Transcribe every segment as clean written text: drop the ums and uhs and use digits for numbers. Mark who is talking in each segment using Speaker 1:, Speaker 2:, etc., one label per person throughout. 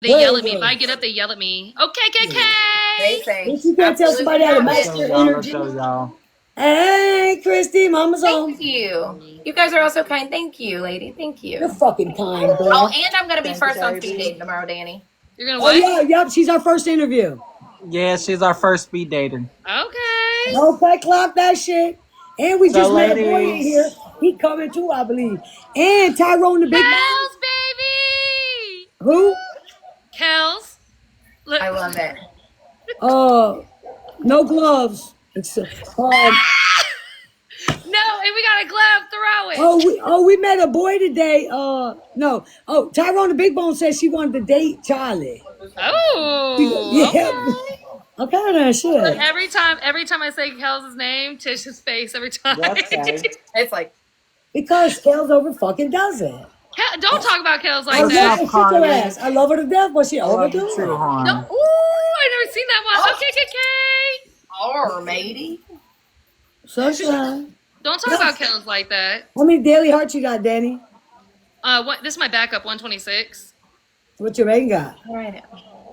Speaker 1: They yell at me. If I get up, they yell at me. Okay,
Speaker 2: They
Speaker 1: KK.
Speaker 2: say.
Speaker 3: If you can't tell somebody how to match
Speaker 4: Let's go,
Speaker 3: their
Speaker 4: y'all. Let's
Speaker 3: energy.
Speaker 4: go, y'all.
Speaker 3: Hey, Christy, mama's home.
Speaker 2: Thank you. You guys are also kind. Thank you, lady. Thank you.
Speaker 3: You're fucking kind, bro.
Speaker 2: Oh, and I'm gonna be
Speaker 4: Thank
Speaker 2: first
Speaker 4: you,
Speaker 2: on
Speaker 4: baby.
Speaker 2: speed dating tomorrow, Danny.
Speaker 1: You're gonna
Speaker 3: Oh
Speaker 1: what?
Speaker 3: yeah, yep. She's our first interview.
Speaker 4: Yeah, she's our first speed dater.
Speaker 1: Okay.
Speaker 3: Okay, clock that shit. And we
Speaker 4: So,
Speaker 3: just met a boy in
Speaker 4: ladies.
Speaker 3: here. He coming too, I believe. And Tyrone the big man.
Speaker 1: Kels, baby.
Speaker 3: Who?
Speaker 1: Kels. Look.
Speaker 2: I love it.
Speaker 3: No gloves.
Speaker 1: No, and we got a glove. Throw it.
Speaker 3: We met a boy today. No. Oh, Tyrone the big bone said she wanted to date Charlie.
Speaker 1: Oh.
Speaker 3: Yeah. Okay, then shit.
Speaker 1: Look, every time I say Kels' name, Tish's face every time.
Speaker 4: What's that?
Speaker 2: It's like
Speaker 3: Because Kels over fucking does it.
Speaker 1: Don't talk about Kels like
Speaker 3: I love
Speaker 1: that.
Speaker 3: her, shit your ass. I love her to death, but she
Speaker 4: I love you
Speaker 3: overdoing
Speaker 4: too,
Speaker 3: it.
Speaker 4: hon.
Speaker 1: No, ooh, I never seen that one. Okay, KK.
Speaker 2: oh, matey.
Speaker 3: Sunshine.
Speaker 1: Don't talk about Kels like that.
Speaker 3: How many daily hearts you got, Danny?
Speaker 1: This is my backup 126.
Speaker 3: What your main got?
Speaker 2: All right.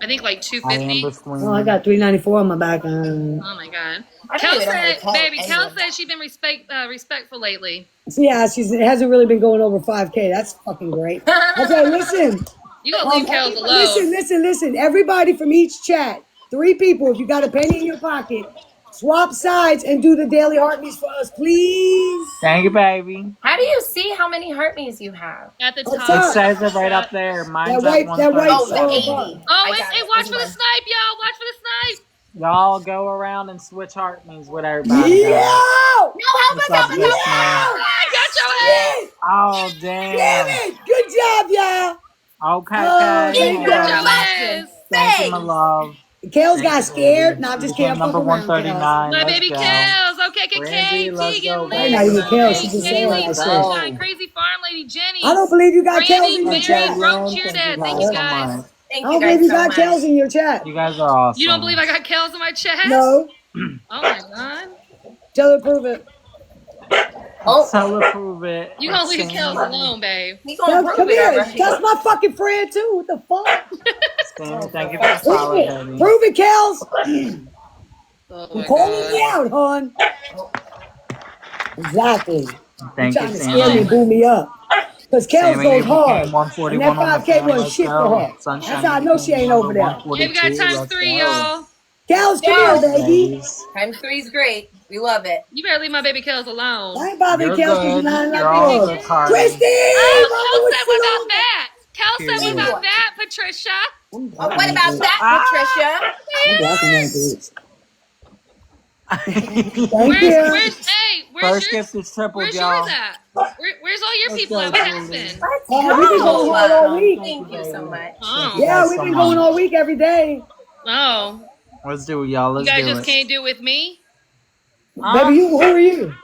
Speaker 1: I think like
Speaker 4: I am
Speaker 1: 250.
Speaker 4: between.
Speaker 3: Oh, I got 394 on my back.
Speaker 1: Oh my god.
Speaker 2: I
Speaker 1: Kel
Speaker 2: really don't
Speaker 1: said,
Speaker 2: recall
Speaker 1: baby,
Speaker 2: any
Speaker 1: Kel
Speaker 2: of
Speaker 1: said she's been respectful lately.
Speaker 3: Yeah, it hasn't really been going over 5K. That's fucking great. Okay, listen.
Speaker 1: You gonna leave Kels alone.
Speaker 3: Listen. Everybody from each chat, 3 people, if you got a penny in your pocket, swap sides and do the daily heartbeats for us, please.
Speaker 4: Thank you, baby.
Speaker 2: How do you see how many heartbeats you have?
Speaker 1: At the
Speaker 3: What's
Speaker 1: top.
Speaker 3: up?
Speaker 4: It says it right up there. Mine's
Speaker 3: That
Speaker 4: at
Speaker 3: white- that white-
Speaker 4: 137.
Speaker 2: Oh, the 80.
Speaker 3: Oh,
Speaker 1: Oh,
Speaker 2: I
Speaker 1: wait,
Speaker 2: got
Speaker 1: hey,
Speaker 2: it.
Speaker 1: watch
Speaker 2: This
Speaker 1: for the
Speaker 2: is
Speaker 1: snipe, y'all. Watch for the snipe.
Speaker 4: Y'all go around and switch heartbeats with everybody.
Speaker 3: Yo!
Speaker 2: No, help us,
Speaker 4: What's up,
Speaker 2: help us,
Speaker 4: Miss
Speaker 2: help
Speaker 4: Man?
Speaker 1: I got your ass.
Speaker 4: Oh,
Speaker 3: Damn
Speaker 4: damn.
Speaker 3: it! Good job, y'all.
Speaker 4: Okay,
Speaker 3: Oh,
Speaker 4: okay.
Speaker 3: thank
Speaker 1: I got your
Speaker 4: Hey,
Speaker 1: ass.
Speaker 4: thank you, my love.
Speaker 3: Kels
Speaker 4: Thank
Speaker 3: got
Speaker 4: you,
Speaker 3: scared.
Speaker 4: baby.
Speaker 3: No, I'm just
Speaker 4: She's
Speaker 3: kidding.
Speaker 4: on
Speaker 3: I'm
Speaker 4: number
Speaker 3: fucking around, Kels.
Speaker 4: 139.
Speaker 1: My
Speaker 4: Let's
Speaker 1: baby
Speaker 4: go.
Speaker 1: Kels. Okay,
Speaker 4: Brandy, let's
Speaker 1: Tegan,
Speaker 4: go,
Speaker 1: Lynn,
Speaker 4: baby.
Speaker 3: Not even Kels.
Speaker 1: Lori,
Speaker 3: She just saying
Speaker 1: Kaylee,
Speaker 3: that shit.
Speaker 1: Sunshine, Crazy Farm Lady, Jenny.
Speaker 3: I don't believe you got Kels
Speaker 1: Brandy,
Speaker 3: in your
Speaker 1: Mary,
Speaker 3: chat.
Speaker 1: Roach,
Speaker 4: Thank
Speaker 1: Cheer
Speaker 4: you
Speaker 1: Dad.
Speaker 4: guys
Speaker 1: Thank you
Speaker 4: so
Speaker 1: guys.
Speaker 4: much.
Speaker 2: Thank
Speaker 3: I
Speaker 2: you
Speaker 3: don't
Speaker 2: guys
Speaker 3: believe you
Speaker 2: so
Speaker 3: got
Speaker 2: much.
Speaker 3: Kels in your chat.
Speaker 4: You guys are awesome.
Speaker 1: You don't believe I got Kels in my chat?
Speaker 3: No.
Speaker 1: Oh my god.
Speaker 3: Tell her to prove it.
Speaker 2: Oh,
Speaker 4: So approve it.
Speaker 1: You gonna leave
Speaker 4: Sandy,
Speaker 1: Kels alone, babe.
Speaker 2: he gonna
Speaker 3: Kels,
Speaker 2: prove
Speaker 3: come
Speaker 2: it
Speaker 3: here.
Speaker 2: already.
Speaker 3: That's my fucking friend too. What the fuck?
Speaker 4: Sandy, thank you for the follow,
Speaker 3: Prove it.
Speaker 4: baby.
Speaker 3: Prove it, Kels.
Speaker 1: Oh
Speaker 3: I'm
Speaker 1: my
Speaker 3: calling you
Speaker 1: god.
Speaker 3: out, hon. Exactly. You
Speaker 4: Thank
Speaker 3: trying
Speaker 4: you,
Speaker 3: to scare me,
Speaker 4: Sammy.
Speaker 3: boo me up. Because Kels
Speaker 4: Sammy,
Speaker 3: goes
Speaker 4: you
Speaker 3: hard.
Speaker 4: became 141
Speaker 3: And that
Speaker 4: on the
Speaker 3: 5K
Speaker 4: fan.
Speaker 3: wasn't
Speaker 4: Let's
Speaker 3: shit for
Speaker 4: go.
Speaker 3: her.
Speaker 4: Sunshine,
Speaker 3: That's how I
Speaker 4: you
Speaker 3: know she
Speaker 4: became
Speaker 3: ain't
Speaker 4: number
Speaker 3: over there.
Speaker 1: Yeah, we got
Speaker 4: 142.
Speaker 1: times
Speaker 4: Let's
Speaker 1: 3,
Speaker 4: go.
Speaker 1: y'all.
Speaker 3: Kels, come here, baby.
Speaker 4: Ladies.
Speaker 2: Times 3 is great. We love it.
Speaker 1: You better leave my baby Kels alone.
Speaker 3: I ain't bothering
Speaker 4: You're
Speaker 3: Kels because you're
Speaker 4: good.
Speaker 3: not in
Speaker 4: You're
Speaker 3: that
Speaker 4: all
Speaker 3: club.
Speaker 4: good, Carly.
Speaker 3: Christy!
Speaker 1: Oh,
Speaker 3: Mama,
Speaker 1: Kel
Speaker 3: what's
Speaker 1: said what
Speaker 3: going
Speaker 1: about that? Kel said what
Speaker 4: Period.
Speaker 1: about that, Patricia?
Speaker 3: on?
Speaker 2: What about that, Patricia?
Speaker 3: I'm blocking that bitch. Thank
Speaker 1: Where's
Speaker 3: you.
Speaker 1: where's
Speaker 4: First gift is tripled,
Speaker 1: yours
Speaker 4: y'all.
Speaker 1: at? Where's all your
Speaker 4: Let's
Speaker 1: people
Speaker 4: go,
Speaker 1: at? What
Speaker 4: Julie.
Speaker 1: happened?
Speaker 2: Let's
Speaker 3: We've been going hard all
Speaker 2: go.
Speaker 3: week.
Speaker 2: Thank you so much.
Speaker 1: Oh.
Speaker 3: Yeah, we've been going all week every day.
Speaker 1: Oh.
Speaker 4: Let's do it, y'all.
Speaker 1: You
Speaker 4: Let's
Speaker 1: guys
Speaker 4: do
Speaker 1: just
Speaker 4: it.
Speaker 1: can't do it with me?
Speaker 3: Baby, who are you?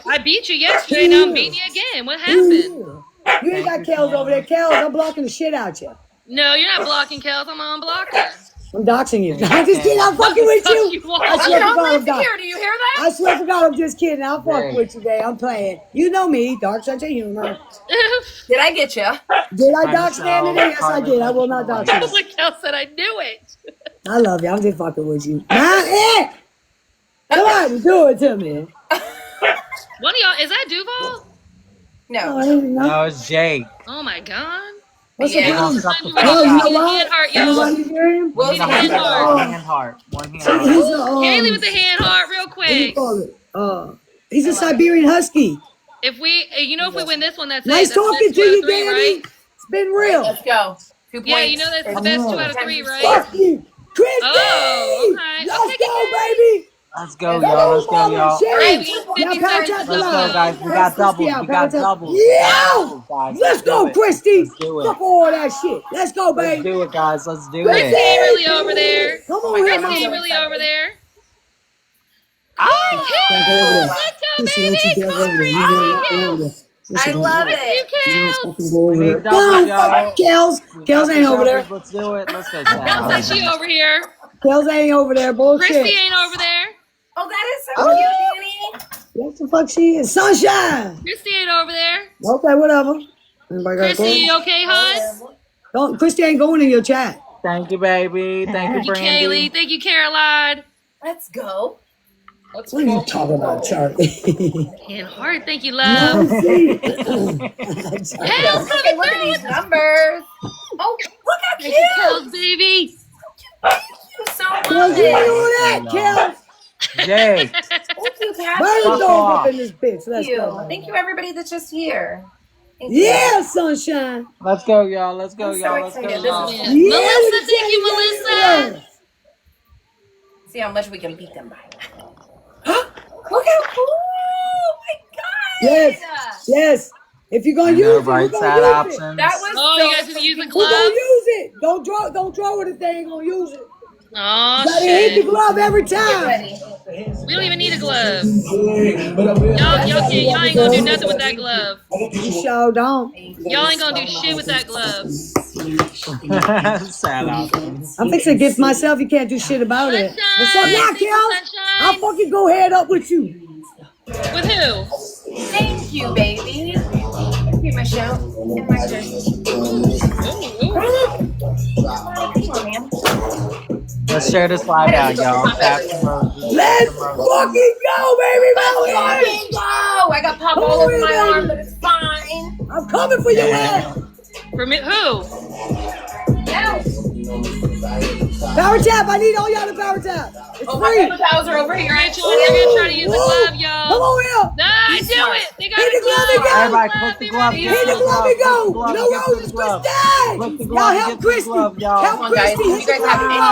Speaker 1: I beat you yesterday, now I'm beating you again. What
Speaker 3: Who are
Speaker 1: happened?
Speaker 3: you? You ain't got Kels over there. Kels, I'm blocking the shit out you.
Speaker 1: No, you're not blocking Kels. I'm on blocker.
Speaker 3: I'm doxing you. I'm just kidding. I'm fucking with
Speaker 1: Fuck
Speaker 3: you.
Speaker 1: you all.
Speaker 3: I swear to
Speaker 2: Don't
Speaker 3: God, I'm
Speaker 2: live
Speaker 3: doxing.
Speaker 2: here. Do you hear that?
Speaker 3: I swear to God, I'm just kidding. I'll fuck
Speaker 4: Hey.
Speaker 3: with you today. I'm playing. You know me, dark sense of humor.
Speaker 2: Did I get you?
Speaker 3: Did I
Speaker 4: Hi,
Speaker 3: dox
Speaker 4: Michelle.
Speaker 3: Nan today? Yes, I
Speaker 4: Carly,
Speaker 3: did. I
Speaker 4: thank
Speaker 3: will
Speaker 4: you
Speaker 3: not
Speaker 4: so
Speaker 3: dox
Speaker 4: much.
Speaker 3: you.
Speaker 1: Like Kel said, I knew it.
Speaker 3: I love you. I'm just fucking with you. Come on, do it to me.
Speaker 1: One of y'all, is that Duval?
Speaker 3: Oh,
Speaker 2: No.
Speaker 3: I didn't know.
Speaker 4: No, it's Jake.
Speaker 1: Oh my god.
Speaker 3: What's
Speaker 2: Yeah.
Speaker 3: the
Speaker 4: We're
Speaker 3: problem?
Speaker 4: gonna stop the
Speaker 1: We
Speaker 4: fuck
Speaker 3: Oh, you
Speaker 1: need
Speaker 3: know
Speaker 4: out.
Speaker 1: a
Speaker 3: what?
Speaker 1: hand heart,
Speaker 3: You know
Speaker 1: y'all.
Speaker 3: what you hear him?
Speaker 2: We'll
Speaker 1: We need a
Speaker 2: see.
Speaker 1: hand heart.
Speaker 4: One hand heart. One hand heart.
Speaker 3: He's a,
Speaker 1: Haley with the hand heart, real
Speaker 3: what do you
Speaker 1: quick.
Speaker 3: call it? He's a Siberian Husky.
Speaker 1: If we win this one, that's
Speaker 3: Nice
Speaker 1: it. That's
Speaker 3: talking
Speaker 1: the best
Speaker 3: to
Speaker 1: 2 out
Speaker 3: you,
Speaker 1: of 3,
Speaker 3: Danny.
Speaker 1: right?
Speaker 3: It's been real.
Speaker 2: Let's go. 2 points.
Speaker 1: Yeah, you know that's the best 2 out of 3, right?
Speaker 3: Fuck you. Christy!
Speaker 1: Oh, okay.
Speaker 3: Let's
Speaker 1: Okay,
Speaker 3: go,
Speaker 1: okay.
Speaker 3: baby.
Speaker 4: Let's go,
Speaker 3: Come
Speaker 4: y'all.
Speaker 3: on,
Speaker 4: Let's go,
Speaker 3: Mama.
Speaker 4: y'all.
Speaker 3: Shane.
Speaker 1: Baby,
Speaker 3: Now,
Speaker 1: 50
Speaker 3: power
Speaker 1: cents
Speaker 3: tap
Speaker 1: is
Speaker 3: the
Speaker 4: Let's go,
Speaker 3: line.
Speaker 4: guys. We got
Speaker 3: Christy
Speaker 4: doubles.
Speaker 3: out,
Speaker 4: We
Speaker 3: power
Speaker 4: got
Speaker 3: tap.
Speaker 4: doubles. We
Speaker 3: Yeah!
Speaker 4: got doubles, guys.
Speaker 3: Let's go,
Speaker 4: do it.
Speaker 3: Christy.
Speaker 4: Let's do it.
Speaker 3: Fuck all that shit. Let's go,
Speaker 4: Let's
Speaker 3: baby.
Speaker 4: do it, guys. Let's do
Speaker 1: Christy
Speaker 4: it.
Speaker 1: ain't really over there.
Speaker 3: Come
Speaker 2: Oh
Speaker 3: on
Speaker 2: my
Speaker 3: here,
Speaker 2: God, I'm
Speaker 1: Christy
Speaker 2: so
Speaker 1: ain't
Speaker 3: Mama.
Speaker 1: really
Speaker 2: excited.
Speaker 1: over there.
Speaker 4: Ah!
Speaker 1: Kels! Let's go, baby! Come on, Christy!
Speaker 2: I love
Speaker 1: You,
Speaker 2: it.
Speaker 1: Kels!
Speaker 4: We need
Speaker 3: No,
Speaker 4: doubles, y'all.
Speaker 3: fuck Kels.
Speaker 4: We
Speaker 3: Kels
Speaker 4: got the
Speaker 3: ain't over there.
Speaker 4: doubles. Let's do it. Let's go,
Speaker 1: Kels said she
Speaker 4: child.
Speaker 1: over here.
Speaker 3: Kels ain't over there. Bullshit.
Speaker 1: Christy ain't over there.
Speaker 2: Oh, that is so cute, Danny.
Speaker 3: What the fuck she is? Sunshine.
Speaker 1: Christy ain't over there.
Speaker 3: Okay, whatever. Anybody got a
Speaker 1: Christy,
Speaker 3: call?
Speaker 1: you okay, hon?
Speaker 3: Don't, Christy ain't going in your chat.
Speaker 4: Thank you, baby. Thank you,
Speaker 2: Thank you,
Speaker 4: Brandy.
Speaker 2: Kaylee. Thank you, Caroline. Let's go. Let's
Speaker 3: What are you talking about, Charlie?
Speaker 2: And hard. Thank you, love.
Speaker 3: No, see.
Speaker 2: Hell's
Speaker 3: Charlie.
Speaker 2: coming
Speaker 5: Look at
Speaker 2: through.
Speaker 5: these numbers. Oh, look how
Speaker 2: Thank you,
Speaker 5: cute.
Speaker 2: Kells, baby.
Speaker 5: Thank you so much.
Speaker 3: Well, you ain't on that, Kel.
Speaker 4: Jay.
Speaker 5: Thank you,
Speaker 3: Burn
Speaker 5: Kathy.
Speaker 3: the dog up in this bitch. Let's
Speaker 5: Thank you.
Speaker 3: go.
Speaker 5: Thank you, everybody that's just here. Thank you.
Speaker 3: Yeah, sunshine.
Speaker 4: Let's go, y'all. Let's go,
Speaker 5: I'm so
Speaker 4: y'all. Let's go,
Speaker 5: excited.
Speaker 4: y'all.
Speaker 5: This is
Speaker 3: Yeah,
Speaker 2: Melissa,
Speaker 3: let me
Speaker 2: thank
Speaker 3: tell
Speaker 2: you,
Speaker 3: yeah.
Speaker 2: Melissa.
Speaker 5: See how much we can beat them by. Look how cool! Oh my god!
Speaker 3: Yes, yes. If you're gonna
Speaker 4: I know,
Speaker 3: use it,
Speaker 4: right
Speaker 3: you're
Speaker 4: side
Speaker 3: gonna use
Speaker 4: options.
Speaker 5: That was
Speaker 2: Oh,
Speaker 5: so
Speaker 2: you guys gonna use the
Speaker 3: it. We're gonna
Speaker 2: glove?
Speaker 3: use it. Don't draw with it. They ain't gonna use it.
Speaker 2: Oh,
Speaker 3: You gotta hit the
Speaker 2: shit.
Speaker 3: glove every
Speaker 5: Get
Speaker 3: time.
Speaker 5: ready.
Speaker 2: We don't even need a glove. Y'all ain't gonna do nothing with that glove.
Speaker 3: You sure don't.
Speaker 2: Y'all ain't gonna do shit with that glove.
Speaker 4: Side options.
Speaker 3: I'm fixing to gift myself. You can't do shit about it.
Speaker 2: Sunshine.
Speaker 3: What's up now,
Speaker 2: Thank you,
Speaker 3: Kel?
Speaker 2: Sunshine.
Speaker 3: I'll fucking go head up with you.
Speaker 2: With who?
Speaker 5: Thank you, baby. Thank you, Michelle. And my jersey. Come on, man.
Speaker 4: Let's share this live out, y'all. Tap emojis.
Speaker 3: Let's fucking go, baby.
Speaker 5: Let's fucking go! I got pop all over my arm, but it's fine.
Speaker 3: I'm coming for your ass.
Speaker 2: For me, who?
Speaker 3: Power tap. I need all y'all to power tap. It's
Speaker 5: Oh, my
Speaker 3: free.
Speaker 5: paper towels are over here.
Speaker 2: Rachel, they're gonna try to use the glove, y'all.
Speaker 3: Come on here.
Speaker 2: Nah, do it. They got
Speaker 3: Hit the glove and go.
Speaker 4: Everybody, click the glove.
Speaker 2: Be
Speaker 4: Get
Speaker 3: Hit
Speaker 2: ready,
Speaker 3: the glove and go.
Speaker 4: Glove,
Speaker 3: No
Speaker 4: get to
Speaker 3: roses,
Speaker 4: the glove.
Speaker 3: Christy.
Speaker 4: Click the
Speaker 3: Y'all
Speaker 4: glove.
Speaker 3: help
Speaker 4: Get to the
Speaker 3: Christy.
Speaker 4: glove, y'all.
Speaker 3: Help
Speaker 5: Come on, guys.
Speaker 3: Christy.
Speaker 5: You
Speaker 3: Hit the
Speaker 5: guys
Speaker 3: glove
Speaker 5: have
Speaker 3: and
Speaker 5: any
Speaker 3: go.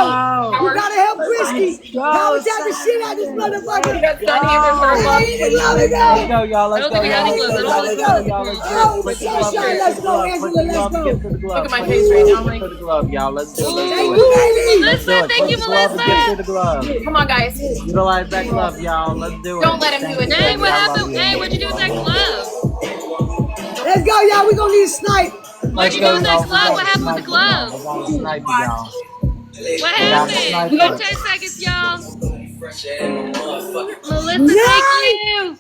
Speaker 3: You gotta help Christy. Power tap the shit out of this motherfucker.
Speaker 5: You guys got any of those
Speaker 3: Hit
Speaker 5: gloves,
Speaker 3: the
Speaker 5: please?
Speaker 3: glove and
Speaker 4: Let's
Speaker 3: go.
Speaker 4: go, y'all. Let's
Speaker 2: I don't
Speaker 4: go,
Speaker 2: think we have
Speaker 4: y'all.
Speaker 2: any gloves. I don't
Speaker 4: Let's
Speaker 2: think
Speaker 4: go,
Speaker 2: we
Speaker 4: y'all.
Speaker 2: have
Speaker 4: Let's
Speaker 2: any
Speaker 4: do it.
Speaker 3: Oh,
Speaker 4: Click the glove.
Speaker 3: sunshine.
Speaker 4: Get
Speaker 3: Let's
Speaker 4: to the
Speaker 3: go,
Speaker 4: glove. Click
Speaker 3: Angela.
Speaker 4: the
Speaker 3: Let's
Speaker 4: glove and
Speaker 3: go.
Speaker 4: get to the glove.
Speaker 5: Look at my
Speaker 4: Click
Speaker 5: face
Speaker 4: the
Speaker 5: right
Speaker 4: glove
Speaker 5: now.
Speaker 4: and get to the glove, y'all. Let's do it. Let's
Speaker 3: Thank
Speaker 4: do
Speaker 3: you,
Speaker 4: it.
Speaker 3: baby.
Speaker 4: Let's do
Speaker 2: Melissa,
Speaker 4: it.
Speaker 2: thank you,
Speaker 4: Click the glove and get to
Speaker 2: Melissa.
Speaker 4: the glove.
Speaker 5: Come on, guys.
Speaker 4: Utilize that glove, y'all. Let's do it.
Speaker 5: Don't let him do it.
Speaker 2: Dang, what
Speaker 4: I love
Speaker 2: happened?
Speaker 4: you.
Speaker 2: Hey, what'd you do with that glove?
Speaker 3: Let's go, y'all. We gonna need a snipe.
Speaker 2: What'd
Speaker 4: Let's
Speaker 2: you
Speaker 4: go,
Speaker 2: do with that
Speaker 4: y'all. We
Speaker 2: glove?
Speaker 4: got
Speaker 2: What
Speaker 4: to
Speaker 2: happened with the
Speaker 4: snipe it, y'all.
Speaker 2: glove?
Speaker 4: We got to snipe it, y'all.
Speaker 2: What
Speaker 4: We got to
Speaker 2: happened?
Speaker 4: snipe
Speaker 2: We got
Speaker 4: it.
Speaker 2: 10 seconds, y'all. Melissa, thank
Speaker 3: Nice.
Speaker 2: you.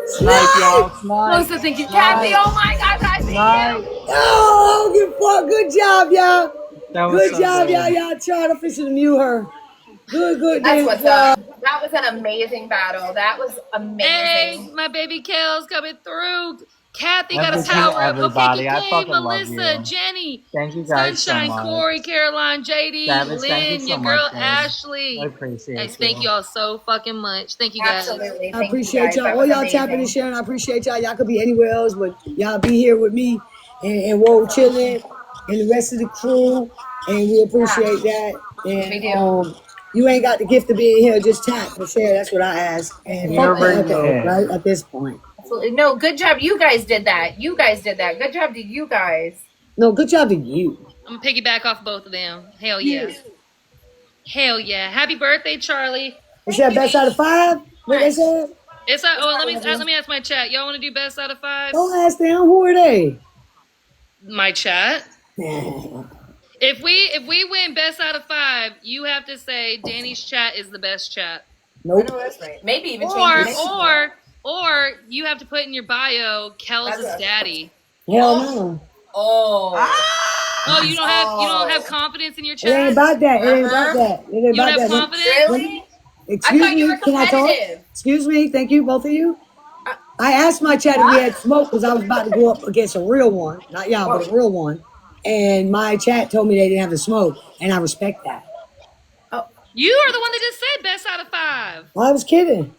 Speaker 4: Snipe, y'all. Snipe.
Speaker 2: Melissa, thank you.
Speaker 5: Kathy,
Speaker 4: Snipe.
Speaker 5: oh my gosh, I see
Speaker 4: Snipe.
Speaker 5: you.
Speaker 3: Oh, I don't give a fuck. Good job, y'all.
Speaker 4: That was
Speaker 3: Good
Speaker 4: so
Speaker 3: job, y'all.
Speaker 4: good.
Speaker 3: Y'all tried to fix it to mute her. Good.
Speaker 5: That's
Speaker 3: Damn
Speaker 5: what's
Speaker 3: job.
Speaker 5: up. That was an amazing battle. That was
Speaker 2: Hey,
Speaker 5: amazing.
Speaker 2: my baby Kale's coming through. Kathy got a
Speaker 4: Thank you,
Speaker 2: power up. Okay,
Speaker 4: everybody. I
Speaker 2: Kay,
Speaker 4: fucking love
Speaker 2: Melissa,
Speaker 4: you.
Speaker 2: Jenny,
Speaker 4: Thank you guys so
Speaker 2: Sunshine,
Speaker 4: much.
Speaker 2: Corey, Caroline, JD,
Speaker 4: Savage, thank you
Speaker 2: Lynn,
Speaker 4: so
Speaker 2: your
Speaker 4: much,
Speaker 2: girl
Speaker 4: babe. I
Speaker 2: Ashley.
Speaker 4: appreciate
Speaker 2: Guys, thank
Speaker 4: you.
Speaker 2: you all so fucking much. Thank you guys.
Speaker 5: Absolutely.
Speaker 3: I
Speaker 5: Thank you
Speaker 3: appreciate
Speaker 5: guys.
Speaker 3: y'all.
Speaker 5: That
Speaker 3: All
Speaker 5: was
Speaker 3: y'all tapping and
Speaker 5: amazing.
Speaker 3: sharing. I appreciate y'all. Y'all could be anywhere else, but y'all be here with me and Whoa chilling and the rest of the crew. And we appreciate that.
Speaker 5: We
Speaker 3: And
Speaker 5: do.
Speaker 3: you ain't got the gift of being here. Just tap and share. That's what I ask. And
Speaker 4: You
Speaker 3: fuck the
Speaker 4: already
Speaker 3: echo,
Speaker 4: did.
Speaker 3: right? At this point.
Speaker 5: Absolutely. No, good job. You guys did that. You guys did that. Good job to you guys.
Speaker 3: No, good job to you.
Speaker 2: I'm gonna piggyback off both of them. Hell yeah. Hell yeah. Happy birthday, Charlie.
Speaker 3: Is that best out of 5? What they said?
Speaker 2: It's let me ask my chat. Y'all want to do best out of 5?
Speaker 3: Don't ask them. Who are they?
Speaker 2: My chat.
Speaker 3: Nah.
Speaker 2: If we win best out of 5, you have to say Danny's chat is the best chat.
Speaker 5: I
Speaker 3: Nope.
Speaker 5: know that's right. Maybe even change the name.
Speaker 2: Or you have to put in your bio Kel's is daddy.
Speaker 3: Hell no.
Speaker 2: Oh, you don't have confidence in your
Speaker 3: It ain't
Speaker 2: chat?
Speaker 3: about that. It ain't about that. It ain't
Speaker 2: You don't
Speaker 3: about
Speaker 2: have
Speaker 3: that.
Speaker 2: confidence?
Speaker 5: Really? I
Speaker 3: Excuse
Speaker 5: thought you
Speaker 3: me.
Speaker 5: were
Speaker 3: Can I talk?
Speaker 5: competitive.
Speaker 3: Excuse me. Thank you, both of you. I asked my chat if we had smoke because I was about to go up against a real one. Not y'all, but a real one. And my chat told me they didn't have the smoke. And I respect that.
Speaker 2: You are the one that just said best out of 5.
Speaker 3: Well, I was kidding.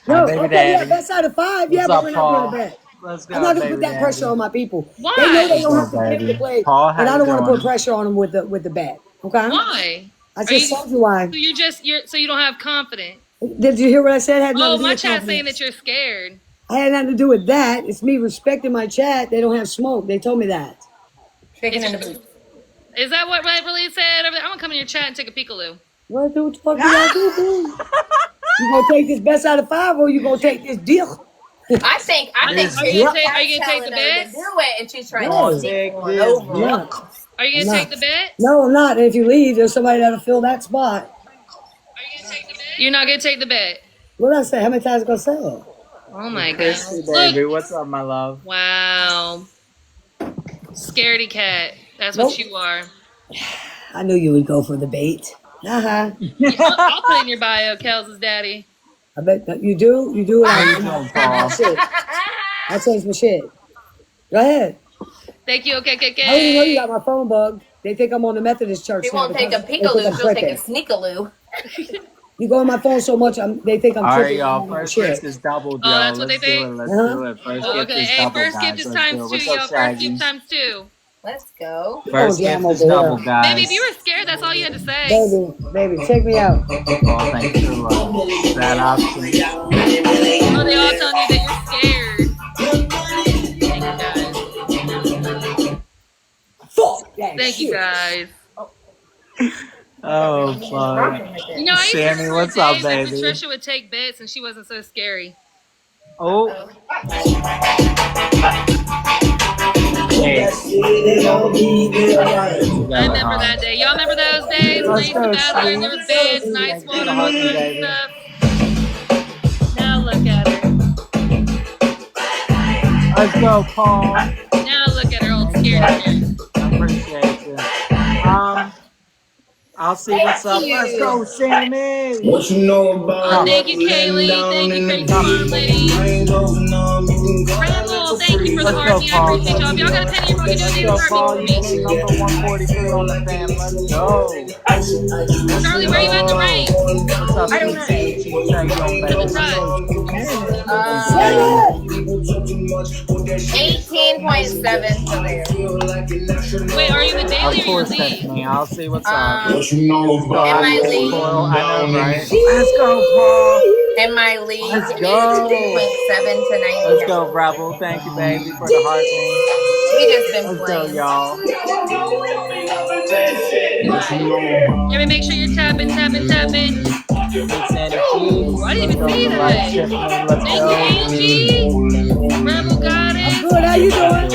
Speaker 4: Hi,
Speaker 3: No,
Speaker 4: baby
Speaker 3: okay, yeah,
Speaker 4: daddy.
Speaker 3: best out of 5. Yeah,
Speaker 4: What's
Speaker 3: but
Speaker 4: up,
Speaker 3: we're not doing a
Speaker 4: Paul?
Speaker 3: bet.
Speaker 4: Let's
Speaker 3: I'm
Speaker 4: go,
Speaker 3: not gonna
Speaker 4: baby
Speaker 3: put that pressure
Speaker 4: daddy.
Speaker 3: on my people.
Speaker 2: Why?
Speaker 3: They know they
Speaker 4: Let's
Speaker 3: don't
Speaker 4: go,
Speaker 3: have to give the
Speaker 4: baby.
Speaker 3: play,
Speaker 4: Paul,
Speaker 3: but
Speaker 4: how
Speaker 3: I
Speaker 4: you
Speaker 3: don't want to put
Speaker 4: doing?
Speaker 3: pressure on them with the bet. Okay?
Speaker 2: Why?
Speaker 3: I just told you why.
Speaker 2: So you don't have confidence.
Speaker 3: Did you hear what I said? It had nothing
Speaker 2: Oh,
Speaker 3: to do
Speaker 2: my
Speaker 3: with
Speaker 2: chat's saying
Speaker 3: confidence.
Speaker 2: that you're scared.
Speaker 3: I had nothing to do with that. It's me respecting my chat. They don't have smoke. They told me that.
Speaker 5: Shaking in the booth.
Speaker 2: Is that what Red really said? I'm gonna come in your chat and take a peekaloo.
Speaker 3: What the fuck do y'all do, boo? You gonna take this best out of 5 or you gonna take this deal?
Speaker 5: I think
Speaker 2: Are you gonna take the bet?
Speaker 5: to do it, and she's trying
Speaker 3: No.
Speaker 5: to sneak one
Speaker 3: I'm
Speaker 5: over.
Speaker 3: not.
Speaker 2: Are you
Speaker 3: I'm
Speaker 2: gonna
Speaker 3: not.
Speaker 2: take the bet?
Speaker 3: No, I'm not. And if you leave, there's somebody that'll fill that spot.
Speaker 2: You're not gonna take the bet.
Speaker 3: What did I say? How many times I gonna say it?
Speaker 2: Oh my god.
Speaker 4: Christy,
Speaker 2: Look.
Speaker 4: baby. What's up, my love?
Speaker 2: Wow. Scaredy cat. That's
Speaker 3: Nope.
Speaker 2: what you are.
Speaker 3: I knew you would go for the bait.
Speaker 2: Yeah, I'll put in your bio, Kels' daddy.
Speaker 3: I bet that you do. You do it.
Speaker 4: How you doing, Paul?
Speaker 3: Shit. I'll change my shit. Go ahead.
Speaker 2: Thank you, okay.
Speaker 3: I already know you got my phone bugged. They think I'm on the Methodist church.
Speaker 5: She
Speaker 3: now
Speaker 5: won't take a
Speaker 3: because they think
Speaker 5: peekaloo,
Speaker 3: I'm
Speaker 5: she'll take a
Speaker 3: tripping.
Speaker 5: sneakaloo.
Speaker 3: You go on my phone so much, they think I'm
Speaker 4: All right,
Speaker 3: tripping.
Speaker 4: y'all. First gift is doubled,
Speaker 2: Oh,
Speaker 4: y'all.
Speaker 2: that's what
Speaker 4: Let's
Speaker 2: they
Speaker 4: do
Speaker 2: think?
Speaker 4: it. Let's
Speaker 3: Uh-huh.
Speaker 4: do it. First
Speaker 2: Oh,
Speaker 4: gift
Speaker 2: okay.
Speaker 4: is
Speaker 2: Hey,
Speaker 4: doubled,
Speaker 2: first gift
Speaker 4: guys.
Speaker 2: is
Speaker 4: Let's do
Speaker 2: times
Speaker 4: it.
Speaker 2: 2,
Speaker 4: What's
Speaker 2: y'all.
Speaker 4: up,
Speaker 2: First
Speaker 4: Shaggy?
Speaker 2: gift times 2.
Speaker 5: Let's go.
Speaker 4: First
Speaker 3: jam
Speaker 4: gift is
Speaker 3: over here.
Speaker 4: doubled, guys.
Speaker 2: Baby, if you were scared, that's all you had to say.
Speaker 3: Baby, take me out.
Speaker 4: Oh, thanks for that option.
Speaker 2: Oh, they all telling you that you're scared. Thank you, guys.
Speaker 3: Fuck that
Speaker 2: Thank you,
Speaker 3: shit.
Speaker 2: guys.
Speaker 4: Oh, fuck.
Speaker 2: You know, I used to
Speaker 4: Sammy,
Speaker 2: remember a
Speaker 4: what's up,
Speaker 2: day that
Speaker 4: baby?
Speaker 2: Patricia would take bits and she wasn't so scary.
Speaker 4: Oh. Hey.
Speaker 2: I remember that day. Y'all remember those days when I used to battle her and there was beds, nice water, all that good stuff? Now look at her.
Speaker 4: Let's go, Paul.
Speaker 2: Now look at her, old scared cat.
Speaker 4: I appreciate you. I'll see what's up. Let's go, Sammy.
Speaker 1: What you know about
Speaker 2: Oh, thank you, Kaylee. Thank you, Crazy Farm Lady. Ramble, thank you for the heart. I appreciate y'all. If y'all got a penny, all you do is leave a heart
Speaker 4: Paul,
Speaker 2: for
Speaker 4: you
Speaker 2: me.
Speaker 4: came number 143 on the fam. Let's go.
Speaker 2: Charlie, where you at in the rank?
Speaker 4: What's up, CC? How you doing, baby?
Speaker 5: 18.7 for there.
Speaker 2: Wait, are you in the daily
Speaker 4: Of
Speaker 2: or your
Speaker 4: course,
Speaker 2: league?
Speaker 4: that's me. I'll see what's up.
Speaker 1: what you know
Speaker 5: In my league.
Speaker 4: I know, right? Let's go, Paul.
Speaker 5: In my league,
Speaker 4: Let's go.
Speaker 5: 18.7 to 90.
Speaker 4: Let's go, Rebel. Thank you, baby, for the heart me.
Speaker 5: We just been
Speaker 4: Let's go,
Speaker 5: playing.
Speaker 4: y'all.
Speaker 2: Everybody make sure you're tapping.
Speaker 4: Hey, Sandy
Speaker 2: Ooh, I didn't even see that.
Speaker 4: Let's
Speaker 2: Thank you, Angie. Rebel got it.
Speaker 3: Good, how you doing?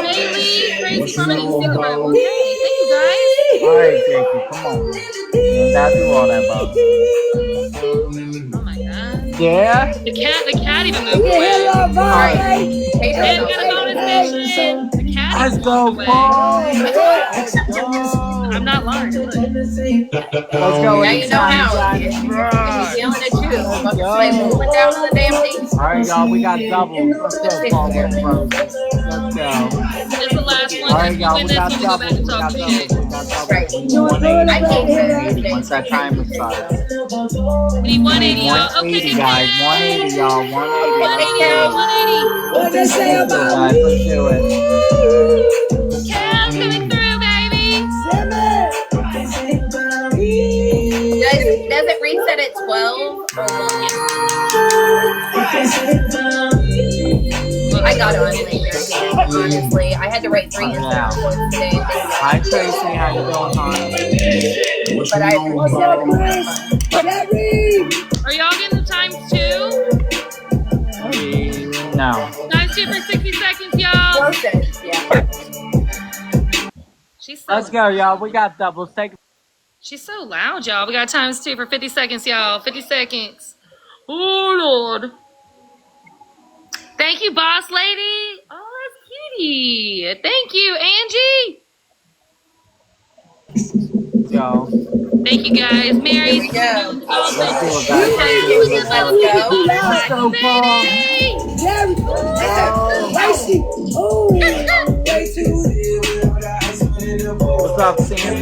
Speaker 2: Bailey, Crazy Farm Lady, Super Rebel. Okay, thank you guys.
Speaker 4: All right, Jakey, come on. Gotta do all that, bro.
Speaker 2: Oh my god.
Speaker 4: Yeah?
Speaker 2: The cat even moved away. Hey, got a bonus mission. The cat
Speaker 4: Let's
Speaker 2: even
Speaker 4: go,
Speaker 2: moved away.
Speaker 4: Paul. Let's go.
Speaker 2: I'm not lying. Look.
Speaker 4: Let's go.
Speaker 5: Now you know how. If you're feeling it too. Fucking play moving down to the damn thing.
Speaker 4: All right, y'all, we got doubles. Let's go, Paul. Let's go.
Speaker 2: This is the last one.
Speaker 4: All right,
Speaker 2: If we
Speaker 4: y'all,
Speaker 2: win
Speaker 4: we
Speaker 2: this
Speaker 4: got
Speaker 2: one, we go back and
Speaker 4: doubles.
Speaker 2: talk shit.
Speaker 5: Right. I can't do that.
Speaker 4: Once that timer starts.
Speaker 2: We need 180, y'all. Okay,
Speaker 4: 180, guys. 180, y'all. 180. Let's do it.
Speaker 2: 180.
Speaker 3: What they say
Speaker 4: Let's do it,
Speaker 3: about
Speaker 4: guys. Let's do it.
Speaker 2: Cal's coming through, baby.
Speaker 5: Does it reset at 12 or 1? I got on later, honestly. I had to write 3 reports today.
Speaker 4: Hi, Tracy. How you doing, hon?
Speaker 5: But I
Speaker 2: Are y'all getting the times 2?
Speaker 4: No.
Speaker 2: Times 2 for 60 seconds, y'all.
Speaker 5: Yeah.
Speaker 4: Let's go, y'all. We got doubles.
Speaker 2: She's so loud, y'all. We got times 2 for 50 seconds, y'all. 50 seconds. Oh, Lord. Thank you, boss lady. Oh, that's cutie. Thank you, Angie.
Speaker 4: Yo.
Speaker 2: Thank you, guys. Mary.
Speaker 5: Here we go.
Speaker 4: Let's do it, guys. Let's go, Paul. What's up, Sammy?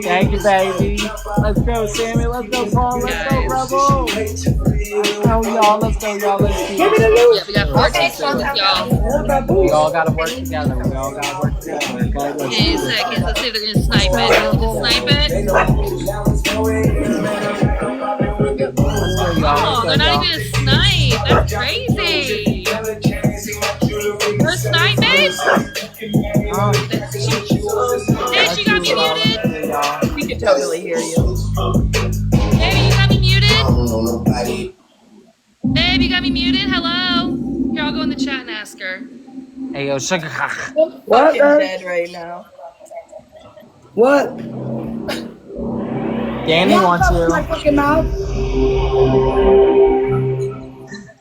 Speaker 4: Thank you, baby. Let's go, Sammy. Let's go, Paul. Let's go, Rebel. Let's go, y'all. Let's go, y'all. Let's go.
Speaker 2: Yeah, we got 14 seconds, y'all.
Speaker 4: We all gotta work together. We all gotta work together. Okay?
Speaker 2: 10 seconds. Let's see if they're gonna snipe it. Snipe it. Oh, they're not even gonna snipe. That's crazy. They're sniping? Hey, she got me muted.
Speaker 5: We can totally hear you.
Speaker 2: Baby, you got me muted? Babe, you got me muted? Hello? Here, I'll go in the chat and ask her.
Speaker 4: Hey, yo, sugar.
Speaker 3: What?
Speaker 5: Dead right now.
Speaker 3: What?
Speaker 4: Danny wants you.
Speaker 3: My fucking mouth.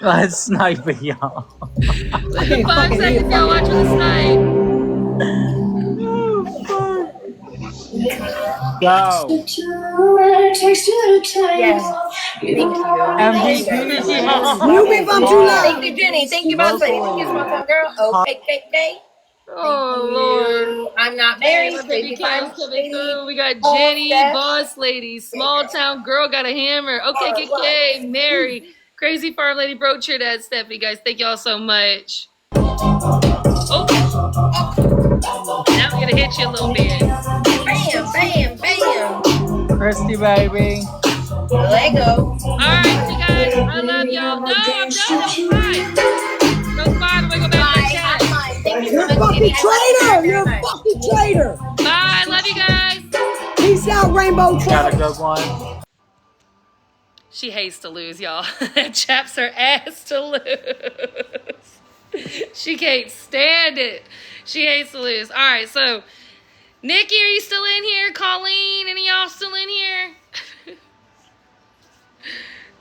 Speaker 4: Let's snipe it, y'all.
Speaker 3: Okay,
Speaker 2: 5
Speaker 3: fucking
Speaker 2: seconds,
Speaker 3: hit.
Speaker 2: y'all. Watch for the snipe.
Speaker 4: Go.
Speaker 5: Yes. Thank you. Thank you guys so
Speaker 4: MVP,
Speaker 5: much.
Speaker 4: y'all.
Speaker 3: Mute
Speaker 4: That
Speaker 3: me if
Speaker 4: was
Speaker 3: I'm too
Speaker 5: Thank
Speaker 3: loud.
Speaker 5: you,
Speaker 4: hard.
Speaker 5: Jenny. Thank you, Boss Lady. Thank you, Small
Speaker 4: Locally.
Speaker 5: Town Girl. Okay. Thank
Speaker 2: Oh, Lord.
Speaker 5: you. I'm not
Speaker 2: Hey,
Speaker 5: married.
Speaker 2: my baby
Speaker 5: Crazy Fire
Speaker 2: Kale's
Speaker 5: Boss
Speaker 2: coming
Speaker 5: Lady.
Speaker 2: through. We got
Speaker 5: Oh,
Speaker 2: Jenny,
Speaker 5: Steph.
Speaker 2: Boss Lady, Small Town Girl got a hammer. Okay, KK, Mary, Crazy Farm Lady, Broach your dad, Stephanie, guys. Thank y'all so much. Oh, now I'm gonna hit you a little bit.
Speaker 5: Bam, bam, bam.
Speaker 4: Christy, baby.
Speaker 5: Lego.
Speaker 2: All right, you guys. I love y'all. No, I'm done. That was 5. That was 5. I'm gonna go back to the
Speaker 5: Bye.
Speaker 2: chat.
Speaker 5: I'm mine. Thank you so
Speaker 3: You're a
Speaker 5: much,
Speaker 3: fucking
Speaker 5: Jenny. I love you very,
Speaker 3: traitor.
Speaker 5: very
Speaker 3: You're a
Speaker 5: much.
Speaker 3: fucking traitor.
Speaker 2: Bye. Love you guys.
Speaker 3: Peace out, Rainbow
Speaker 4: Got a
Speaker 3: Trout.
Speaker 4: good one.
Speaker 2: She hates to lose, y'all. Chaps her ass to lose. She can't stand it. She hates to lose. All right, so Nikki, are you still in here? Colleen, any of y'all still in here?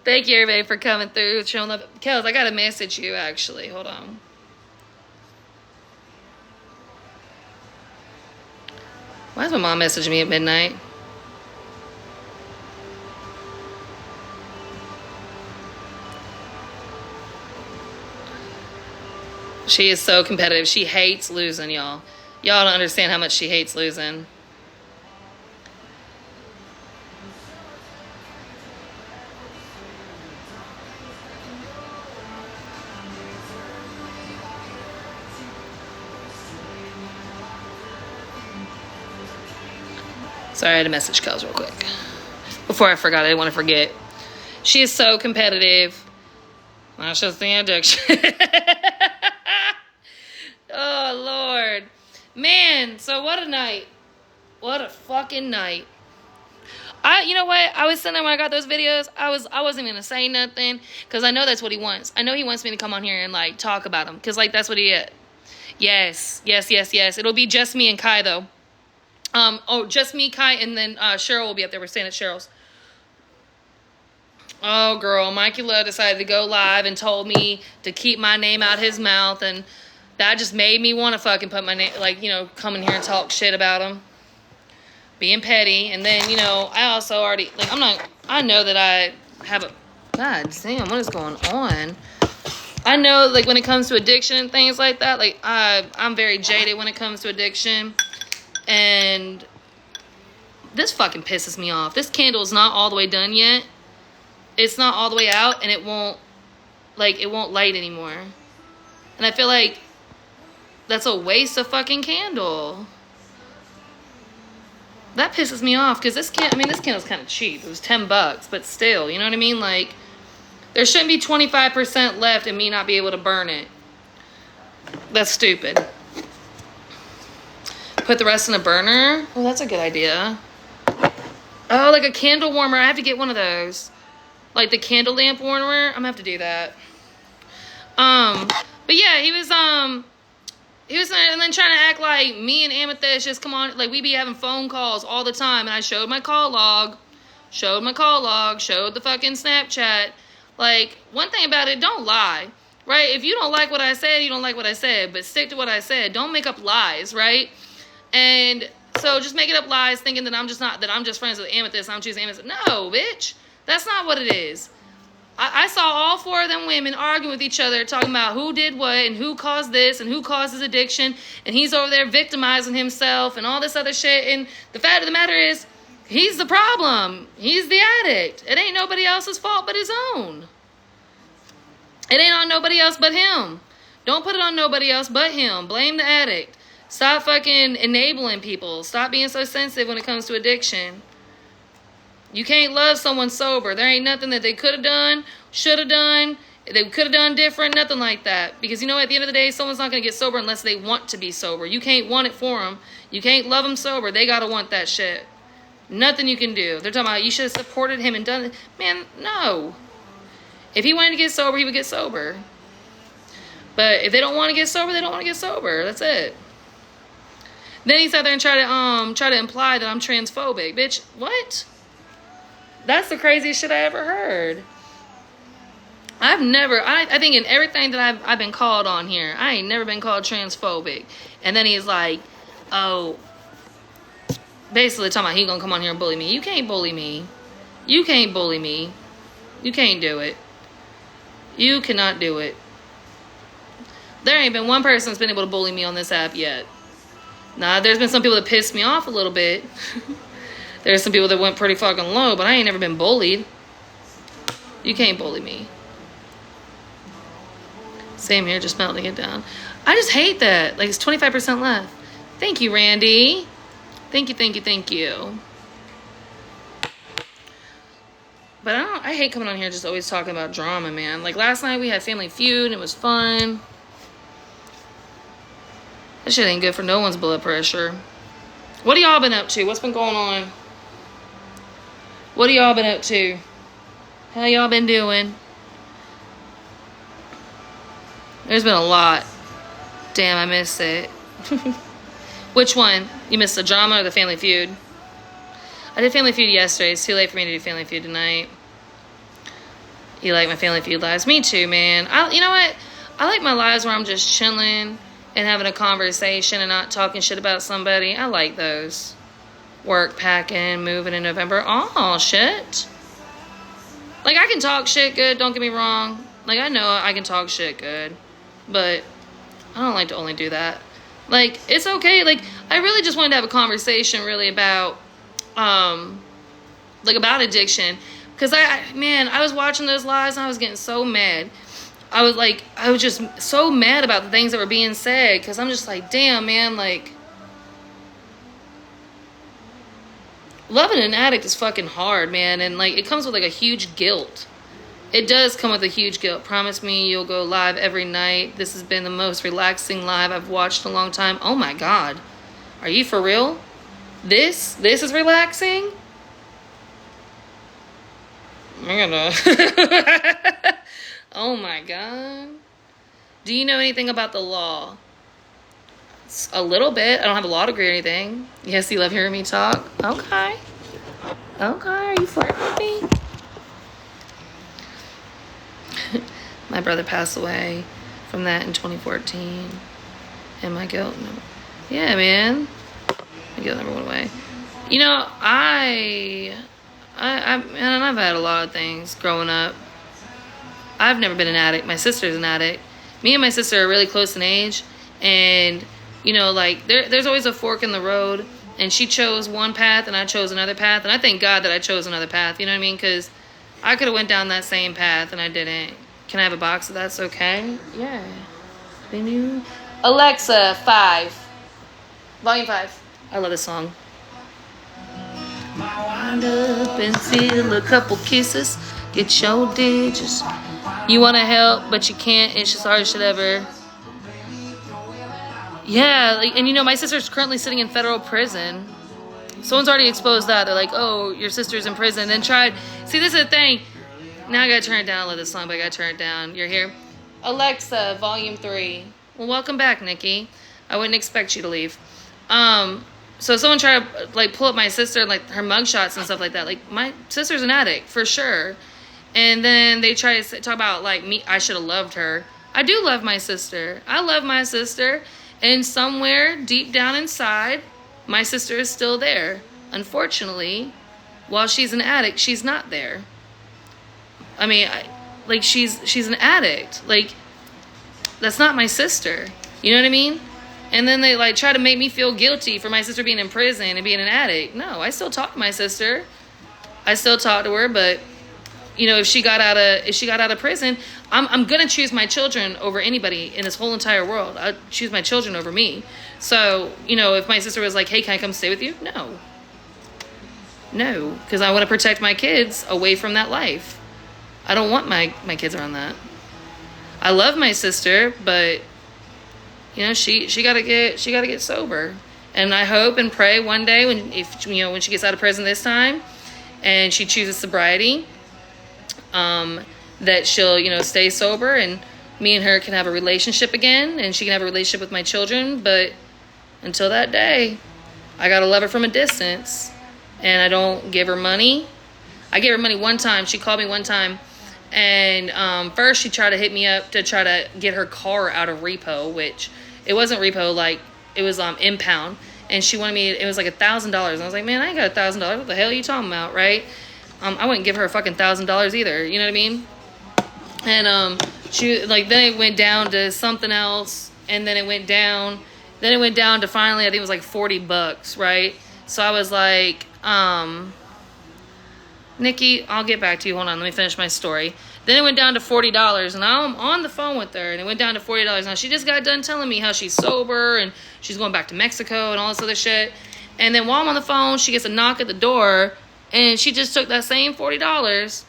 Speaker 2: Thank you, everybody, for coming through, showing up. Kels, I got to message you, actually. Hold on. Why is my mom messaging me at midnight? She is so competitive. She hates losing, y'all. Y'all don't understand how much she hates losing. Sorry, I had to message Kels real quick. Before I forgot, I didn't want to forget. She is so competitive. That's just the addiction. Oh, Lord. Man, so what a night. What a fucking night. You know what? I was sitting there when I got those videos. I wasn't gonna say nothing because I know that's what he wants. I know he wants me to come on here and like talk about him because like that's what he is. Yes. It'll be just me and Kai though. Just me, Kai, and then Cheryl will be up there. We're staying at Cheryl's. Oh, girl, Mikey Love decided to go live and told me to keep my name out his mouth, and that just made me want to fucking put my name, like, you know, come in here and talk shit about him. Being petty. And then, you know, I also already, like, I know that I have a, God damn, what is going on? I know, like, when it comes to addiction and things like that, like, I'm very jaded when it comes to addiction. And this fucking pisses me off. This candle is not all the way done yet. It's not all the way out, and it won't light anymore. And I feel like that's a waste of fucking candle. That pisses me off, because this candle's kind of cheap. It was $10, but still, you know what I mean? Like, there shouldn't be 25% left and me not be able to burn it. That's stupid. Put the rest in a burner? Well, that's a good idea. Oh, like a candle warmer. I have to get one of those. Like the candle lamp warmer. I'm gonna have to do that. But yeah, he was and then trying to act like me and Amethyst just come on, like we be having phone calls all the time, and I showed my call log, showed the fucking Snapchat. Like, one thing about it, don't lie, right? If you don't like what I said, you don't like what I said, but stick to what I said. Don't make up lies, right? And so just making up lies, thinking that I'm just friends with Amethyst, I'm choosing Amethyst. No, bitch. That's not what it is. I saw all 4 of them women arguing with each other, talking about who did what and who caused this and who caused his addiction, and he's over there victimizing himself and all this other shit. And the fact of the matter is, he's the problem. He's the addict. It ain't nobody else's fault but his own. It ain't on nobody else but him. Don't put it on nobody else but him. Blame the addict. Stop fucking enabling people. Stop being so sensitive when it comes to addiction. You can't love someone sober. There ain't nothing that they could have done, should have done, they could have done different, nothing like that. Because you know, at the end of the day, someone's not going to get sober unless they want to be sober. You can't want it for them. You can't love them sober. They got to want that shit. Nothing you can do. They're talking about, you should have supported him and done it. Man, no. If he wanted to get sober, he would get sober. But if they don't want to get sober, they don't want to get sober. That's it. Then he sat there and try to imply that I'm transphobic. Bitch, what? That's the craziest shit I ever heard. I've never, I think in everything that I've been called on here, I ain't never been called transphobic. And then he's like, oh, basically talking about he gonna come on here and bully me. You can't bully me. You can't bully me. You can't do it. You cannot do it. There ain't been one person that's been able to bully me on this app yet. Nah, there's been some people that pissed me off a little bit. There's some people that went pretty fucking low, but I ain't never been bullied. You can't bully me. Same here, just melting it down. I just hate that. Like, it's 25% left. Thank you, Randy. Thank you, thank you, thank you. But I hate coming on here just always talking about drama, man. Like, last night we had Family Feud, and it was fun. That shit ain't good for no one's blood pressure. What have y'all been up to? What's been going on? What have y'all been up to? How y'all been doing? There's been a lot. Damn, I missed it. Which one? You missed the drama or the Family Feud? I did Family Feud yesterday. It's too late for me to do Family Feud tonight. You like my Family Feud lives? Me too, man. You know what? I like my lives where I'm just chilling and having a conversation and not talking shit about somebody. I like those. Work, packing, moving in November. Oh, shit. Like, I can talk shit good, don't get me wrong. Like, I know I can talk shit good. But I don't like to only do that. Like, it's okay. Like, I really just wanted to have a conversation really about, like, about addiction. Because, I was watching those lives and I was getting so mad. I was just so mad about the things that were being said. Because I'm just like, damn, man, like, loving an addict is fucking hard, man. And, like, it comes with, like, a huge guilt. It does come with a huge guilt. Promise me you'll go live every night. This has been the most relaxing live I've watched in a long time. Oh, my God. Are you for real? This is relaxing? I'm gonna... Oh, my God. Do you know anything about the law? A little bit. I don't have a law degree or anything. Yes, you love hearing me talk? Okay. Okay, are you flirting with me? My brother passed away from that in 2014. And my guilt... Yeah, man. My guilt never went away. You know, man, I've had a lot of things growing up. I've never been an addict. My sister's an addict. Me and my sister are really close in age. And, you know, like, there's always a fork in the road. And she chose one path and I chose another path. And I thank God that I chose another path. You know what I mean? Because I could have went down that same path and I didn't. Can I have a box of that's okay? Yeah. Menu. Alexa, 5. Volume 5. I love this song. Wind up and feel a couple kisses. Get your digits. You want to help, but you can't. It's just hard shit ever. Yeah, like, and you know, my sister's currently sitting in federal prison. Someone's already exposed that. They're like, oh, your sister's in prison. Then tried. See, this is the thing. Now I gotta turn it down. I love this song, but I gotta turn it down. You're here? Alexa, volume 3. Well, welcome back, Nikki. I wouldn't expect you to leave. So someone tried to, like, pull up my sister, like, her mugshots and stuff like that. Like, my sister's an addict, for sure. And then they try to talk about, like, me. I should have loved her. I do love my sister. I love my sister. And somewhere deep down inside, my sister is still there. Unfortunately, while she's an addict, she's not there. I mean, like, she's an addict. Like, that's not my sister. You know what I mean? And then they, like, try to make me feel guilty for my sister being in prison and being an addict. No, I still talk to my sister. I still talk to her, but, you know, if she got out of prison, I'm gonna choose my children over anybody in this whole entire world. I'd choose my children over me. So, you know, if my sister was like, hey, can I come stay with you? No, because I want to protect my kids away from that life. I don't want my kids around that. I love my sister, but, you know, she gotta get sober. And I hope and pray one day when she gets out of prison this time and she chooses sobriety, that she'll, you know, stay sober and me and her can have a relationship again and she can have a relationship with my children. But until that day, I gotta love her from a distance. And I don't give her money. I gave her money one time. She called me one time And first she tried to hit me up to try to get her car out of repo, which it wasn't repo, like it was impound. And she wanted me, it was like $1,000. And I was like, man, I ain't got $1,000. What the hell are you talking about, right? I wouldn't give her a fucking $1,000 either. You know what I mean? And she, like, then it went down to something else. And then it went down. Then it went down to finally, I think it was like $40, right? So I was like, Nikki, I'll get back to you. Hold on, let me finish my story. Then it went down to $40, and now I'm on the phone with her, and it went down to $40. Now, she just got done telling me how she's sober, and she's going back to Mexico, and all this other shit. And then while I'm on the phone, she gets a knock at the door, and she just took that same $40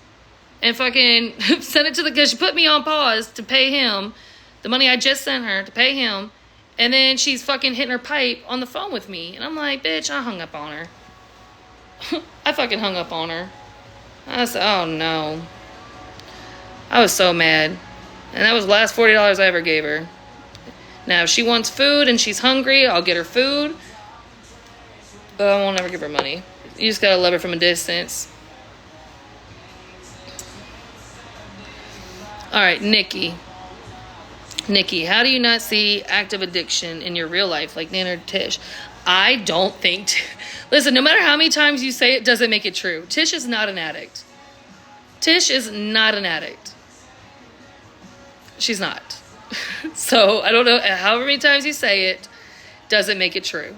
Speaker 2: and fucking sent it to because she put me on pause to pay him, the money I just sent her to pay him, and then she's fucking hitting her pipe on the phone with me. And I'm like, bitch, I hung up on her. I fucking hung up on her. I said, oh no. I was so mad. And that was the last $40 I ever gave her. Now, if she wants food and she's hungry, I'll get her food. But I won't ever give her money. You just gotta love her from a distance. Alright, Nikki. Nikki, how do you not see active addiction in your real life like Nan or Tish? I don't think... Listen, no matter how many times you say it, doesn't make it true. Tish is not an addict. Tish is not an addict. She's not. So, I don't know, however many times you say it, doesn't make it true.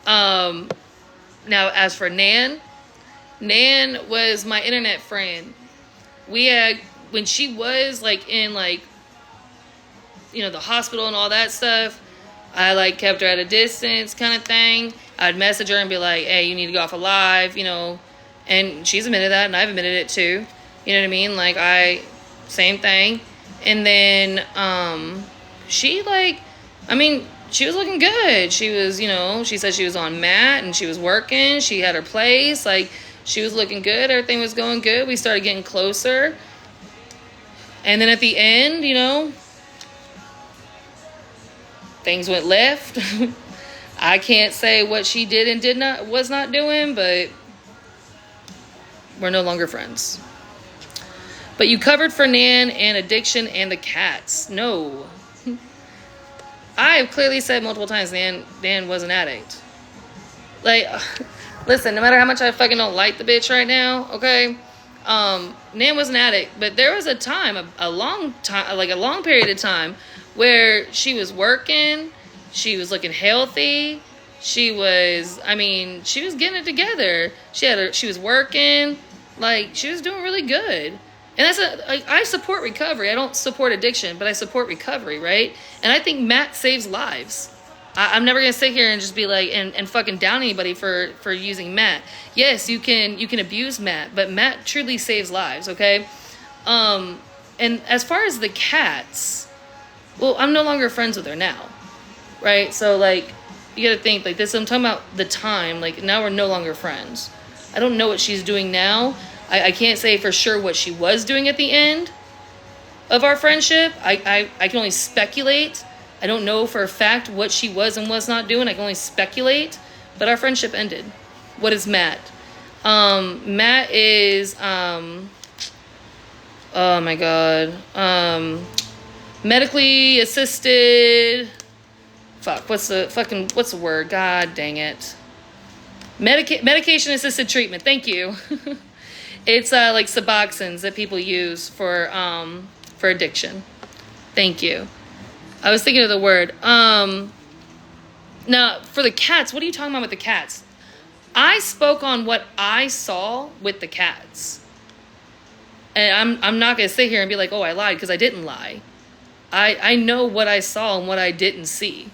Speaker 2: Now, as for Nan was my internet friend. We had, when she was, like, in, like, you know, the hospital and all that stuff, I, like, kept her at a distance kind of thing. I'd message her and be like, hey, you need to go off alive, you know. And she's admitted that, and I've admitted it too. You know what I mean? Like, same thing. And then, she, like, I mean, she was looking good. She was, you know, she said she was on mat, and she was working. She had her place. Like, she was looking good. Everything was going good. We started getting closer. And then at the end, you know, things went left. I can't say what she did and was not doing, but we're no longer friends. But you covered for Nan and addiction and the cats. No. I have clearly said multiple times Nan was an addict. Like, listen, no matter how much I fucking don't like the bitch right now, okay? Nan was an addict, but there was a time, a long time, like a long period of time where she was working, she was looking healthy, she was getting it together. She was working, like, she was doing really good. And I support recovery. I don't support addiction, but I support recovery, right? And I think Matt saves lives. I'm never going to sit here and just be like, and fucking down anybody for using Matt. Yes, you can abuse Matt, but Matt truly saves lives, okay? And as far as the cats, well, I'm no longer friends with her now, right? So, like, you got to think, like, this, I'm talking about the time, like, now we're no longer friends. I don't know what she's doing now. I can't say for sure what she was doing at the end of our friendship. I can only speculate. I don't know for a fact what she was and was not doing. I can only speculate. But our friendship ended. What is Matt? Matt is, oh my God. Medically assisted. Fuck, what's the word? God dang it. Medication assisted treatment. Thank you. It's like Suboxones that people use for addiction. Thank you. I was thinking of the word. Now, for the cats, what are you talking about with the cats? I spoke on what I saw with the cats. And I'm not going to sit here and be like, oh, I lied, because I didn't lie. I know what I saw and what I didn't see.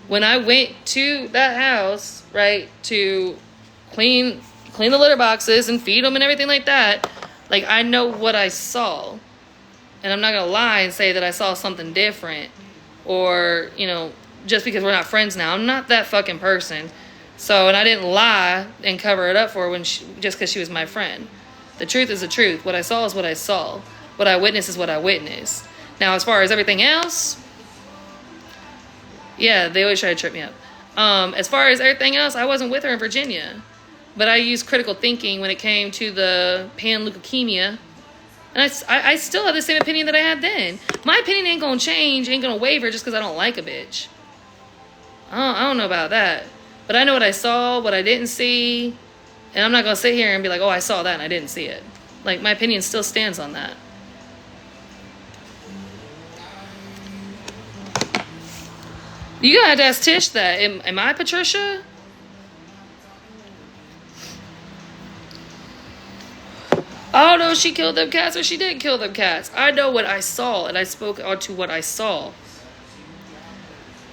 Speaker 2: When I went to that house, right, to clean the litter boxes and feed them and everything like that, like, I know what I saw. And I'm not going to lie and say that I saw something different. Or, you know, just because we're not friends now. I'm not that fucking person. So, and I didn't lie and cover it up for her just because she was my friend. The truth is the truth. What I saw is what I saw. What I witnessed is what I witnessed. Now, as far as everything else, yeah, they always try to trip me up. As far as everything else, I wasn't with her in Virginia. But I used critical thinking when it came to the pan-leukemia And I still have the same opinion that I had then. My opinion ain't gonna change, ain't gonna waver just because I don't like a bitch. I don't know about that. But I know what I saw, what I didn't see. And I'm not gonna sit here and be like, oh, I saw that and I didn't see it. Like, my opinion still stands on that. You gotta have to ask Tish that. Am I Patricia? I don't know if she killed them cats or she didn't kill them cats. I know what I saw, and I spoke onto what I saw.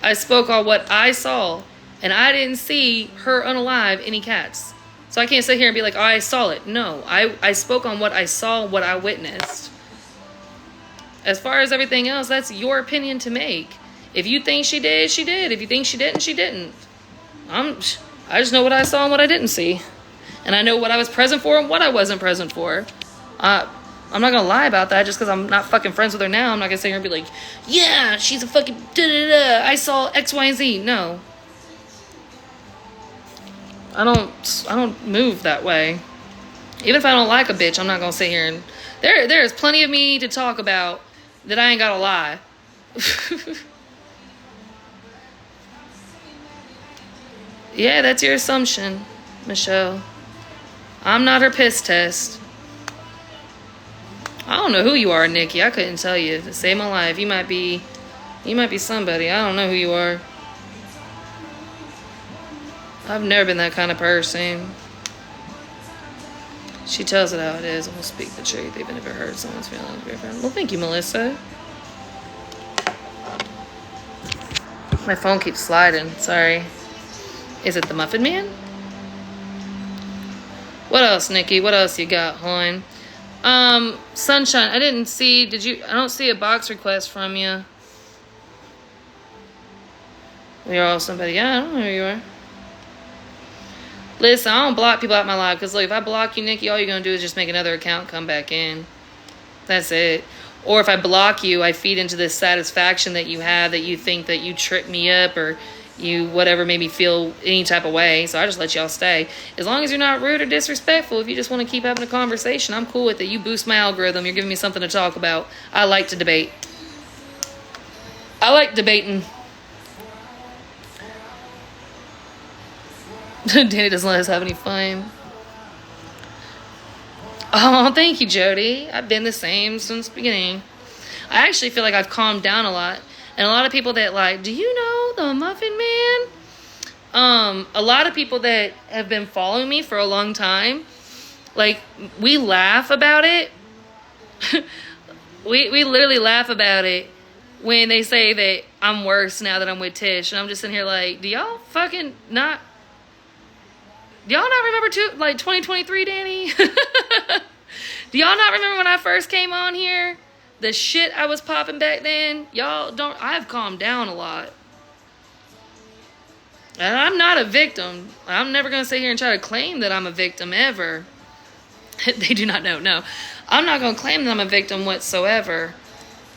Speaker 2: I spoke on what I saw, and I didn't see her unalive any cats. So I can't sit here and be like, oh, I saw it. No, I spoke on what I saw, what I witnessed. As far as everything else, that's your opinion to make. If you think she did, she did. If you think she didn't, she didn't. I just know what I saw and what I didn't see. And I know what I was present for and what I wasn't present for. I'm not gonna lie about that just because I'm not fucking friends with her now. I'm not gonna sit here and be like, yeah, she's a fucking da-da-da. I saw X, Y, and Z. No. I don't move that way. Even if I don't like a bitch, I'm not gonna sit here and... There's plenty of me to talk about that I ain't gotta lie. Yeah, that's your assumption, Michelle. I'm not her piss test. I don't know who you are, Nikki. I couldn't tell you. To save my life, you might be somebody. I don't know who you are. I've never been that kind of person. She tells it how it is and will speak the truth, even if it hurts someone's feelings. Well, thank you, Melissa. My phone keeps sliding. Sorry. Is it the Muffin Man? What else, Nikki? What else you got, hon? Sunshine, I didn't see... I don't see a box request from you. You're all somebody... Yeah, I don't know who you are. Listen, I don't block people out my life. Because, look, if I block you, Nikki, all you're going to do is just make another account come back in. That's it. Or if I block you, I feed into this satisfaction that you have, that you think that you tripped me up or... you whatever made me feel any type of way, so I just let y'all stay. As long as you're not rude or disrespectful, if you just want to keep having a conversation, I'm cool with it. You boost my algorithm. You're giving me something to talk about. I like to debate. I like debating. Danny doesn't let us have any fun. Oh, thank you, Jody. I've been the same since the beginning. I actually feel like I've calmed down a lot. And a lot of people that like, do you know the Muffin Man? A lot of people that have been following me for a long time, like, we laugh about it. we literally laugh about it when they say that I'm worse now that I'm with Tish. And I'm just sitting here like, do y'all not remember 2023, Danny? Do y'all not remember when I first came on here? The shit I was popping back then, I've calmed down a lot. And I'm not a victim. I'm never going to sit here and try to claim that I'm a victim ever. They do not know. No. I'm not going to claim that I'm a victim whatsoever.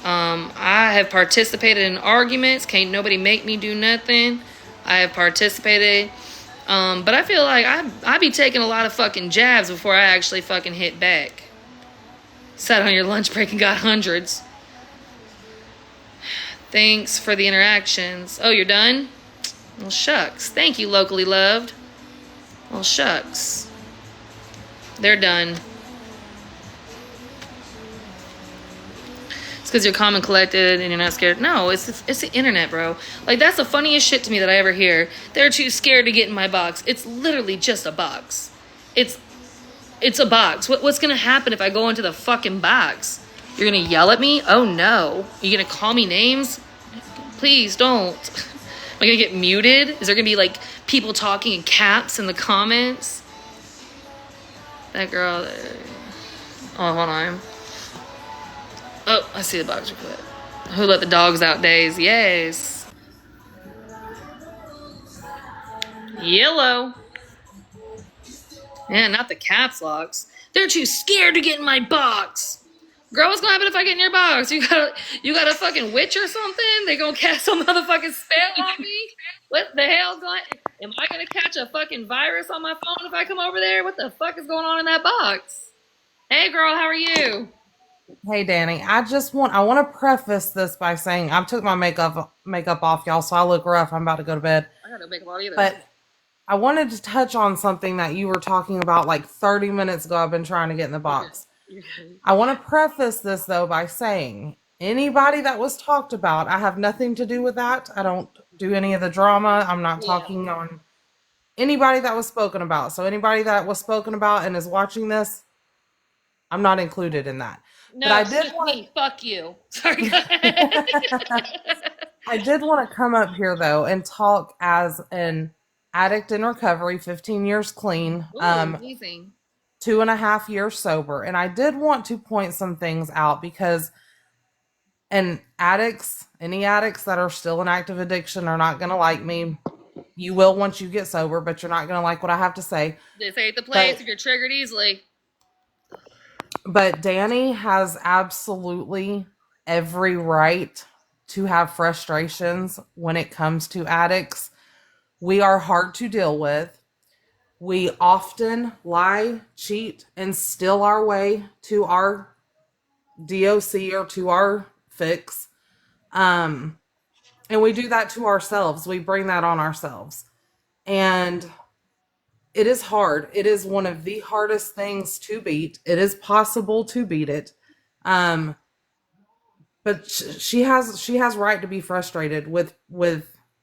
Speaker 2: I have participated in arguments. Can't nobody make me do nothing. I have participated. But I feel like I be taking a lot of fucking jabs before I actually fucking hit back. Sat on your lunch break and got hundreds. Thanks for the interactions. Oh, you're done? Well, shucks. Thank you, locally loved. Well, shucks. They're done. It's because you're calm and collected and you're not scared. No, it's the internet, bro. Like, that's the funniest shit to me that I ever hear. They're too scared to get in my box. It's literally just a box. It's a box. What's going to happen if I go into the fucking box? You're going to yell at me? Oh, no. You're going to call me names? Please don't. Am I going to get muted? Is there going to be, like, people talking in caps in the comments? That girl. Oh, hold on. Oh, I see the box request. Who let the dogs out days? Yes. Yellow. Yeah, not the caps locks. They're too scared to get in my box. Girl, what's gonna happen if I get in your box? You got a fucking witch or something? They gonna cast some motherfucking spell on me? What the hell's going? Am I gonna catch a fucking virus on my phone if I come over there? What the fuck is going on in that box? Hey, girl, how are you?
Speaker 4: Hey Danny, I want to preface this by saying I took my makeup off, y'all, so I look rough. I'm about to go to bed.
Speaker 2: I gotta make a lot either.
Speaker 4: But I wanted to touch on something that you were talking about like 30 minutes ago. I've been trying to get in the box. I want to preface this though by saying anybody that was talked about, I have nothing to do with that. I don't do any of the drama. I'm not talking on anybody that was spoken about. So anybody that was spoken about and is watching this, I'm not included in that. But
Speaker 2: No,
Speaker 4: I
Speaker 2: it's
Speaker 4: did
Speaker 2: just
Speaker 4: want
Speaker 2: me. Fuck you. Sorry. Go ahead.
Speaker 4: I did want to come up here though and talk as an addict in recovery, 15 years clean,
Speaker 2: Ooh, amazing.
Speaker 4: 2.5 years sober. And I did want to point some things out because and addicts, any addicts that are still in active addiction are not gonna like me. You will once you get sober, but you're not gonna like what I have to say.
Speaker 2: This ain't the place
Speaker 4: But
Speaker 2: if you're triggered easily.
Speaker 4: but Danny has absolutely every right to have frustrations when it comes to addicts. We are hard to deal with. We often lie, cheat, and steal our way to our DOC or to our fix. Um, and we do that to ourselves. We bring that on ourselves. And it is hard. It is one of the hardest things to beat. It is possible to beat it. Um, but she has right to be frustrated with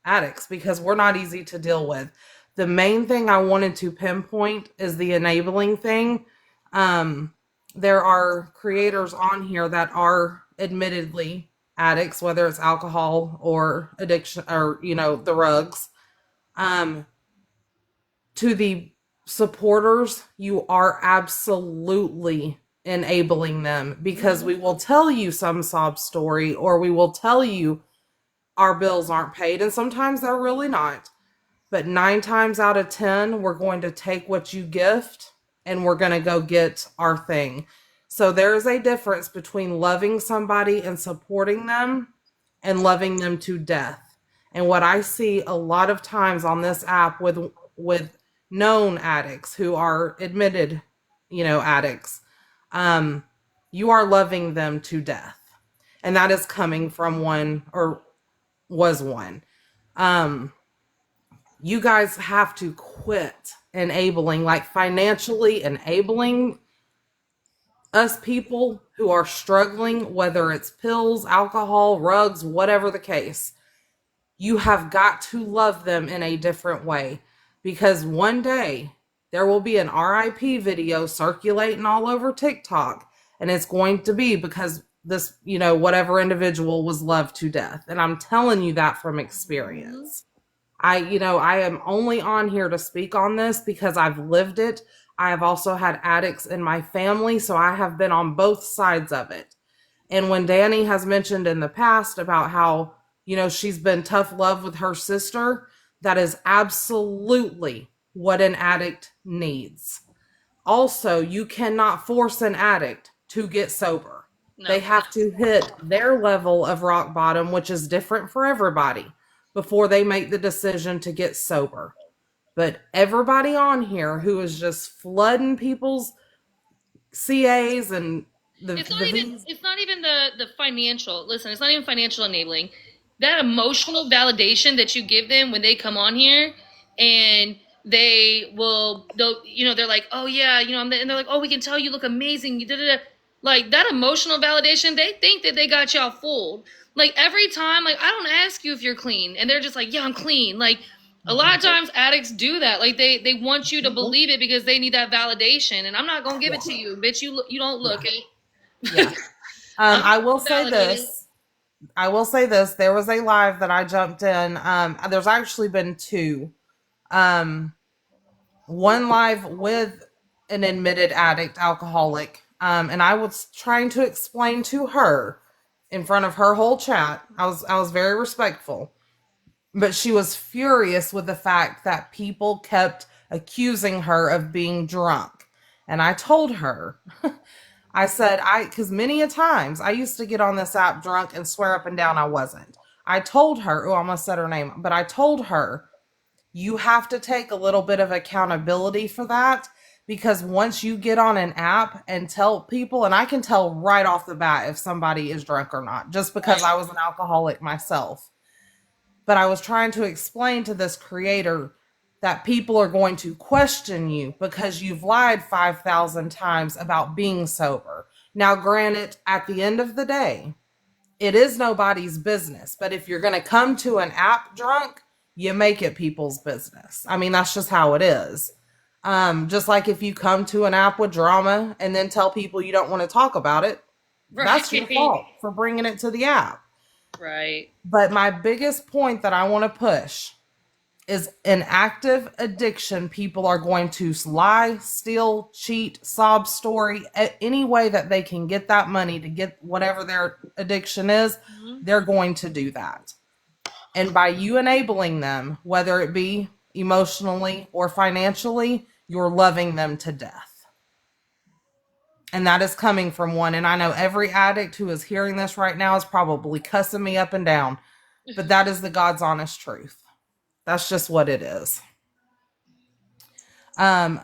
Speaker 4: addicts because we're not easy to deal with. The main thing I wanted to pinpoint is the enabling thing. um there are creators on here that are admittedly addicts, whether it's alcohol or addiction or the rugs. um to the supporters, you are absolutely enabling them because we will tell you some sob story or we will tell you our bills aren't paid, and sometimes they're really not. But 9 times out of 10, we're going to take what you gift and we're going to go get our thing. So there is a difference between loving somebody and supporting them and loving them to death. And what I see a lot of times on this app with known addicts who are admitted, addicts, um, you are loving them to death. And that is coming from one or was one. Um, you guys have to quit enabling, like financially enabling us people who are struggling, whether it's pills, alcohol, rugs, whatever the case. You have got to love them in a different way because one day there will be an RIP video circulating all over TikTok, and it's going to be because this, whatever individual was loved to death. And I'm telling you that from experience. I am only on here to speak on this because I've lived it. I have also had addicts in my family, so I have been on both sides of it. And when Danny has mentioned in the past about how, she's been tough love with her sister, that is absolutely what an addict needs. Also, you cannot force an addict to get sober.
Speaker 2: No.
Speaker 4: They have to hit their level of rock bottom, which is different for everybody, before they make the decision to get sober. But everybody on here who is just flooding people's CAs and
Speaker 2: It's not even the financial. Listen, it's not even financial enabling. That emotional validation that you give them when they come on here, and they're like, oh yeah, and they're like, oh, we can tell you look amazing. Like that emotional validation, they think that they got y'all fooled. Like every time, like I don't ask you if you're clean, and they're just like, yeah, I'm clean. Like a lot of times addicts do that. Like they want you to believe it because they need that validation, and I'm not gonna give it to you, bitch. You don't look it.
Speaker 4: Yeah. I will say this. I will say this. There was a live that I jumped in. There's actually been two. One live with an admitted addict, alcoholic. And I was trying to explain to her in front of her whole chat. I was very respectful. But she was furious with the fact that people kept accusing her of being drunk. And I told her, I said, because many a times I used to get on this app drunk and swear up and down I wasn't. I told her, oh, I almost said her name, but I told her, you have to take a little bit of accountability for that because once you get on an app and tell people, and I can tell right off the bat if somebody is drunk or not, just because I was an alcoholic myself. But I was trying to explain to this creator that people are going to question you because you've lied 5,000 times about being sober. Now, granted, at the end of the day, it is nobody's business. But if you're going to come to an app drunk, you make it people's business. I mean, that's just how it is. Just like if you come to an app with drama and then tell people you don't want to talk about it, that's your fault for bringing it to the app.
Speaker 2: Right.
Speaker 4: But my biggest point that I want to push is an active addiction. People are going to lie, steal, cheat, sob story, any way that they can get that money to get whatever their addiction is, they're going to do that. And by you enabling them, whether it be emotionally or financially, you're loving them to death. And that is coming from one. And I know every addict who is hearing this right now is probably cussing me up and down. But that is the God's honest truth. That's just what it is. I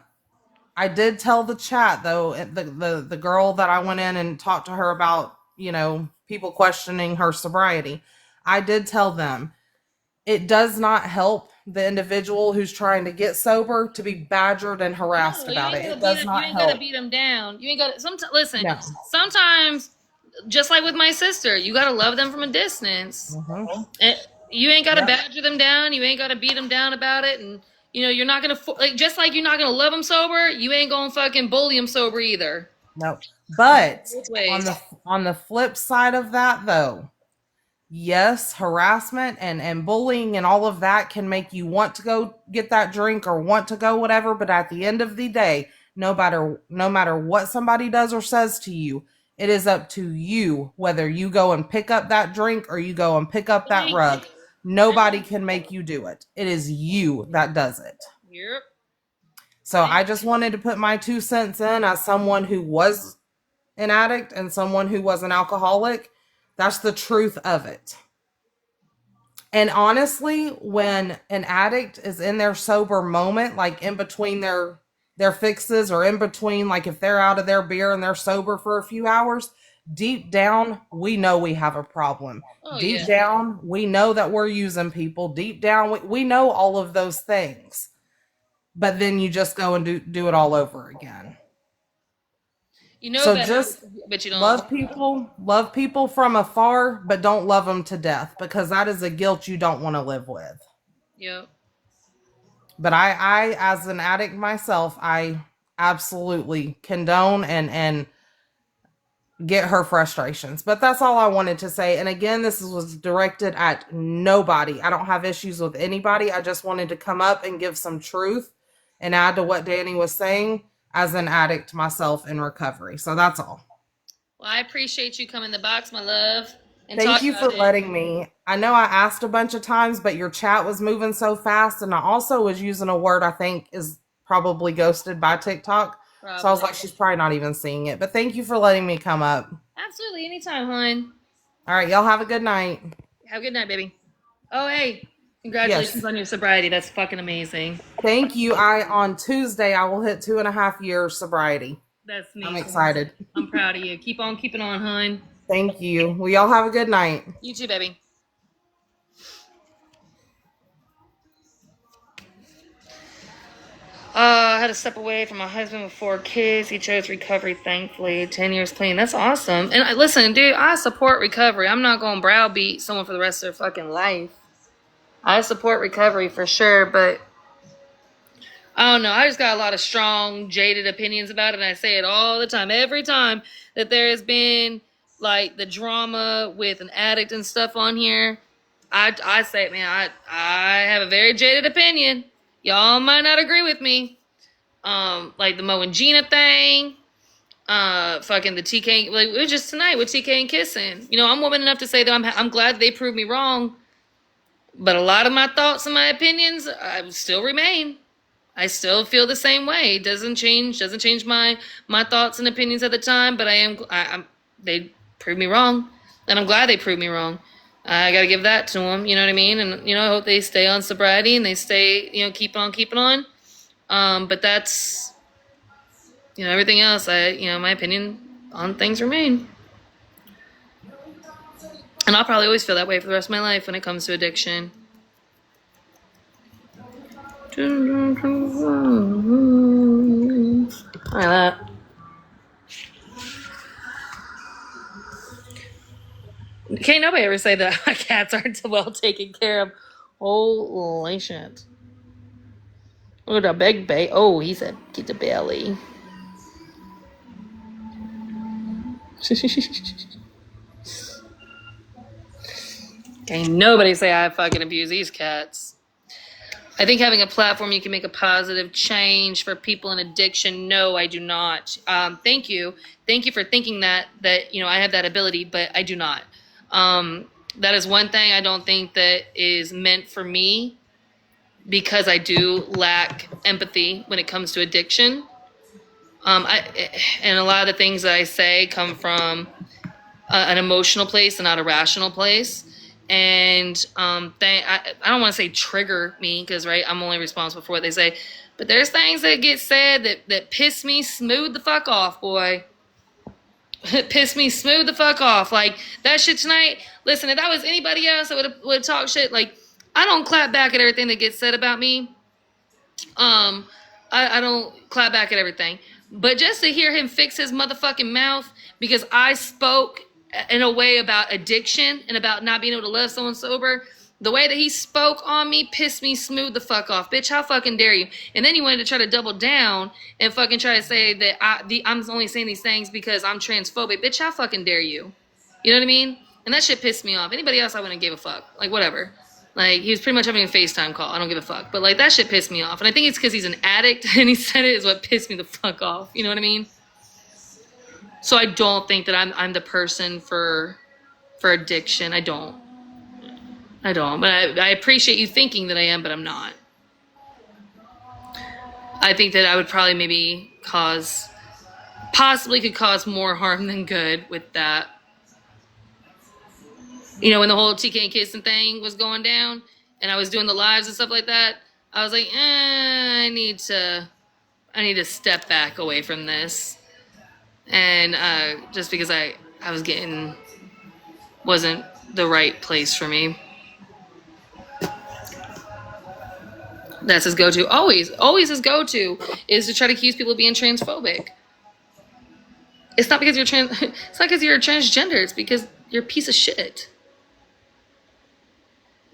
Speaker 4: did tell the chat, though, the girl that I went in and talked to her about, people questioning her sobriety. I did tell them it does not help the individual who's trying to get sober to be badgered and harassed about it. It does not help.
Speaker 2: You ain't gotta beat them down. You ain't gotta. Listen. No. Sometimes, just like with my sister, you gotta love them from a distance. You ain't gotta badger them down. You ain't gotta beat them down about it. And you're not gonna just like you're not gonna love them sober. You ain't gonna fucking bully them sober either.
Speaker 4: No. But on the flip side of that, though. Yes, harassment and bullying and all of that can make you want to go get that drink or want to go whatever. But at the end of the day, no matter what somebody does or says to you, it is up to you whether you go and pick up that drink or you go and pick up that rug. Nobody can make you do it. It is you that does it.
Speaker 2: Yep.
Speaker 4: So I just wanted to put my 2 cents in as someone who was an addict and someone who was an alcoholic. That's the truth of it. And honestly, when an addict is in their sober moment, like in between their fixes or in between, like if they're out of their beer and they're sober for a few hours, deep down, we know we have a problem. Deep down, we know that we're using people. Deep down, we know all of those things. But then you just go and do it all over again. So just
Speaker 2: but you don't
Speaker 4: love people from afar, but don't love them to death, because that is a guilt you don't want to live with.
Speaker 2: Yep.
Speaker 4: But I as an addict myself, I absolutely condone and get her frustrations. But that's all I wanted to say. And again, this was directed at nobody. I don't have issues with anybody. I just wanted to come up and give some truth and add to what Dani was saying as an addict myself in recovery. So that's all.
Speaker 2: Well, I appreciate you coming in the box, my love. And
Speaker 4: thank you for letting me. I know I asked a bunch of times, but your chat was moving so fast. And I also was using a word I think is probably ghosted by TikTok. Probably. So I was like, she's probably not even seeing it. But thank you for letting me come up.
Speaker 2: Absolutely. Anytime, hon.
Speaker 4: All right. Y'all have a good night.
Speaker 2: Have a good night, baby. Oh, hey. Congratulations on your sobriety. That's fucking amazing.
Speaker 4: Thank you. On Tuesday, I will hit 2.5 years sobriety.
Speaker 2: That's me.
Speaker 4: I'm excited.
Speaker 2: I'm proud of you. Keep on keeping on, hon.
Speaker 4: Thank you. Well, y'all have a good night.
Speaker 2: You too, baby. I had to step away from my husband with 4 kids. He chose recovery, thankfully. 10 years clean. That's awesome. And listen, dude, I support recovery. I'm not going to browbeat someone for the rest of their fucking life. I support recovery for sure, but I don't know. I just got a lot of strong, jaded opinions about it, and I say it all the time. Every time that there has been, like, the drama with an addict and stuff on here, I say, man, I have a very jaded opinion. Y'all might not agree with me. Like the Mo and Gina thing, fucking the TK, like it was just tonight with TK and kissing. I'm woman enough to say that I'm glad they proved me wrong. But a lot of my thoughts and my opinions still remain. I still feel the same way. It doesn't change my thoughts and opinions at the time, but they proved me wrong. And I'm glad they proved me wrong. I got to give that to them, you know what I mean? And, I hope they stay on sobriety and they stay, keep on keeping on. But that's everything else, my opinion on things remain. And I'll probably always feel that way for the rest of my life when it comes to addiction. Like that. Can't nobody ever say that my cats aren't well taken care of. Holy shit. Look at the big baby. Oh, he said, get the belly. Can't nobody say I fucking abuse these cats. I think having a platform you can make a positive change for people in addiction. No, I do not. Thank you for thinking that I have that ability, but I do not. That is one thing I don't think that is meant for me, because I do lack empathy when it comes to addiction. And a lot of the things that I say come from an emotional place and not a rational place. And I don't want to say trigger me, because right, I'm only responsible for what they say. But there's things that get said that piss me smooth the fuck off, boy. Piss me smooth the fuck off. Like that shit tonight. Listen, if that was anybody else that would talk shit, like I don't clap back at everything that gets said about me. I don't clap back at everything. But just to hear him fix his motherfucking mouth because I spoke in a way about addiction and about not being able to love someone sober, the way that he spoke on me pissed me smooth the fuck off. Bitch, how fucking dare you? And then he wanted to try to double down and fucking try to say that I'm only saying these things because I'm transphobic. Bitch, how fucking dare you? You know what I mean? And that shit pissed me off. Anybody else, I wouldn't give a fuck. Like, whatever. Like, he was pretty much having a FaceTime call. I don't give a fuck. But, like, that shit pissed me off. And I think it's because he's an addict, and he said it is what pissed me the fuck off. You know what I mean? So I don't think that I'm the person for addiction. I don't. But I appreciate you thinking that I am, but I'm not. I think that I would probably maybe possibly could cause more harm than good with that. You know, when the whole TK and kissing thing was going down and I was doing the lives and stuff like that, I was like, I need to step back away from this. And just because I was wasn't the right place for me. That's his go-to. Always his go-to is to try to accuse people of being transphobic. It's not because you're it's not because you're transgender, it's because you're a piece of shit.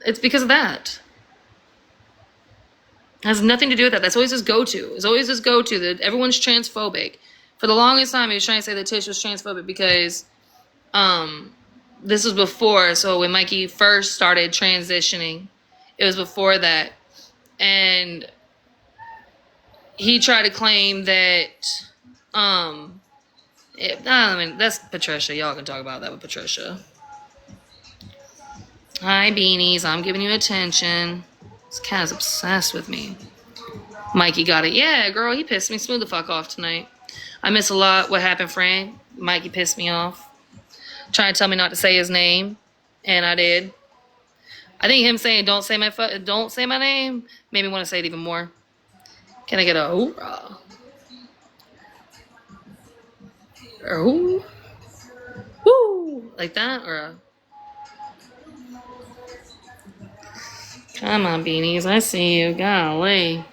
Speaker 2: It's because of that. It has nothing to do with that. That's always his go-to. It's always his go-to that everyone's transphobic. For the longest time, he was trying to say that Tish was transphobic because this was before. So when Mikey first started transitioning, it was before that. And he tried to claim that that's Patricia. Y'all can talk about that with Patricia. Hi, beanies. I'm giving you attention. This cat is obsessed with me. Mikey got it. Yeah, girl, he pissed me smooth the fuck off tonight. I miss a lot what happened, Frank. Mikey pissed me off. Trying to tell me not to say his name, and I did. I think him saying don't say my name made me want to say it even more. Can I get a hoorah? Or woo, like that, or a come on, beanies, I see you. Golly.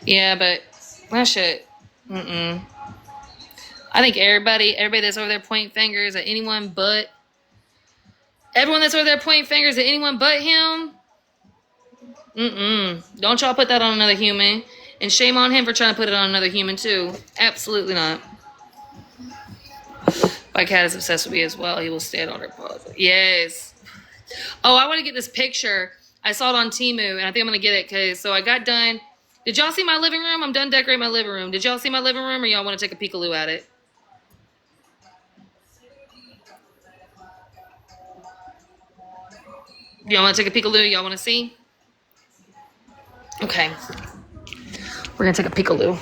Speaker 2: Yeah, but that shit. I think everybody that's over there pointing fingers at anyone but everyone that's over there pointing fingers at anyone but him. Don't y'all put that on another human. And shame on him for trying to put it on another human too. Absolutely not. My cat is obsessed with me as well. He will stand on her paws. Yes. Oh, I want to get this picture. I saw it on Temu, and I think I'm going to get it. So I got done. Did y'all see my living room? I'm done decorating my living room. Did y'all see my living room, or y'all want to take a peekaloo at it? Y'all want to take a peekaloo? Y'all want to see? Okay. We're going to take a peekaloo.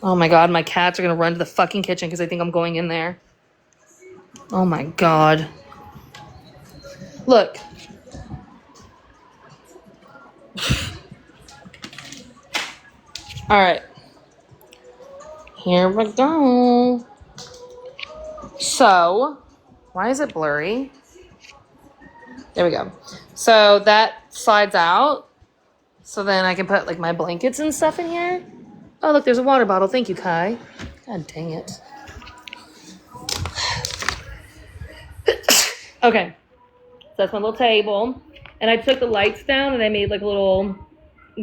Speaker 2: Oh my God, my cats are going to run to the fucking kitchen because they think I'm going in there. Oh my God. Look. All right. Here we go. So, why is it blurry? There we go. So that slides out. So then I can put like my blankets and stuff in here. Oh, look, there's a water bottle. Thank you, Kai. God dang it. Okay. So that's my little table. And I took the lights down and I made like a little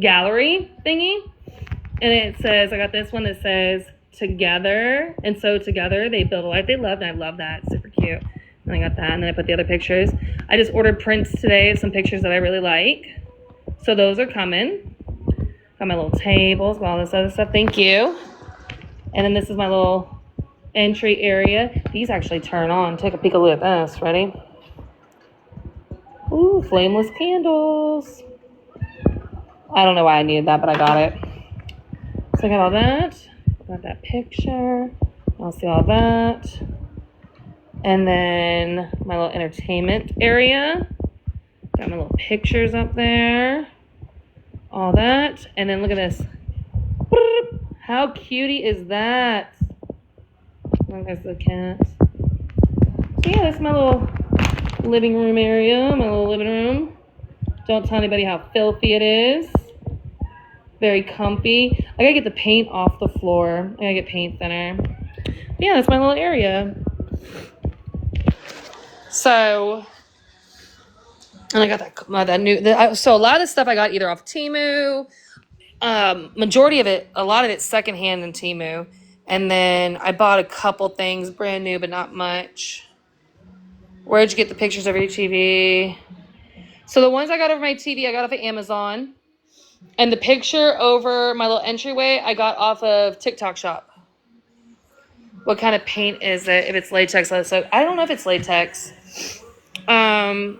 Speaker 2: gallery thingy. And it says, I got this one that says, together. And so together they build a life they love. And I love that. It's super cute. And I got that. And then I put the other pictures. I just ordered prints today of some pictures that I really like. So those are coming. Got my little tables, all this other stuff. Thank you. And then this is my little entry area. These actually turn on. Take a peek a look at this. Ready? Ooh, flameless candles. I don't know why I needed that, but I got it. So I got all that. Got that picture. I'll see all that. And then my little entertainment area. Got my little pictures up there. All that. And then look at this. How cutie is that? Oh, there's the cat. So yeah, that's my little living room area. My little living room. Don't tell anybody how filthy it is. Very comfy. I gotta get the paint off the floor. I gotta get paint thinner. But yeah, that's my little area. So, and I got that new. So a lot of stuff I got either off Temu. Majority of it, a lot of it's secondhand in Temu, and then I bought a couple things brand new, but not much. Where'd you get the pictures of your TV? So the ones I got over my TV, I got off of Amazon. And the picture over my little entryway, I got off of TikTok Shop. What kind of paint is it? If it's latex, so I don't know if it's latex. I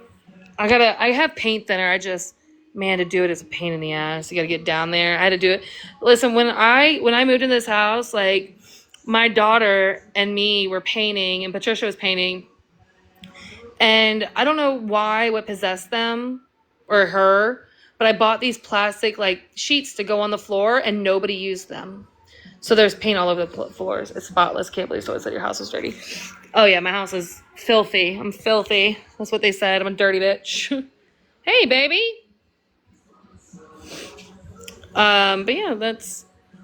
Speaker 2: have paint thinner. To do it is a pain in the ass. You gotta get down there. I had to do it. Listen, when I moved into this house, like my daughter and me were painting, and Patricia was painting. And I don't know what possessed them or her, but I bought these plastic like sheets to go on the floor and nobody used them. So there's paint all over the floors. It's spotless. Can't believe someone said your house was dirty. Oh yeah, my house is filthy. I'm filthy. That's what they said. I'm a dirty bitch. Hey, baby. But yeah,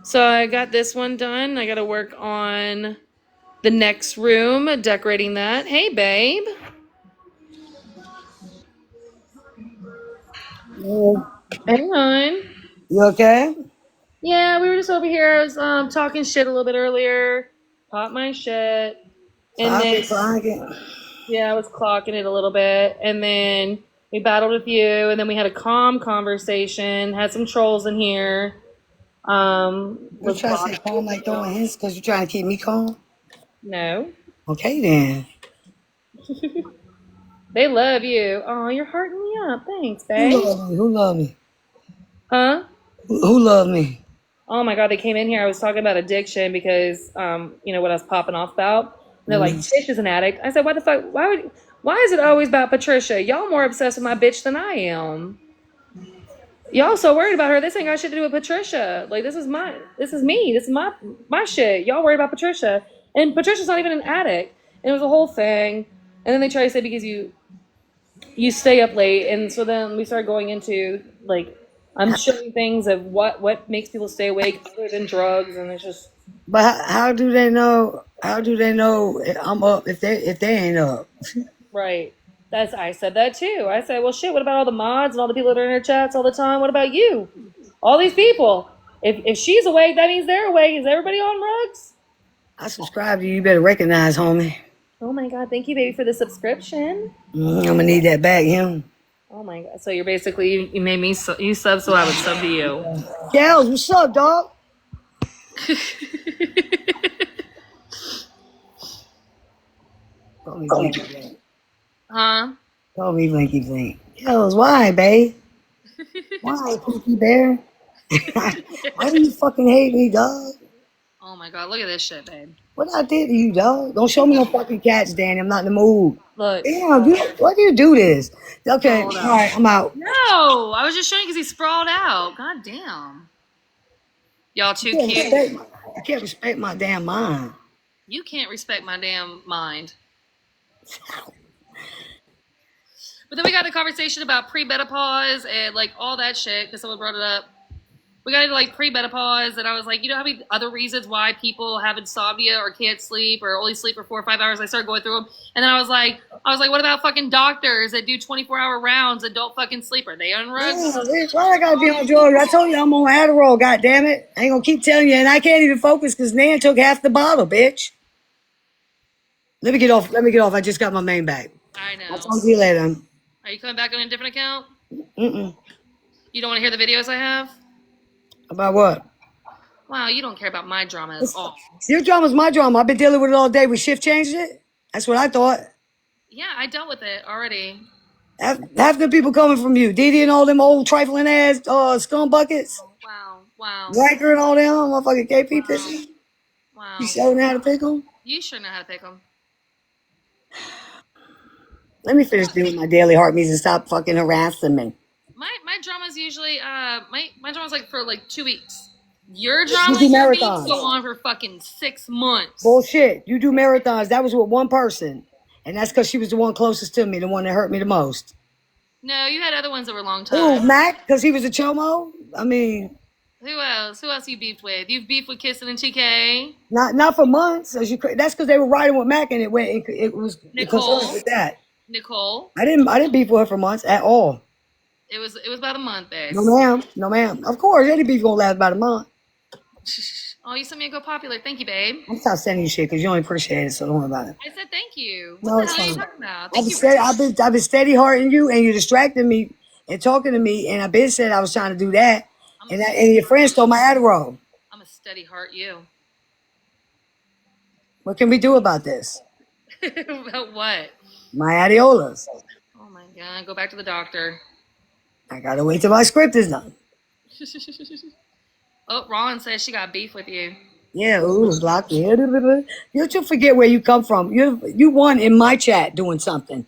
Speaker 2: so I got this one done. I got to work on the next room, decorating that. Hey, babe.
Speaker 3: Yeah.
Speaker 2: Hey, hon.
Speaker 3: You okay?
Speaker 2: Yeah, we were just over here. I was talking shit a little bit earlier. Pop my shit. And then yeah, I was clocking it a little bit. And then we battled with you, and then we had a calm conversation, had some trolls in here.
Speaker 3: You're trying to say calm like throwing hints because you're trying to keep me calm?
Speaker 2: No.
Speaker 3: Okay then.
Speaker 2: They love you. Oh, you're hearting me up. Thanks, babe.
Speaker 3: Who love me?
Speaker 2: Huh?
Speaker 3: Who love me?
Speaker 2: Oh my god, they came in here. I was talking about addiction because what I was popping off about. And they're like, Tish is an addict. I said, what the fuck? Why is it always about Patricia? Y'all more obsessed with my bitch than I am. Y'all so worried about her. This ain't got shit to do with Patricia. Like this is me. This is my shit. Y'all worried about Patricia. And Patricia's not even an addict. And it was a whole thing. And then they try to say because you stay up late, and so then we started going into like I'm showing things of what makes people stay awake other than drugs, and it's just.
Speaker 3: But how do they know? How do they know I'm up if they ain't up?
Speaker 2: Right. I said that too. I said, well, shit. What about all the mods and all the people that are in her chats all the time? What about you? All these people. If she's awake, that means they're awake. Is everybody on rugs?
Speaker 3: I subscribe to you. You better recognize, homie.
Speaker 2: Oh my god! Thank you, baby, for the subscription.
Speaker 3: I'm gonna need that back, him.
Speaker 2: Oh my god! So you're basically you made me you sub so I would sub to you.
Speaker 3: Gals, what's up, dog? Call me Blinky Blink.
Speaker 2: Huh?
Speaker 3: Call me Blinky Blink. Gals, why, babe? Why, Pookie Bear? Why do you fucking hate me, dog?
Speaker 2: Oh my god! Look at this shit, babe.
Speaker 3: What I did to you, dog? Don't show me no fucking cats, Danny. I'm not in the mood.
Speaker 2: Look.
Speaker 3: Damn, why do you do this? Okay, all right, I'm out.
Speaker 2: No, I was just showing you because he sprawled out. God damn. Y'all too
Speaker 3: You
Speaker 2: cute.
Speaker 3: can't respect my damn mind.
Speaker 2: You can't respect my damn mind. But then we got the conversation about pre-menopause and like all that shit because someone brought it up. We got into like pre-menopause, and I was like, you know how many other reasons why people have insomnia or can't sleep or only sleep for 4 or 5 hours? I started going through them, and then I was like, what about fucking doctors that do 24-hour rounds and don't fucking sleep? Are they on drugs?
Speaker 3: Yeah, bitch, why I gotta be on drugs? I told you I'm on Adderall, goddamn it. I ain't gonna keep telling you, and I can't even focus because Nan took half the bottle, bitch. Let me get off. I just got my main back.
Speaker 2: I
Speaker 3: I'll
Speaker 2: know.
Speaker 3: talk to you later.
Speaker 2: Are you coming back on a different account?
Speaker 3: Mm-mm.
Speaker 2: You don't want to hear the videos I have?
Speaker 3: About what?
Speaker 2: Wow, you don't care about my drama at all.
Speaker 3: Your drama's my drama. I've been dealing with it all day. We shift changed it. That's what I thought.
Speaker 2: Yeah, I dealt with it already.
Speaker 3: Half the people coming from you. Didi and all them old trifling ass scum buckets.
Speaker 2: Wow, wow,
Speaker 3: Wacker and all them motherfucking KP pissy. You
Speaker 2: wow.
Speaker 3: showing how to pick them?
Speaker 2: You sure know how to pick them.
Speaker 3: Let me finish doing my daily heart meets and stop fucking harassing me.
Speaker 2: My drama's usually my drama's like for like 2 weeks. Your
Speaker 3: You
Speaker 2: drama,
Speaker 3: do
Speaker 2: your beats
Speaker 3: marathons.
Speaker 2: go on for fucking 6 months.
Speaker 3: Bullshit. You do marathons. That was with one person. And that's because she was the one closest to me, the one that hurt me the most.
Speaker 2: No, you had other ones that were long
Speaker 3: Ooh,
Speaker 2: time.
Speaker 3: Mac, because he was a chomo? I mean,
Speaker 2: Who else? Who else you beefed with? You've beefed with Kissing and TK.
Speaker 3: not for months. That's because they were riding with Mac and it was concerned
Speaker 2: Nicole.
Speaker 3: with that.
Speaker 2: Nicole.
Speaker 3: I didn't beef with her for months at all.
Speaker 2: It was about a month,
Speaker 3: No
Speaker 2: babes.
Speaker 3: ma'am. No ma'am. Of course, any beef gonna last about a month.
Speaker 2: Oh, you sent me a go popular. Thank you, babe.
Speaker 3: I'm stop sending you shit because you don't appreciate it, so don't worry about it.
Speaker 2: I said thank you. What
Speaker 3: No,
Speaker 2: the
Speaker 3: it's
Speaker 2: hell are you
Speaker 3: fine.
Speaker 2: talking about?
Speaker 3: I've
Speaker 2: Thank
Speaker 3: been
Speaker 2: you.
Speaker 3: steady, I've been steady hearting you, and you distracted me and talking to me, and I've been said I was trying to do that, and your friend stole my Adderall.
Speaker 2: I'm a steady heart you.
Speaker 3: What can we do about this?
Speaker 2: About what?
Speaker 3: My areolas.
Speaker 2: Oh my god, go back to the doctor.
Speaker 3: I gotta wait till my script is done.
Speaker 2: Oh, Ron says she got beef with you.
Speaker 3: Yeah, ooh, block me. You should forget where you come from. You won in my chat doing something.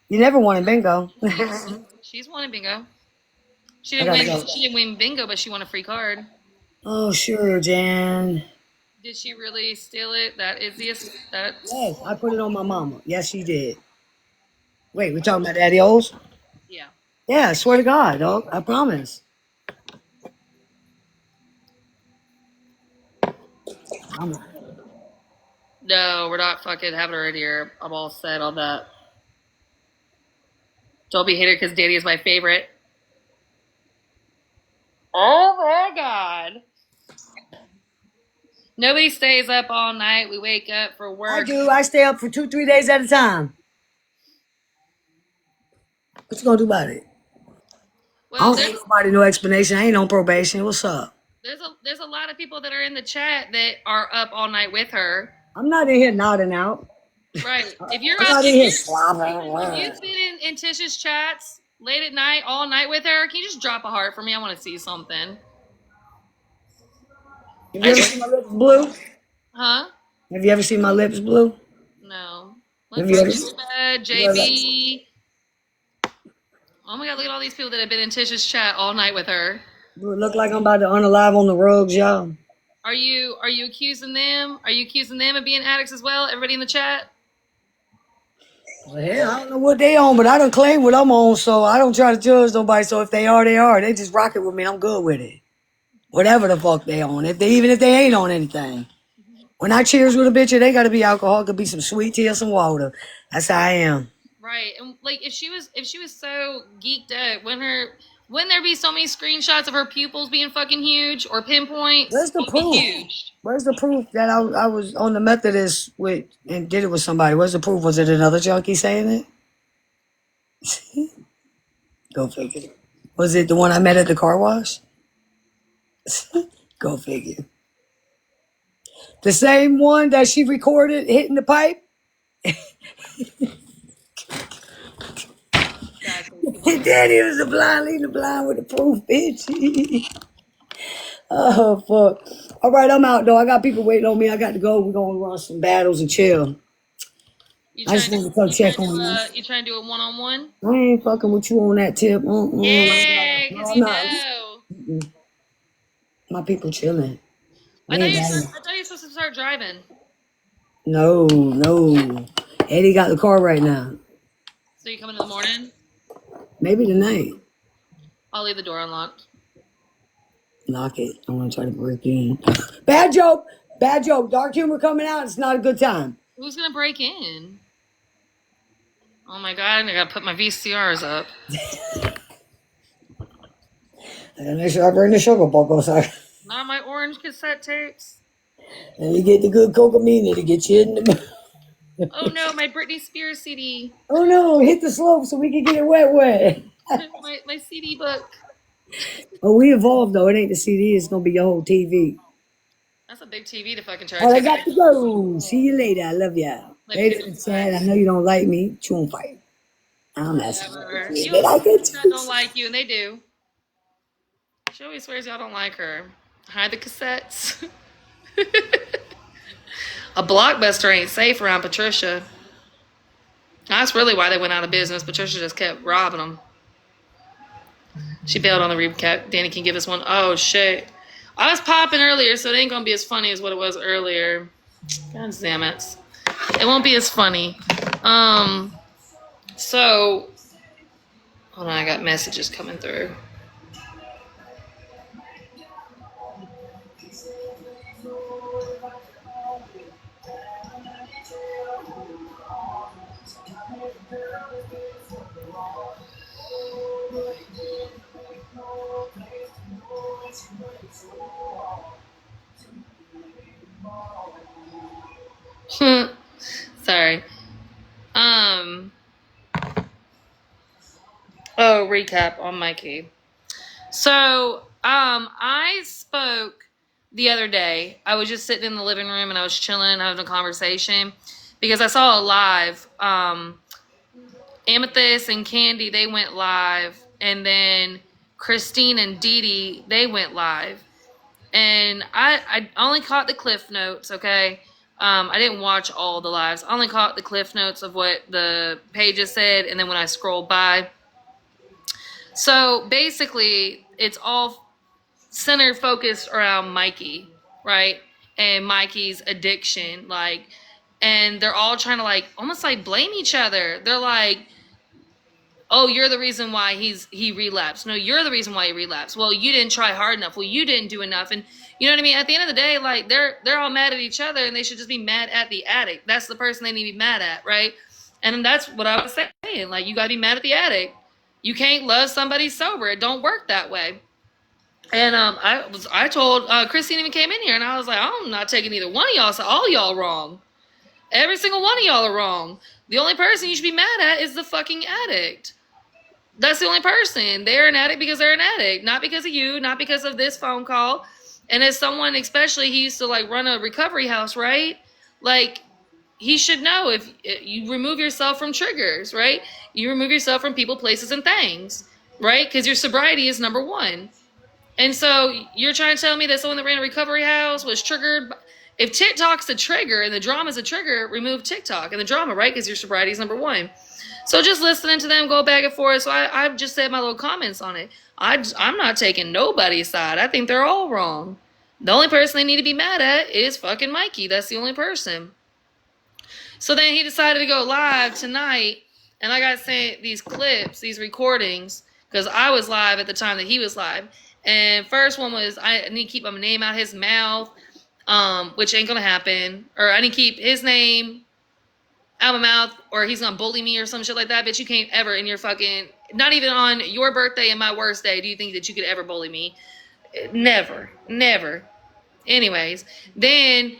Speaker 3: You never won in bingo.
Speaker 2: She's won a bingo. She
Speaker 3: I
Speaker 2: didn't
Speaker 3: gotta
Speaker 2: win.
Speaker 3: go.
Speaker 2: She didn't win bingo, but she won a free card.
Speaker 3: Oh, sure, Jan.
Speaker 2: Did she really steal it? That is the that.
Speaker 3: Yes, I put it on my mama. Yes, she did. Wait, we're talking about adiols?
Speaker 2: Yeah.
Speaker 3: Yeah, I swear to God, dog. I promise. I'm,
Speaker 2: No, we're not fucking having her in here. I'm all set on that. Don't be hated because Danny is my favorite. Oh my god. Nobody stays up all night. We wake up for
Speaker 3: I
Speaker 2: work.
Speaker 3: do. I stay up for 2-3 days at a time. What you gonna do about it? I
Speaker 2: Well,
Speaker 3: don't give nobody no explanation. I ain't on probation. What's up?
Speaker 2: there's a lot of people that are in the chat that are up all night with her.
Speaker 3: I'm not in here nodding out.
Speaker 2: Right. If you're
Speaker 3: I'm
Speaker 2: up,
Speaker 3: not in here slobbering
Speaker 2: if
Speaker 3: around.
Speaker 2: you've been in Tish's chats late at night, all night with her, can you just drop a heart for me? I want to see something.
Speaker 3: Have you ever seen my lips blue?
Speaker 2: Huh?
Speaker 3: Have you ever seen my lips blue?
Speaker 2: No.
Speaker 3: Have
Speaker 2: Let's
Speaker 3: you ever?
Speaker 2: see. JB. Oh my god, look at all these people that have been in Tish's chat all night with her.
Speaker 3: Do it look like I'm about to unalive on the rugs, y'all?
Speaker 2: Are you accusing them? Are you accusing them of being addicts as well? Everybody in the chat?
Speaker 3: Well, hell, I don't know what they on, but I don't claim what I'm on, so I don't try to judge nobody. So if they are, they are. They just rock it with me. I'm good with it. Whatever the fuck they on. Even if they ain't on anything. When I cheers with a bitch, it ain't gotta be alcohol. It could be some sweet tea or some water. That's how I am.
Speaker 2: Right. And like if she was so geeked out, wouldn't there be so many screenshots of her pupils being fucking huge or pinpoints?
Speaker 3: Where's the
Speaker 2: It'd be
Speaker 3: proof?
Speaker 2: huge.
Speaker 3: Where's the proof that I was on the Methodist with and did it with somebody? Where's the proof? Was it another junkie saying it? Go figure. Was it the one I met at the car wash? Go figure. The same one that she recorded hitting the pipe? Daddy was the blind leading the blind with the proof, bitch. Oh, fuck. All right, I'm out, though. I got people waiting on me. I got to go. We're going to run some battles and chill. I just wanted to come check on you.
Speaker 2: You trying to do a one-on-one?
Speaker 3: I ain't fucking with you on that tip.
Speaker 2: Yeah,
Speaker 3: No,
Speaker 2: because
Speaker 3: I'm
Speaker 2: you
Speaker 3: not.
Speaker 2: know.
Speaker 3: My people chilling.
Speaker 2: I
Speaker 3: We
Speaker 2: thought
Speaker 3: ain't
Speaker 2: you were,
Speaker 3: mad.
Speaker 2: I thought you were supposed to start driving.
Speaker 3: No. Eddie got the car right now.
Speaker 2: So you come in the morning?
Speaker 3: Maybe tonight.
Speaker 2: I'll leave the door unlocked.
Speaker 3: Lock it. I'm gonna try to break in. Bad joke. Bad joke. Dark humor coming out. It's not a good time.
Speaker 2: Who's gonna break in? Oh my god, I gotta put my VCRs up.
Speaker 3: I gotta make sure I bring the sugar bubble. Sorry.
Speaker 2: Not my orange cassette tapes.
Speaker 3: Let me get the good cocaine to get you in the.
Speaker 2: Oh no, my Britney Spears CD.
Speaker 3: Oh no! Hit the slope so we can get it wet.
Speaker 2: my CD book.
Speaker 3: Oh, we evolved though. It ain't the CD. It's gonna be your whole TV.
Speaker 2: That's a big TV to fucking try to
Speaker 3: All I
Speaker 2: take
Speaker 3: got
Speaker 2: away.
Speaker 3: to go. See you later. I love ya.
Speaker 2: Like
Speaker 3: Later,
Speaker 2: Pigeon
Speaker 3: Chad. I
Speaker 2: Prize.
Speaker 3: know you don't like me. Chewing fight. I'm messing with
Speaker 2: Whatever.
Speaker 3: you.
Speaker 2: You
Speaker 3: They like it.
Speaker 2: that don't like you, and they do. She always swears y'all don't like her. Hide the cassettes. A Blockbuster ain't safe around Patricia. That's really why they went out of business. Patricia just kept robbing them. She bailed on the recap. Danny can give us one. Oh shit. I was popping earlier, so it ain't gonna be as funny as what it was earlier. God damn it. It won't be as funny. So hold on, I got messages coming through. Sorry. Oh, recap on Mikey. So, I spoke the other day. I was just sitting in the living room and I was chilling, having a conversation because I saw a live. Amethyst and Candy, they went live, and then Christine and Dee Dee, they went live. And I only caught the cliff notes, okay? I didn't watch all the lives. I only caught the cliff notes of what the pages said, and then when I scrolled by. So basically, it's all centered, focused around Mikey, right? And Mikey's addiction, like, and they're all trying to like almost like blame each other. They're like, oh, you're the reason why he relapsed. No, you're the reason why he relapsed. Well, you didn't try hard enough. Well, you didn't do enough. And you know what I mean? At the end of the day, like they're all mad at each other, and they should just be mad at the addict. That's the person they need to be mad at, right? And that's what I was saying. Like, you gotta be mad at the addict. You can't love somebody sober. It don't work that way. And I told Christine even came in here, and I was like, I'm not taking either one of y'all. So all y'all wrong. Every single one of y'all are wrong. The only person you should be mad at is the fucking addict. That's the only person. They're an addict because they're an addict, not because of you, not because of this phone call. And as someone, especially, he used to like run a recovery house, right? Like, he should know if you remove yourself from triggers, right? You remove yourself from people, places, and things, right? Because your sobriety is number one. And so you're trying to tell me that someone that ran a recovery house was triggered. If TikTok's the trigger and the drama's a trigger, remove TikTok and the drama, right? Because your sobriety is number one. So just listening to them go back and forth. So I've just said my little comments on it. I'm not taking nobody's side. I think they're all wrong. The only person they need to be mad at is fucking Mikey. That's the only person. So then he decided to go live tonight. And I got sent these clips, these recordings, because I was live at the time that he was live. And first one was, I need to keep my name out his mouth, which ain't going to happen. Or I need to keep his name out of my mouth, or he's gonna bully me or some shit like that. Bitch, you can't ever in your fucking, not even on your birthday and my worst day, do you think that you could ever bully me? Never. Never. Anyways, then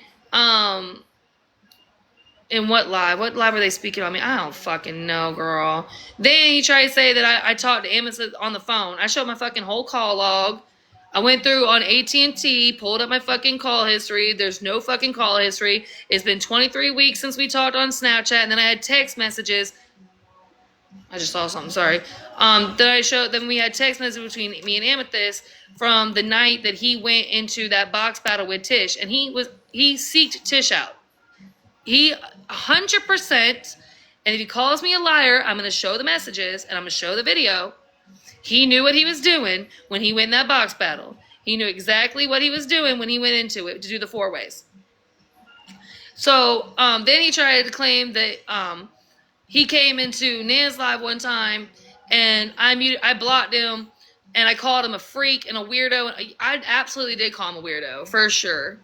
Speaker 2: in what live were they speaking on me? I don't fucking know, girl. Then he tried to say that I talked to Amethyst on the phone. I showed my fucking whole call log. I went through on AT&T, pulled up my fucking call history. There's no fucking call history. It's been 23 weeks since we talked on Snapchat, and then I had text messages. I just saw something, sorry. Then we had text messages between me and Amethyst from the night that he went into that box battle with Tish, and he seeked Tish out. He 100%, and if he calls me a liar, I'm going to show the messages, and I'm going to show the video. He knew what he was doing when he went in that box battle. He knew exactly what he was doing when he went into it to do the 4-ways. So then he tried to claim that he came into Nan's live one time, and I blocked him, and I called him a freak and a weirdo. I absolutely did call him a weirdo, for sure.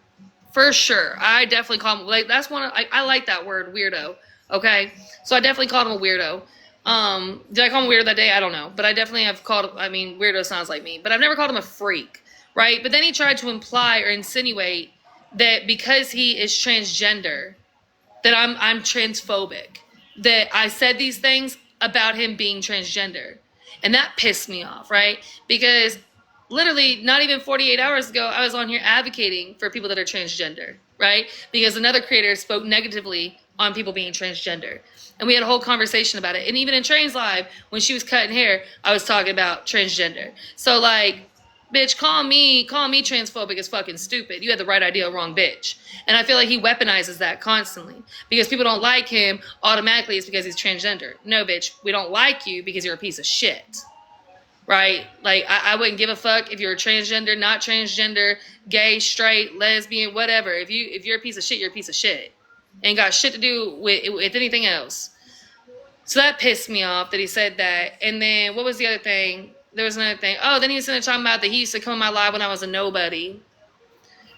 Speaker 2: For sure. I definitely call him, like, that's one, I like that word, weirdo. Okay? So I definitely called him a weirdo. Did I call him weirdo that day? I don't know. But I definitely have called, weirdo sounds like me. But I've never called him a freak, right? But then he tried to imply or insinuate that because he is transgender, that I'm transphobic. That I said these things about him being transgender. And that pissed me off, right? Because literally not even 48 hours ago, I was on here advocating for people that are transgender, right? Because another creator spoke negatively on people being transgender. And we had a whole conversation about it. And even in Train's Live, when she was cutting hair, I was talking about transgender. So, like, bitch, call me transphobic is fucking stupid. You had the right idea, wrong bitch. And I feel like he weaponizes that constantly. Because people don't like him, automatically it's because he's transgender. No, bitch, we don't like you because you're a piece of shit. Right? Like, I wouldn't give a fuck if you're transgender, not transgender, gay, straight, lesbian, whatever. If you're a piece of shit, you're a piece of shit. Ain't got shit to do with anything else. So that pissed me off that he said that. And then what was the other thing? There was another thing. Oh, then he was talking about that he used to come on my live when I was a nobody.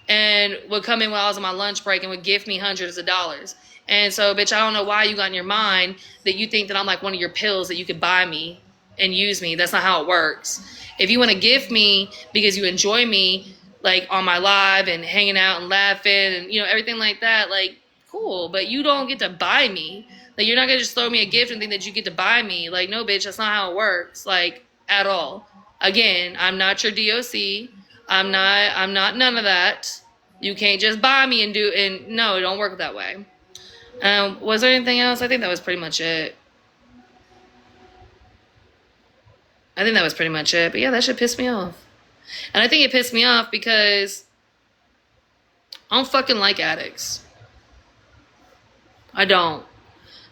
Speaker 2: And would come in when I was on my lunch break and would gift me hundreds of dollars. And so, bitch, I don't know why you got in your mind that you think that I'm like one of your pills that you could buy me and use me. That's not how it works. If you want to gift me because you enjoy me, like on my live and hanging out and laughing and, you know, everything like that, like, cool. But you don't get to buy me. Like, you're not going to just throw me a gift and think that you get to buy me. Like, no, bitch, that's not how it works. Like, at all. Again, I'm not your DOC. I'm not none of that. You can't just buy me and no, it don't work that way. Was there anything else? I think that was pretty much it. But yeah, that shit pissed me off. And I think it pissed me off because I don't fucking like addicts. I don't.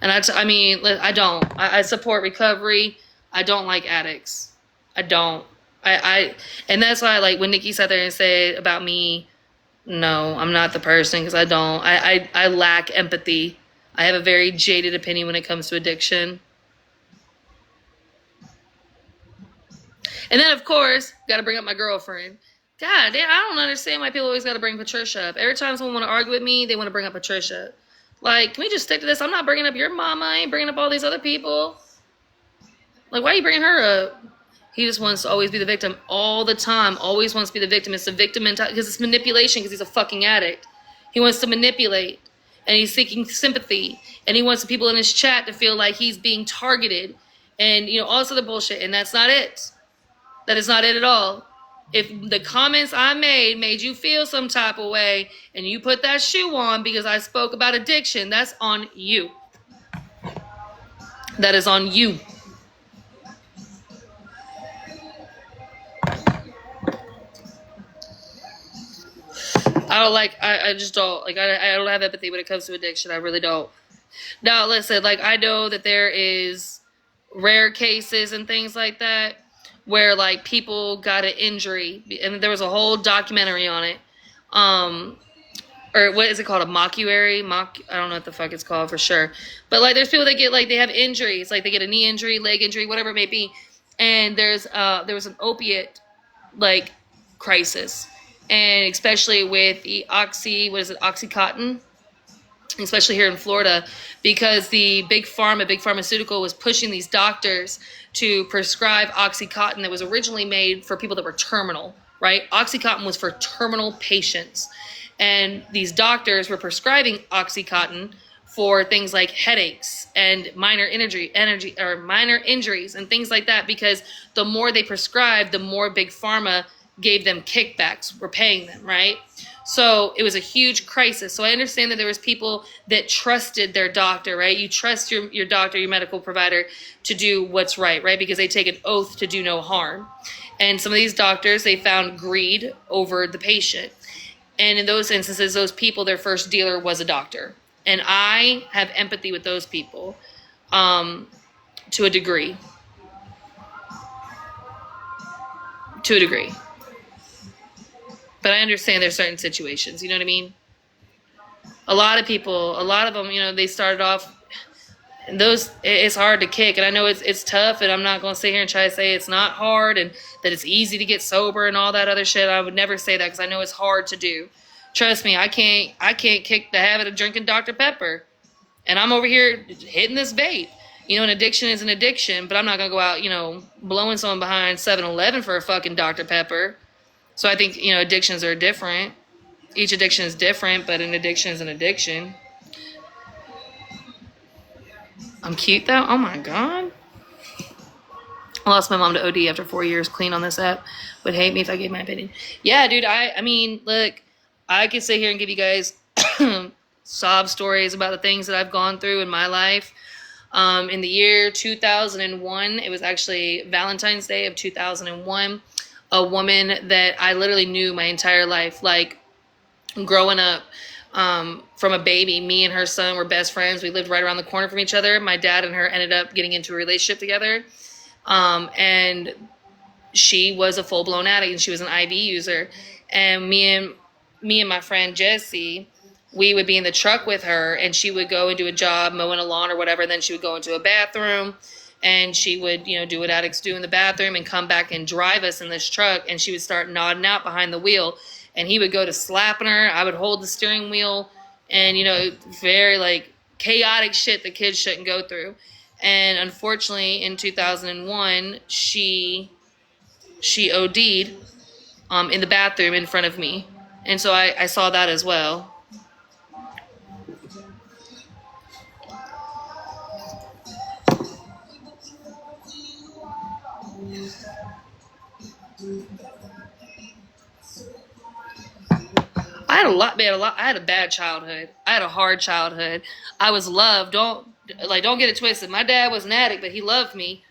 Speaker 2: And I don't. I support recovery. I don't like addicts. I don't. And that's why, like, when Nikki sat there and said about me, no, I'm not the person, because I don't. I lack empathy. I have a very jaded opinion when it comes to addiction. And then, of course, got to bring up my girlfriend. God damn, I don't understand why people always got to bring Patricia up. Every time someone want to argue with me, they want to bring up Patricia. Like, can we just stick to this? I'm not bringing up your mama. I ain't bringing up all these other people. Like, why are you bringing her up? He just wants to always be the victim all the time. Always wants to be the victim. It's the victim mentality because it's manipulation because he's a fucking addict. He wants to manipulate and he's seeking sympathy and he wants the people in his chat to feel like he's being targeted and, you know, all this other bullshit. And that's not it. That is not it at all. If the comments I made you feel some type of way and you put that shoe on because I spoke about addiction, that's on you. That is on you. I just don't, like, I don't have empathy when it comes to addiction. I really don't. Now, listen, like, I know that there is rare cases and things like that where, like, people got an injury, and there was a whole documentary on it. Or what is it called? A mockuary? I don't know what the fuck it's called for sure. But, like, there's people that get, like, they have injuries. Like, they get a knee injury, leg injury, whatever it may be. And there was an opiate, like, crisis. And especially with the Oxycontin, especially here in Florida, because the big pharmaceutical was pushing these doctors to prescribe Oxycontin that was originally made for people that were terminal, right? Oxycontin was for terminal patients. And these doctors were prescribing Oxycontin for things like headaches and minor injuries and things like that, because the more they prescribed, the more big pharma gave them kickbacks, were paying them, right? So it was a huge crisis. So I understand that there was people that trusted their doctor, right? You trust your doctor, your medical provider to do what's right, right? Because they take an oath to do no harm. And some of these doctors, they found greed over the patient. And in those instances, those people, their first dealer was a doctor. And I have empathy with those people to a degree. To a degree. But I understand there's certain situations, you know what I mean? A lot of people, a lot of them, you know, they started off, and it's hard to kick. And I know it's tough, and I'm not going to sit here and try to say it's not hard and that it's easy to get sober and all that other shit. I would never say that because I know it's hard to do. Trust me, I can't kick the habit of drinking Dr. Pepper. And I'm over here hitting this vape. You know, an addiction is an addiction, but I'm not going to go out, you know, blowing someone behind 7-Eleven for a fucking Dr. Pepper. So I think, you know, addictions are different. Each addiction is different, but an addiction is an addiction. I'm cute, though. Oh, my God. I lost my mom to OD after 4 years clean on this app. Would hate me if I gave my opinion. Yeah, dude, I mean, look, I could sit here and give you guys sob stories about the things that I've gone through in my life. In the year 2001, it was actually Valentine's Day of 2001, a woman that I literally knew my entire life, like growing up, from a baby, me and her son were best friends. We lived right around the corner from each other. My dad and her ended up getting into a relationship together. And she was a full-blown addict, and she was an IV user. And me and my friend Jessie, we would be in the truck with her, and she would go and do a job mowing a lawn or whatever. And then she would go into a bathroom, and she would, you know, do what addicts do in the bathroom and come back and drive us in this truck. And she would start nodding out behind the wheel, and he would go to slapping her. I would hold the steering wheel, and, you know, very like chaotic shit that kids shouldn't go through. And unfortunately, in 2001, she OD'd in the bathroom in front of me. And so I saw that as well. I had a bad childhood. I had a hard childhood. I was loved. Don't get it twisted. My dad was an addict, but he loved me,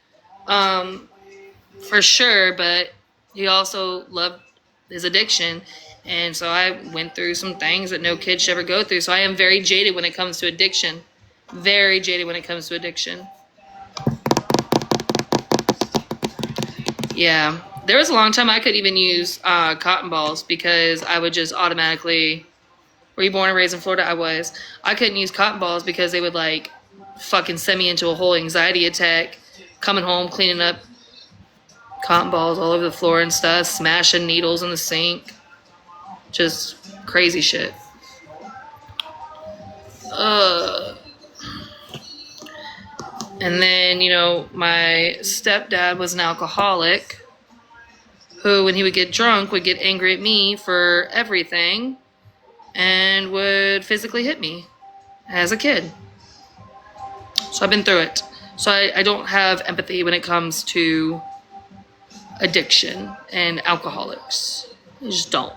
Speaker 2: for sure. But he also loved his addiction, and so I went through some things that no kid should ever go through. So I am very jaded when it comes to addiction. Very jaded when it comes to addiction. Yeah. There was a long time I couldn't even use cotton balls because I would just automatically. Were you born and raised in Florida? I was. I couldn't use cotton balls because they would like fucking send me into a whole anxiety attack. Coming home, cleaning up cotton balls all over the floor and stuff, smashing needles in the sink. Just crazy shit. And then, you know, my stepdad was an alcoholic who, when he would get drunk, would get angry at me for everything and would physically hit me as a kid. So I've been through it. So I don't have empathy when it comes to addiction and alcoholics. I just don't.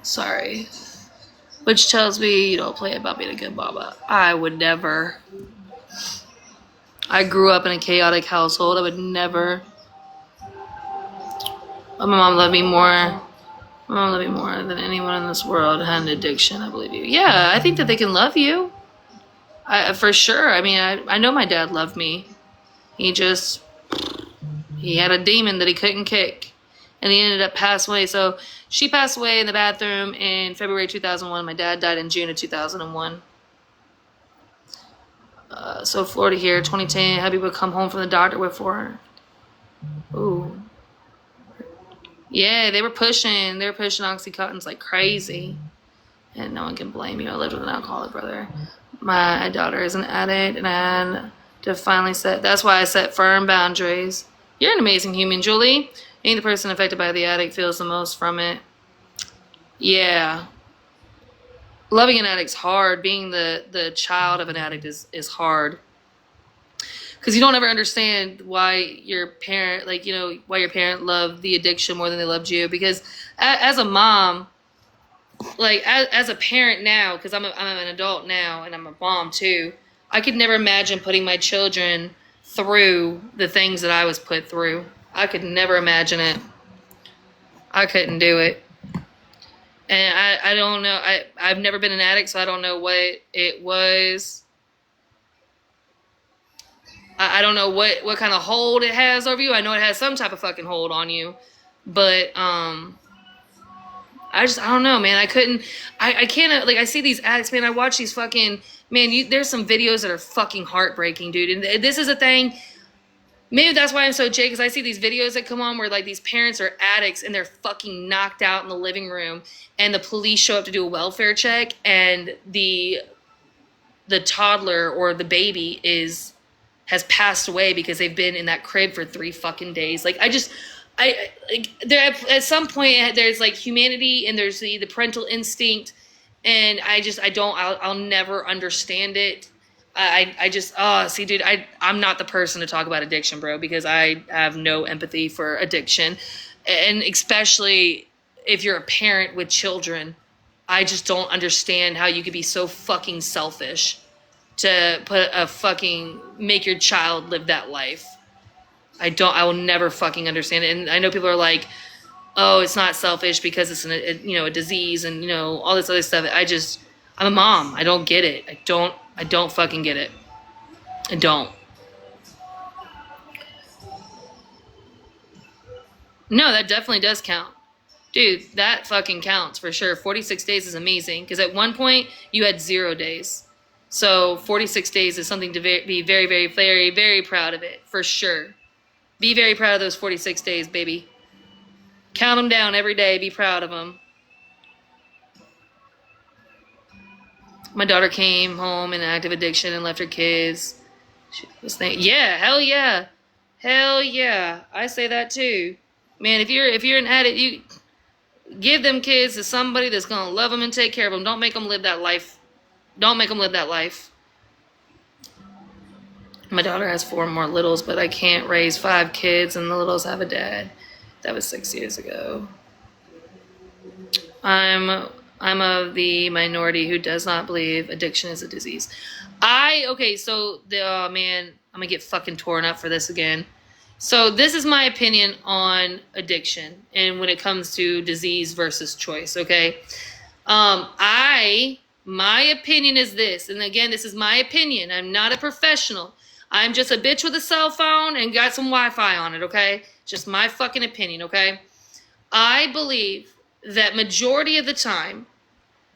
Speaker 2: Sorry. Which tells me you don't play about being a good mama. I would never. I grew up in a chaotic household. I would never. But my mom loved me more. My mom loved me more than anyone in this world had an addiction. I believe you. Yeah, I think that they can love you. For sure. I mean, I know my dad loved me. He had a demon that he couldn't kick. And he ended up passing away. So she passed away in the bathroom in February 2001. My dad died in June of 2001. So Florida here, 2010. Hubby would come home from the doctor with for her. Ooh. Yeah, they were pushing Oxycontins like crazy. And no one can blame you. I lived with an alcoholic brother. My daughter is an addict, and I had to finally that's why I set firm boundaries. You're an amazing human, Julie. Being the person affected by the addict feels the most from it. Yeah. Loving an addict's hard. Being the child of an addict is hard. Because you don't ever understand why your parent, why your parent loved the addiction more than they loved you. Because as a mom, as a parent now, because I'm an adult now and I'm a mom too, I could never imagine putting my children through the things that I was put through. I could never imagine it. I couldn't do it. And I don't know. I've never been an addict, so I don't know what it was. I don't know what kind of hold it has over you. I know it has some type of fucking hold on you. But I don't know, man. I can't, like, I see these addicts, man. I watch these fucking, man, there's some videos that are fucking heartbreaking, dude. And this is a thing. Maybe that's why I'm so jaded, because I see these videos that come on where, like, these parents are addicts and they're fucking knocked out in the living room, and the police show up to do a welfare check, and the toddler or the baby has passed away because they've been in that crib for 3 fucking days. Like, there at some point there's like humanity and there's the parental instinct, and I'll never understand it. See, dude, I'm not the person to talk about addiction, bro, because I have no empathy for addiction. And especially if you're a parent with children, I just don't understand how you could be so fucking selfish to make your child live that life. I will never fucking understand it. And I know people are like, oh, it's not selfish because it's a disease and, all this other stuff. I'm a mom. I don't get it. I don't fucking get it. I don't. No, that definitely does count. Dude, that fucking counts for sure. 46 days is amazing, because at one point you had 0 days. So 46 days is something to be very, very, very, very proud of it, for sure. Be very proud of those 46 days, baby. Count them down every day. Be proud of them. My daughter came home in active addiction and left her kids. Yeah, hell yeah. Hell yeah. I say that too. Man, if you're an addict, you give them kids to somebody that's going to love them and take care of them. Don't make them live that life. Don't make them live that life. My daughter has 4 more littles, but I can't raise 5 kids and the littles have a dad. That was 6 years ago. I'm of the minority who does not believe addiction is a disease. Oh man, I'm gonna get fucking torn up for this again. So this is my opinion on addiction and when it comes to disease versus choice, okay? My opinion is this, and again, this is my opinion. I'm not a professional. I'm just a bitch with a cell phone and got some Wi-Fi on it, okay? Just my fucking opinion, okay? I believe that majority of the time,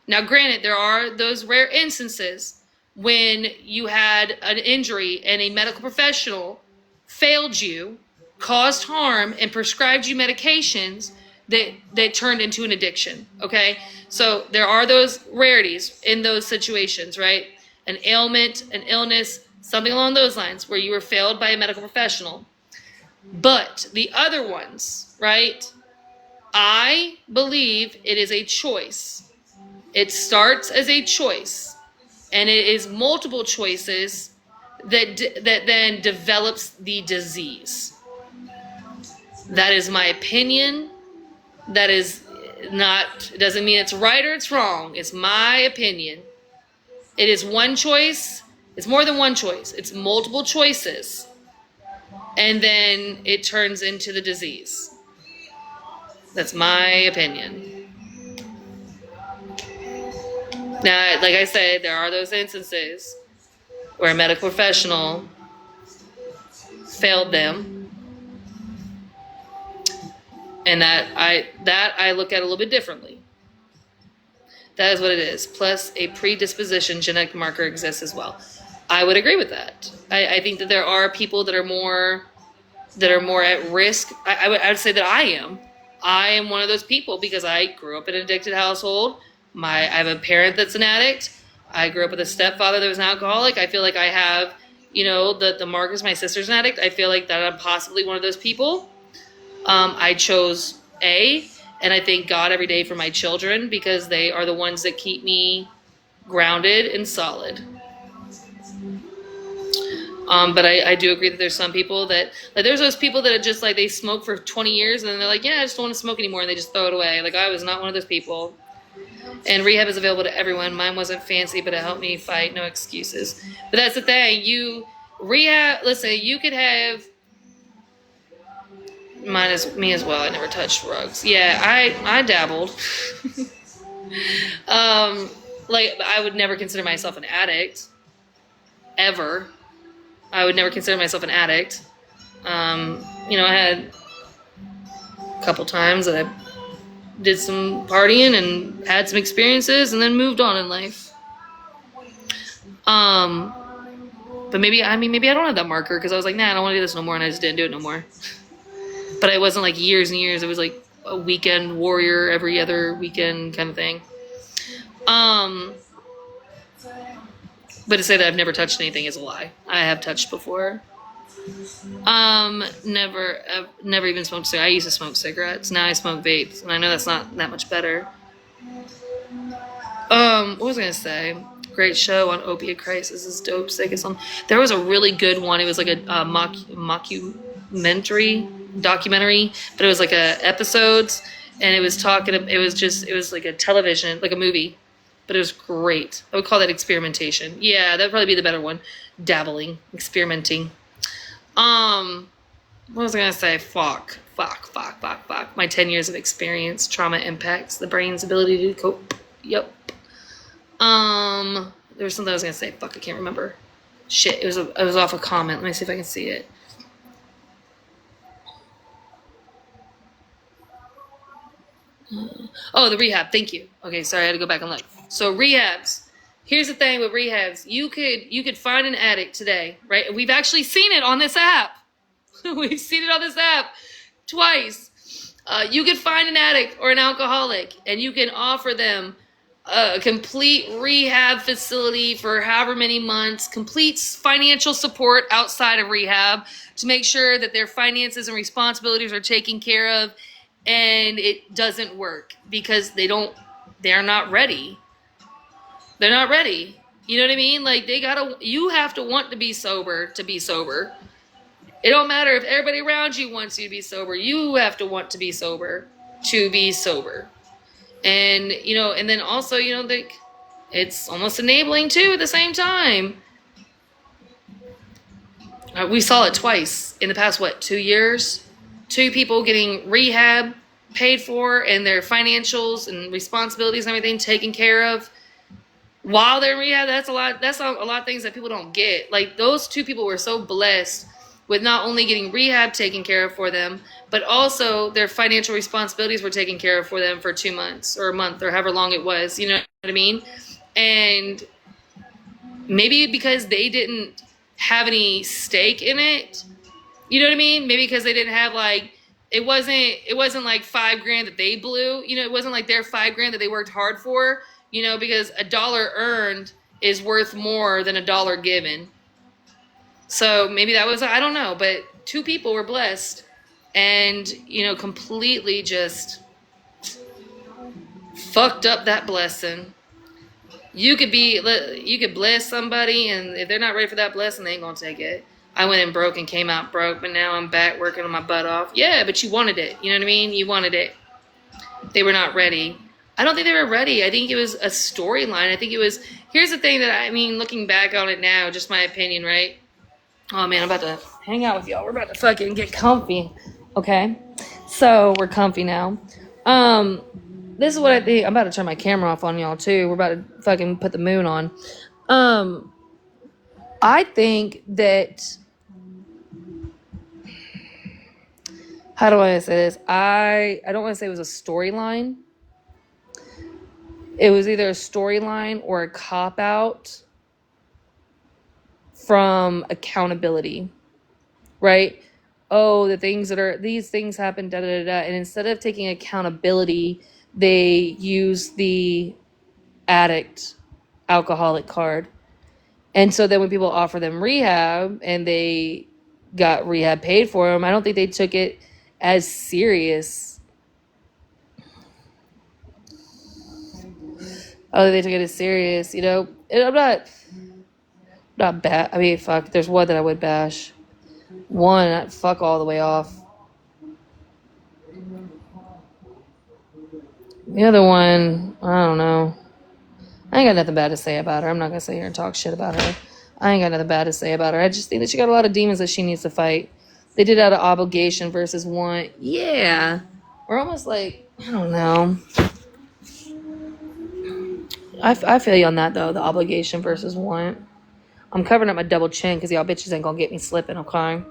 Speaker 2: now granted, there are those rare instances when you had an injury and a medical professional failed you, caused harm, and prescribed you medications that turned into an addiction, okay? So there are those rarities in those situations, right? An ailment, an illness, something along those lines where you were failed by a medical professional. But the other ones, right? I believe it is a choice. It starts as a choice, and it is multiple choices that then develops the disease. That is my opinion. That is not, it doesn't mean it's right or it's wrong. It's my opinion. It is one choice. It's more than one choice. It's multiple choices. And then it turns into the disease. That's my opinion. Now, like I said, there are those instances where a medical professional failed them. And that I look at a little bit differently. That is what it is. Plus, a predisposition genetic marker exists as well. I would agree with that. I think that there are people that are more at risk. I would say that I am. I am one of those people because I grew up in an addicted household. I have a parent that's an addict. I grew up with a stepfather that was an alcoholic. I feel like I have, the markers. My sister's an addict. I feel like that I'm possibly one of those people. I chose A, and I thank God every day for my children because they are the ones that keep me grounded and solid. But I do agree that there's some people that, like, there's those people that are just like, they smoke for 20 years and then they're like, yeah, I just don't want to smoke anymore. And they just throw it away. Like, I was not one of those people. And rehab is available to everyone. Mine wasn't fancy, but it helped me fight. No excuses. But that's the thing. Listen, you could have, mine is me as well. I never touched drugs. Yeah, I dabbled. Like, I would never consider myself an addict. Ever. I would never consider myself an addict. I had a couple times that I did some partying and had some experiences and then moved on in life. But maybe I don't have that marker because I was like, nah, I don't want to do this no more, and I just didn't do it no more. But it wasn't like years and years. It was like a weekend warrior every other weekend kind of thing. But to say that I've never touched anything is a lie. I have touched before. Never even smoked cigarettes. I used to smoke cigarettes. Now I smoke vapes, and I know that's not that much better. What was I gonna say? Great show on opiate crisis is dope. Sick as some. There was a really good one. It was like a documentary, but it was like episodes, and it was like a television, like a movie, but it was great. I would call that experimentation. Yeah, that'd probably be the better one. Dabbling, experimenting. What was I gonna say? Fuck. My 10 years of experience, trauma impacts the brain's ability to cope. Yep. There was something I was gonna say. Fuck, I can't remember. Shit, it was off a comment. Let me see if I can see it. Oh, the rehab. Thank you. Okay, sorry, I had to go back and look. So rehabs. Here's the thing with rehabs. You could find an addict today, right? We've actually seen it on this app. We've seen it on this app twice. You could find an addict or an alcoholic, and you can offer them a complete rehab facility for however many months, complete financial support outside of rehab to make sure that their finances and responsibilities are taken care of, and it doesn't work because they're not ready. They're not ready. You know what I mean? Like, you have to want to be sober to be sober. It don't matter if everybody around you wants you to be sober. You have to want to be sober to be sober. And, and then also, it's almost enabling too at the same time. We saw it twice in the past, 2 years? 2 people getting rehab paid for and their financials and responsibilities and everything taken care of while they're in rehab. That's a lot of things that people don't get. Like, those 2 people were so blessed with not only getting rehab taken care of for them, but also their financial responsibilities were taken care of for them for 2 months or a month or however long it was. You know what I mean? And maybe because they didn't have any stake in it, you know what I mean? Maybe because they didn't have it wasn't like $5,000 that they blew. It wasn't like their $5,000 that they worked hard for. Because $1 earned is worth more than $1 given. So maybe that was, I don't know, but 2 people were blessed and, completely just fucked up that blessing. You could bless somebody, and if they're not ready for that blessing, they ain't gonna take it. I went in broke and came out broke, but now I'm back working on my butt off. Yeah, but you wanted it. You know what I mean? You wanted it. They were not ready. I don't think they were ready. I think it was a storyline. Here's the thing looking back on it now, just my opinion, right? Oh man, I'm about to hang out with y'all. We're about to fucking get comfy. Okay? So we're comfy now. This is what I think. I'm about to turn my camera off on y'all too. We're about to fucking put the moon on. I think that, how do I say this? I don't want to say it was a storyline. It was either a storyline or a cop-out from accountability, right? Oh, these things happen, da da da da. And instead of taking accountability, they use the addict, alcoholic card. And so then when people offer them rehab and they got rehab paid for them, I don't think they took it as serious. Oh, they took it as serious, And I'm not bad. I mean, fuck, there's one that I would bash. One, I'd fuck all the way off. The other one, I don't know. I ain't got nothing bad to say about her. I'm not gonna sit here and talk shit about her. I ain't got nothing bad to say about her. I just think that she got a lot of demons that she needs to fight. They did out of obligation versus want. Yeah. We're almost like, I don't know. I feel you on that, though. The obligation versus want. I'm covering up my double chin because y'all bitches ain't gonna get me slipping, okay?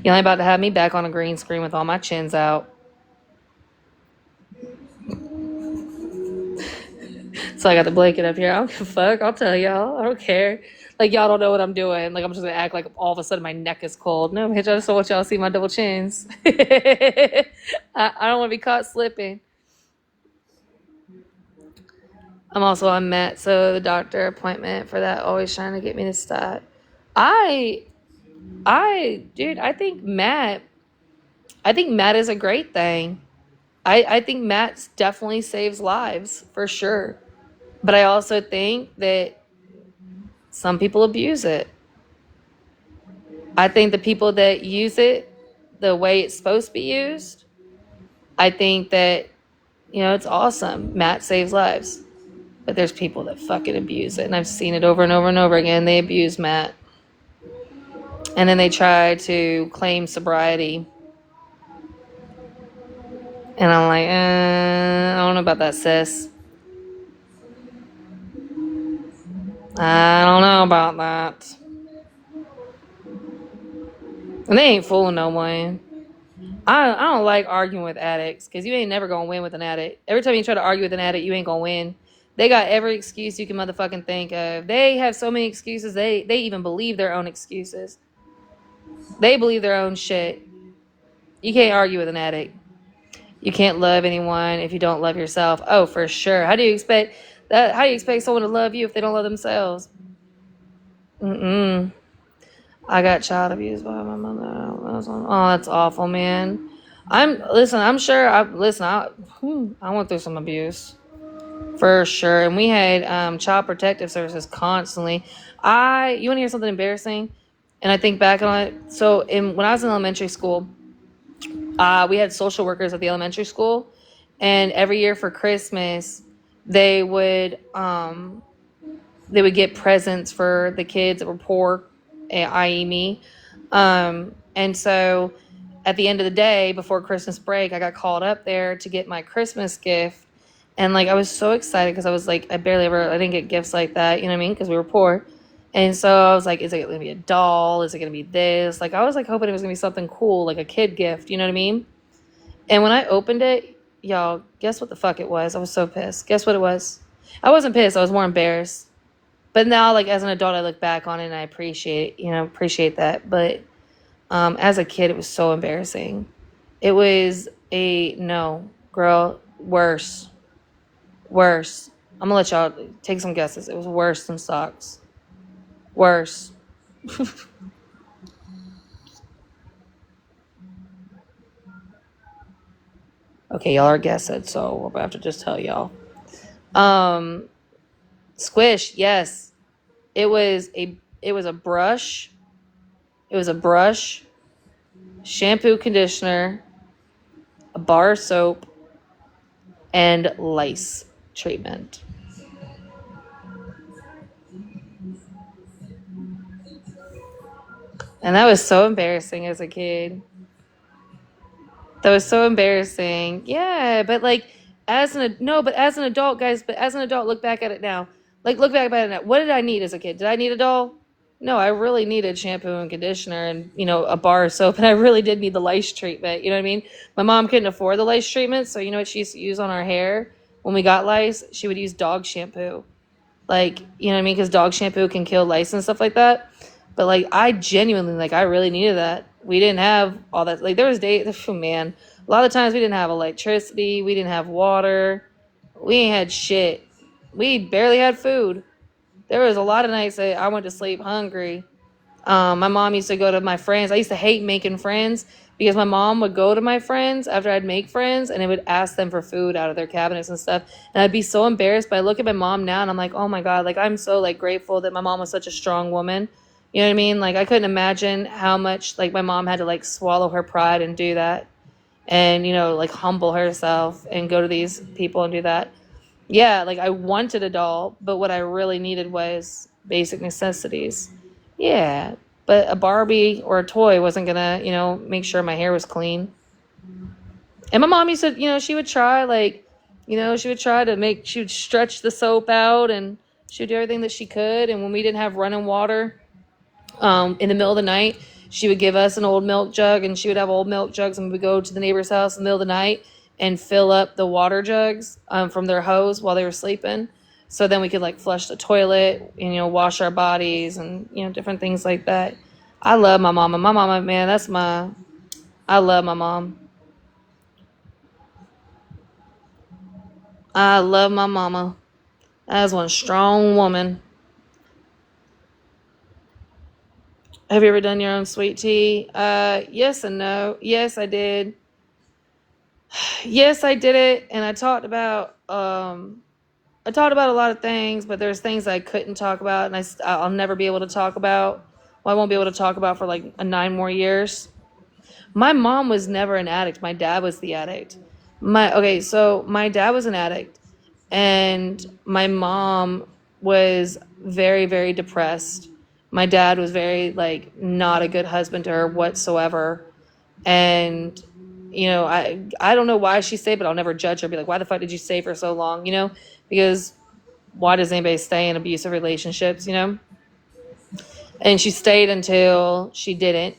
Speaker 2: Y'all ain't about to have me back on a green screen with all my chins out. So I got the blanket up here. I don't give a fuck. I'll tell y'all. I don't care. Like, y'all don't know what I'm doing. Like, I'm just gonna act like all of a sudden my neck is cold. No, bitch, I just don't want y'all to see my double chins. I don't want to be caught slipping. I'm also on Met, so the doctor appointment for that, always trying to get me to stop. Dude, I think Matt is a great thing. I think Matt definitely saves lives, for sure. But I also think that some people abuse it. I think the people that use it the way it's supposed to be used, I think that, it's awesome. Matt saves lives. But there's people that fucking abuse it. And I've seen it over and over and over again. They abuse Matt. And then they try to claim sobriety. And I'm like, I don't know about that, sis. I don't know about that. And they ain't fooling no one. I don't like arguing with addicts because you ain't never gonna win with an addict. Every time you try to argue with an addict, you ain't gonna win. They got every excuse you can motherfucking think of. They have so many excuses. They even believe their own excuses. They believe their own shit. You can't argue with an addict. You can't love anyone if you don't love yourself. Oh, for sure. How do you expect that? How do you expect someone to love you if they don't love themselves? I got child abused by my mother. Oh, that's awful, man. I'm sure. I went through some abuse for sure, and we had child protective services constantly. You want to hear something embarrassing? And I think back on it. So, when I was in elementary school, we had social workers at the elementary school, and every year for Christmas, they would get presents for the kids that were poor, i.e. me. And so at the end of the day, before Christmas break, I got called up there to get my Christmas gift. And like, I was so excited because I was like, I didn't get gifts like that, you know what I mean? Because we were poor. And so I was like, is it going to be a doll? Is it going to be this? Like, I was like hoping it was going to be something cool, like a kid gift, you know what I mean? And when I opened it, y'all, guess what the fuck it was? I was so pissed. Guess what it was? I wasn't pissed. I was more embarrassed. But now, like, as an adult, I look back on it and I appreciate that. But as a kid, it was so embarrassing. It was no, girl, worse. Worse. I'm going to let y'all take some guesses. It was worse than socks. Worse. Okay, y'all are guessing, so we're about to just tell y'all. Squish, yes. It was a brush. It was a brush, shampoo, conditioner, a bar of soap, and lice treatment. And that was so embarrassing as a kid. That was so embarrassing. Yeah, but like as an adult, guys, look back at it now. Like look back at it now. What did I need as a kid? Did I need a doll? No, I really needed shampoo and conditioner and, a bar of soap. And I really did need the lice treatment. You know what I mean? My mom couldn't afford the lice treatment. So you know what she used to use on our hair when we got lice? She would use dog shampoo. Like, you know what I mean? Because dog shampoo can kill lice and stuff like that. But like, I genuinely, like, I really needed that. We didn't have all that. Like, there was days, oh man, a lot of times we didn't have electricity. We didn't have water. We ain't had shit. We barely had food. There was a lot of nights that I went to sleep hungry. My mom used to go to my friends. I used to hate making friends because my mom would go to my friends after I'd make friends and it would ask them for food out of their cabinets and stuff. And I'd be so embarrassed. But I look at my mom now and I'm like, oh my God, like I'm so like grateful that my mom was such a strong woman. You know what I mean? Like I couldn't imagine how much like my mom had to like swallow her pride and do that. and, like humble herself and go to these people and do that. Yeah, like I wanted a doll, but what I really needed was basic necessities. Yeah, but a Barbie or a toy wasn't gonna, make sure my hair was clean. And my mom used to, she would try, like, she would try to she would stretch the soap out, and she would do everything that she could. And when we didn't have running water, in the middle of the night, she would give us an old milk jug, and she would have old milk jugs, and we would go to the neighbor's house in the middle of the night and fill up the water jugs from their hose while they were sleeping. So then we could like flush the toilet and, wash our bodies and, different things like that. I love my mama. My mama, man, I love my mom. I love my mama. That is one strong woman. Have you ever done your own sweet tea? Yes and no. Yes, I did. Yes, I did it, and I talked about a lot of things, but there's things I couldn't talk about, and I'll never be able to talk about. Well, I won't be able to talk about for like 9 more years. My mom was never an addict. My dad was the addict. So my dad was an addict, and my mom was very, very depressed. My dad was very like not a good husband to her whatsoever, and I don't know why she stayed, but I'll never judge her. Be like, why the fuck did you stay for so long? Because why does anybody stay in abusive relationships? And she stayed until she didn't.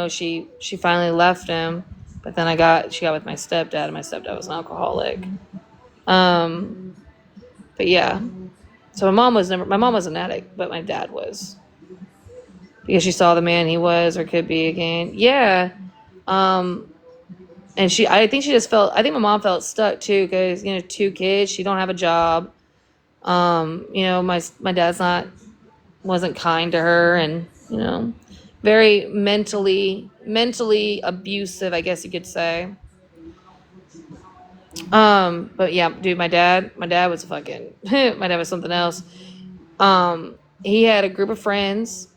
Speaker 2: She finally left him, but then she got with my stepdad, and my stepdad was an alcoholic. But yeah, so my mom was an addict, but my dad was, because she saw the man he was or could be again. Yeah. And I think my mom felt stuck too, because 2 kids, she don't have a job. My dad's wasn't kind to her, and very mentally abusive, I guess you could say. But yeah, dude, my dad was fucking my dad was something else. He had a group of friends,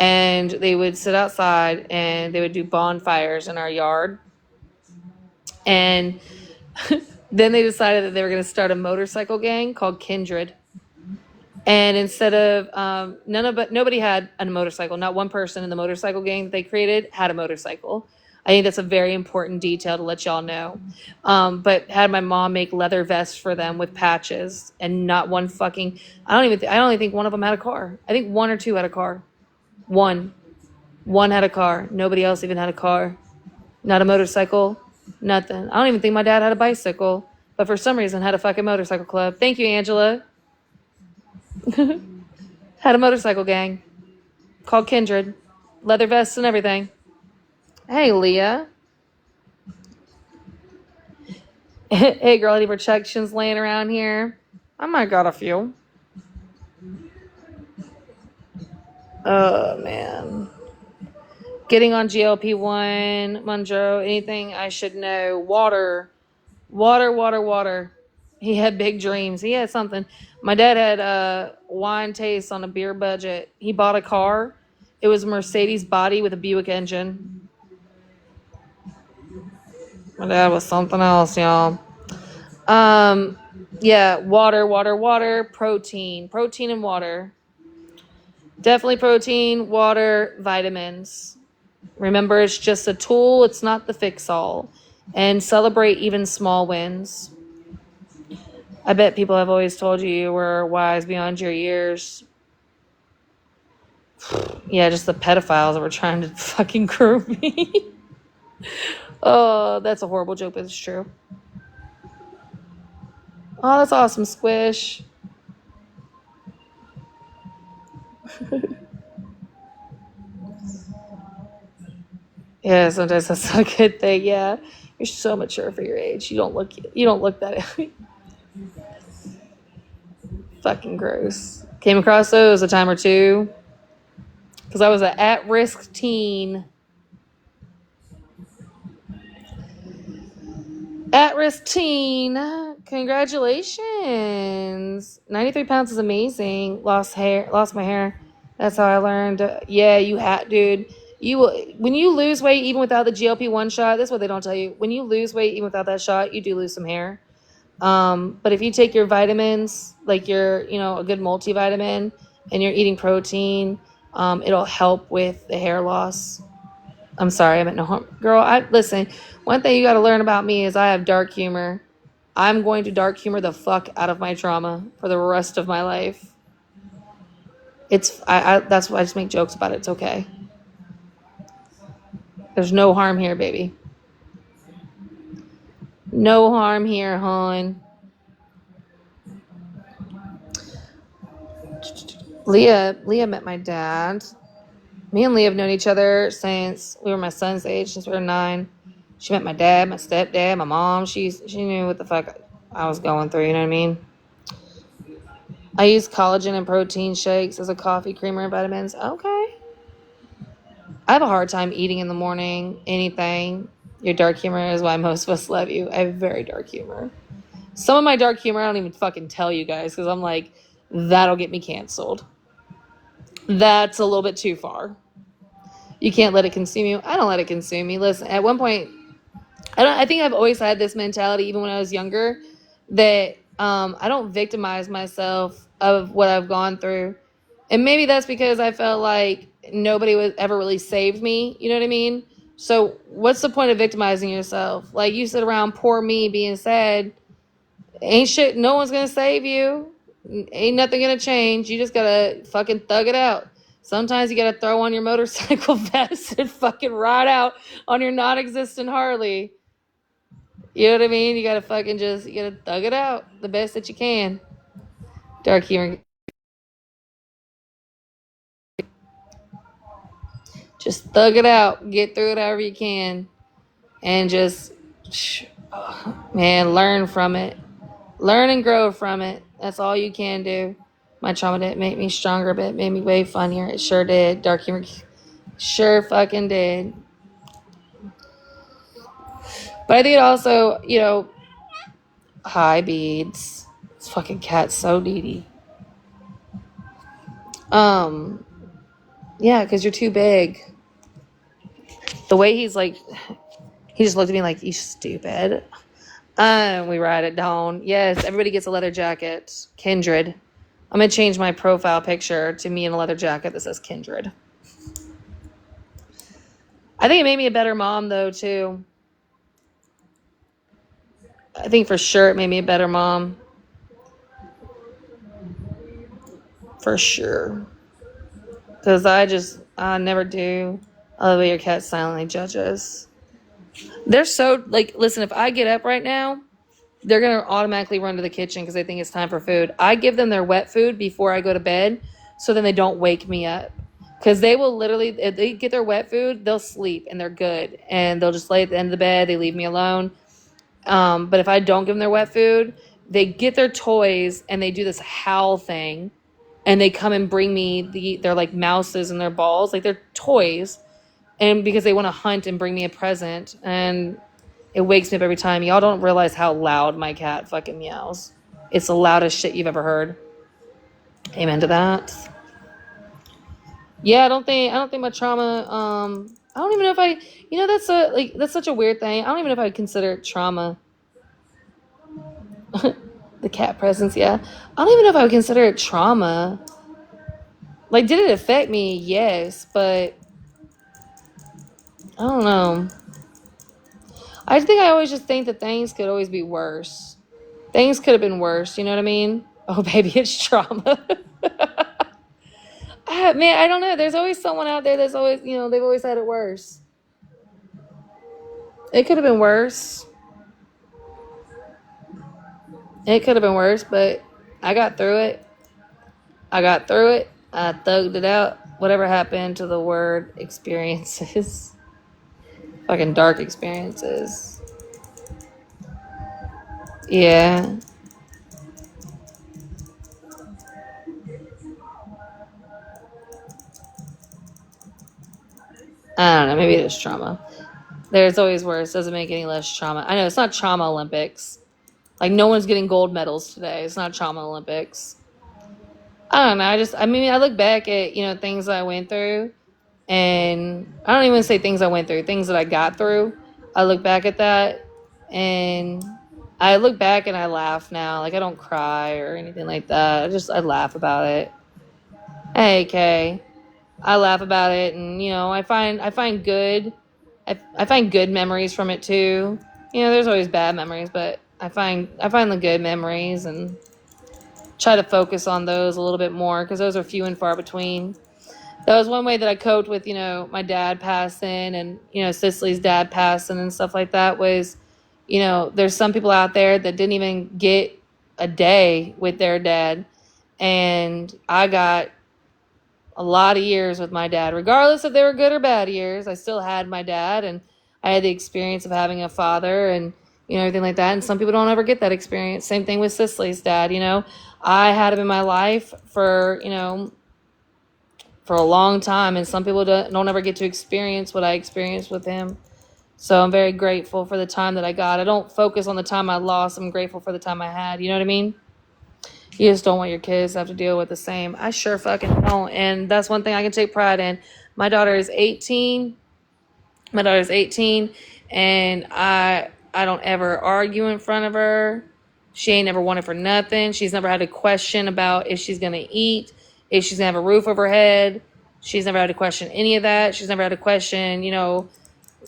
Speaker 2: and they would sit outside and they would do bonfires in our yard. And then they decided that they were going to start a motorcycle gang called Kindred. And instead of nobody had a motorcycle. Not one person in the motorcycle gang that they created had a motorcycle. I think that's a very important detail to let y'all know. But had my mom make leather vests for them with patches, and not one fucking. I don't even think one of them had a car. I think 1 or 2 had a car. One had a car. Nobody else even had a car. Not a motorcycle. Nothing. I don't even think my dad had a bicycle, but for some reason had a fucking motorcycle club. Thank you, Angela. Had a motorcycle gang called Kindred. Leather vests and everything. Hey, Leah. Hey, girl, any protections laying around here? I might got a few. Oh, man. Getting on GLP-1, Monjo, anything I should know. Water. He had big dreams. He had something. My dad had wine taste on a beer budget. He bought a car. It was a Mercedes body with a Buick engine. My dad was something else, y'all. Yeah, water, protein and water. Definitely protein, water, vitamins. Remember, it's just a tool. It's not the fix-all. And celebrate even small wins. I bet people have always told you were wise beyond your years. Yeah, just the pedophiles that were trying to fucking groom me. Oh, that's a horrible joke, but it's true. Oh, that's awesome, Squish. Yeah, sometimes that's a good thing. Yeah, you're so mature for your age. You don't look that. Fucking gross. Came across those a time or two, because I was an at-risk teen. At-risk teen. Congratulations. 93 pounds is amazing. Lost my hair. That's how I learned. Yeah, you had, dude. You will, when you lose weight, even without the GLP-1 shot, that's what they don't tell you. When you lose weight, even without that shot, you do lose some hair. But if you take your vitamins, like your, a good multivitamin, and you're eating protein, it'll help with the hair loss. I'm sorry, I meant no harm. Girl, listen, one thing you got to learn about me is I have dark humor. I'm going to dark humor the fuck out of my trauma for the rest of my life. That's why I just make jokes about it. It's okay. There's no harm here, baby. No harm here, hon. Leah met my dad. Me and Leah have known each other since we were my son's age, since we were 9. She met my dad, my stepdad, my mom. She knew what the fuck I was going through, you know what I mean? I use collagen and protein shakes as a coffee creamer and vitamins. Okay. I have a hard time eating in the morning, anything. Your dark humor is why most of us love you. I have very dark humor. Some of my dark humor I don't even fucking tell you guys because I'm like, that'll get me canceled. That's a little bit too far. You can't let it consume you. I don't let it consume me. Listen, at one point, I think I've always had this mentality, even when I was younger, that I don't victimize myself of what I've gone through. And maybe that's because I felt like nobody was ever really saved me. You know what I mean? So what's the point of victimizing yourself? Like, you sit around poor me being sad. Ain't shit. No one's going to save you. Ain't nothing going to change. You just got to fucking thug it out. Sometimes you got to throw on your motorcycle vest and fucking ride out on your non-existent Harley. You know what I mean? You got to fucking you got to thug it out the best that you can. Dark humor. Just thug it out. Get through it however you can. And just, man, learn from it. Learn and grow from it. That's all you can do. My trauma didn't make me stronger, but it made me way funnier. It sure did. Dark humor sure fucking did. But I think it also, hi, Beads. This fucking cat's so needy. Yeah, because you're too big. The way he's like, he just looked at me like, you stupid. We ride at dawn. Yes, everybody gets a leather jacket. Kindred. I'm going to change my profile picture to me in a leather jacket that says Kindred. I think it made me a better mom, though, too. I think for sure it made me a better mom. For sure. Because I never do. I love the way your cat silently judges. They're so, listen, if I get up right now, they're going to automatically run to the kitchen because they think it's time for food. I give them their wet food before I go to bed so then they don't wake me up. Because they will literally, if they get their wet food, they'll sleep and they're good. And they'll just lay at the end of the bed. They leave me alone. But if I don't give them their wet food, they get their toys and they do this howl thing. And they come and bring me they're like mouses and their balls, like they're toys. And because they want to hunt and bring me a present. And it wakes me up every time. Y'all don't realize how loud my cat fucking meows. It's the loudest shit you've ever heard. Amen to that. Yeah, I don't think my trauma, I don't even know if that's such a weird thing. I don't even know if I would consider it trauma. The cat presence, yeah. I don't even know if I would consider it trauma. Like, did it affect me? Yes, but I don't know. I think I always just think that things could always be worse. Things could have been worse, you know what I mean? Oh, baby, it's trauma. Man, I don't know. There's always someone out there that's always, they've always had it worse. It could have been worse. It could have been worse, but I got through it. I thugged it out. Whatever happened to the word experiences. Fucking dark experiences. Yeah. I don't know. Maybe it is trauma. There's always worse. Doesn't make any less trauma. I know it's not trauma Olympics. Like, no one's getting gold medals today. It's not trauma Olympics. I don't know. I look back at, things I went through And I don't even say things I went through, things that I got through. I look back at that and I look back and I laugh now. Like I don't cry or anything like that. I laugh about it. Hey, Kay. I laugh about it, and I find good, I find good memories from it too. There's always bad memories, but I find the good memories and try to focus on those a little bit more because those are few and far between. That was one way that I coped with my dad passing and Cicely's dad passing and stuff like that. Was there's some people out there that didn't even get a day with their dad, and I got a lot of years with my dad, regardless if they were good or bad years. I still had my dad, and I had the experience of having a father and everything like that. And some people don't ever get that experience. Same thing with Cicely's dad. I had him in my life for for a long time, and some people don't ever get to experience what I experienced with him. So I'm very grateful for the time that I got. I don't focus on the time I lost. I'm grateful for the time I had. You know what I mean? You just don't want your kids to have to deal with the same. I sure fucking don't. And that's one thing I can take pride in. My daughter is 18. And I don't ever argue in front of her. She ain't never wanted for nothing. She's never had a question about if she's going to eat, if she's going to have a roof over her head. She's never had to question any of that. She's never had to question,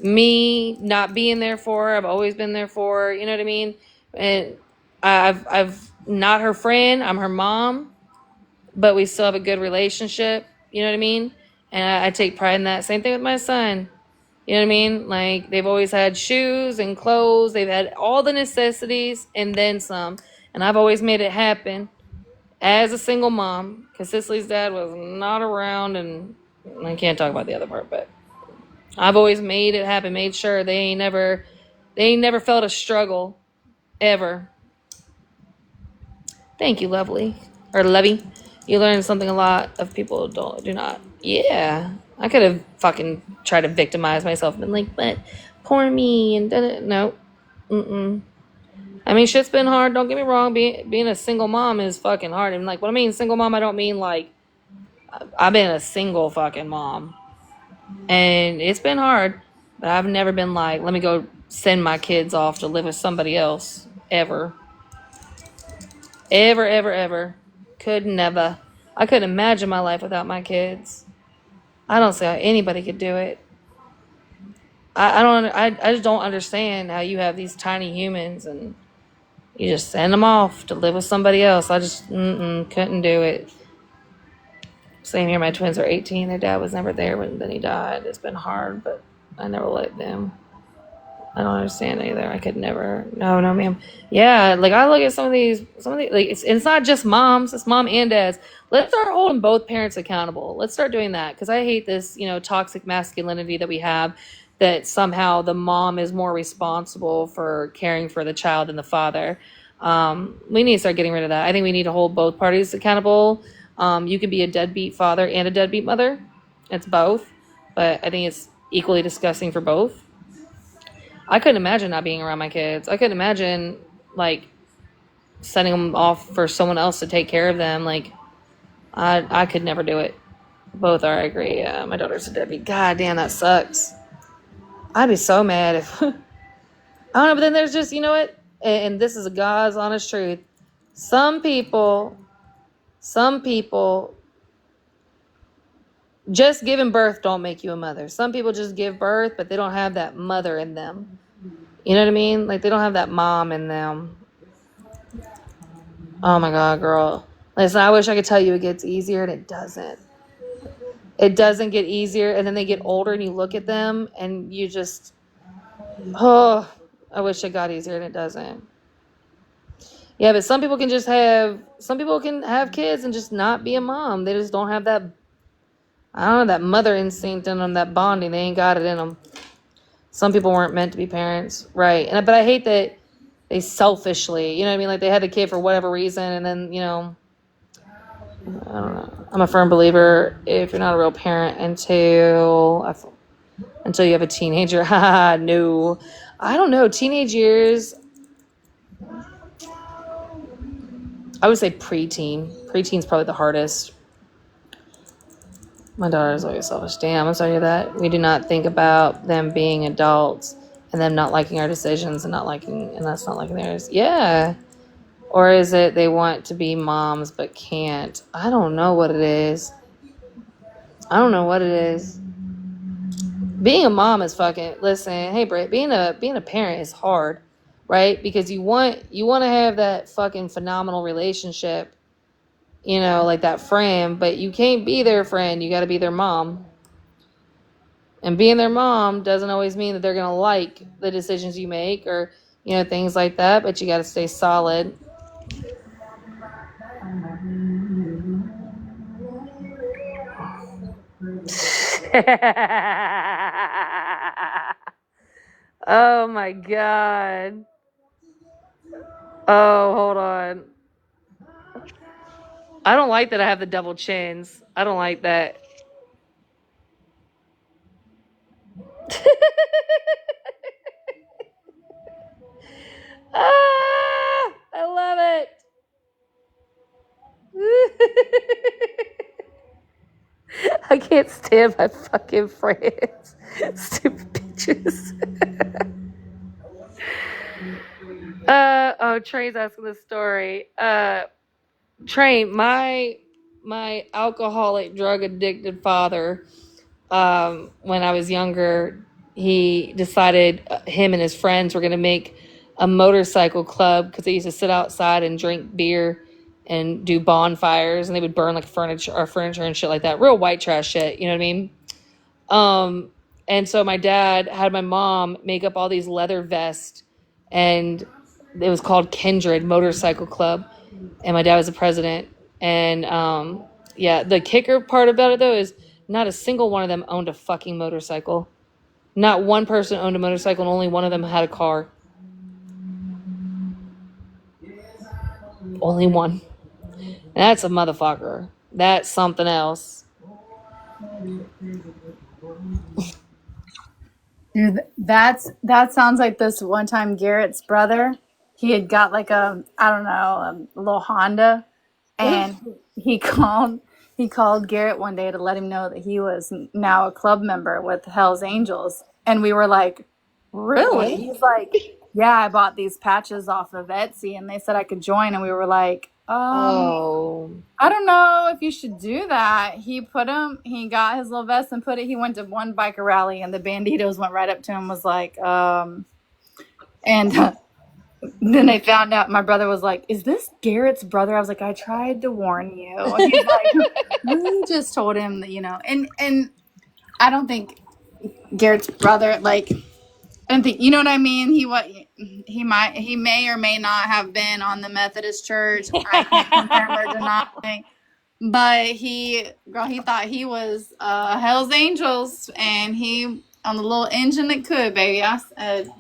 Speaker 2: me not being there for her. I've always been there for her. You know what I mean? And I've not her friend. I'm her mom, but we still have a good relationship. You know what I mean? And I take pride in that. Same thing with my son. You know what I mean? Like, they've always had shoes and clothes. They've had all the necessities and then some. And I've always made it happen as a single mom, because Cicely's dad was not around, and I can't talk about the other part, but I've always made it happen, made sure they ain't never felt a struggle, ever. Thank you, lovely. Or lovey. You learn something a lot of people do not. Yeah. I could have fucking tried to victimize myself and been like, but poor me, and done it. No. I mean, shit's been hard. Don't get me wrong. Being a single mom is fucking hard. And like, when I mean single mom, I don't mean like I've been a single fucking mom. And it's been hard. But I've never been like, let me go send my kids off to live with somebody else. Ever. Ever, ever, ever. Could never. I couldn't imagine my life without my kids. I don't see how anybody could do it. I just don't understand how you have these tiny humans and you just send them off to live with somebody else. I just couldn't do it. Same here. My twins are 18. Their dad was never there when then he died. It's been hard, but I never let them. I don't understand either. I could never. No, ma'am. Yeah, like I look at some of these, like it's not just moms. It's mom and dads. Let's start holding both parents accountable. Let's start doing that, because I hate this, toxic masculinity that we have, that somehow the mom is more responsible for caring for the child than the father. We need to start getting rid of that. I think we need to hold both parties accountable. You can be a deadbeat father and a deadbeat mother. It's both, but I think it's equally disgusting for both. I couldn't imagine not being around my kids. I couldn't imagine, like, sending them off for someone else to take care of them. Like, I could never do it. Both are, I agree. Yeah, my daughter's a deadbeat. God damn, that sucks. I'd be so mad if... I don't know, but then there's just, you know what? And this is a God's honest truth. Some people... just giving birth don't make you a mother. Some people just give birth, but they don't have that mother in them. You know what I mean? Like, they don't have that mom in them. Oh my God, girl. Listen, I wish I could tell you it gets easier, and it doesn't. It doesn't get easier, and then they get older, and you look at them, and you just... Oh, I wish it got easier, and it doesn't. Yeah, but some people can have kids and just not be a mom. They just don't have that... I don't know, that mother instinct in them, that bonding. They ain't got it in them. Some people weren't meant to be parents, right? But I hate that they selfishly, you know what I mean? Like, they had the kid for whatever reason, and then, I don't know. I'm a firm believer, if you're not a real parent until you have a teenager. No. I don't know. Teenage years, I would say preteen. Preteen's probably the hardest. My daughter's always selfish. Damn, I'm sorry to hear that. We do not think about them being adults and them not liking our decisions and us not liking theirs. Yeah. Or is it they want to be moms but can't? I don't know what it is. I don't know what it is. Being a mom is fucking, listen, hey Britt, being a parent is hard, right? Because you want to have that fucking phenomenal relationship, like that friend, but you can't be their friend. You got to be their mom. And being their mom doesn't always mean that they're going to like the decisions you make or, things like that, but you got to stay solid. Oh my God. Oh, hold on. I don't like that I have the double chins. I don't like that. I love it. I can't stand my fucking friends. Stupid bitches. Trey's asking the story. Trey, my alcoholic, drug addicted father, when I was younger, he decided him and his friends were going to make a motorcycle club because they used to sit outside and drink beer and do bonfires, and they would burn like furniture and shit like that. Real white trash shit, you know what I mean? And so my dad had my mom make up all these leather vests, and it was called Kindred Motorcycle Club, and my dad was the president. And yeah, the kicker part about it though is not a single one of them owned a fucking motorcycle. Not one person owned a motorcycle, and only one of them had a car. Only one. And that's a motherfucker. That's something else.
Speaker 6: Dude, that sounds like this one time Garrett's brother. He had got like I don't know, a little Honda, and he called Garrett one day to let him know that he was now a club member with Hell's Angels, and we were like, "Really?" He's like, "Yeah, I bought these patches off of Etsy, and they said I could join," and we were like,
Speaker 2: Oh.
Speaker 6: I don't know if you should do that. He got his little vest and he went to one biker rally, and the banditos went right up to him and was like, and then they found out, my brother was like, "Is this Garrett's brother?" I was like, "I tried to warn you." He's like, we just told him that, and I don't think Garrett's brother, like, I don't think, you know what I mean? He may or may not have been on the Methodist Church. I can't confirm or deny. But he thought he was Hell's Angels, and he on the little engine that could, baby. I said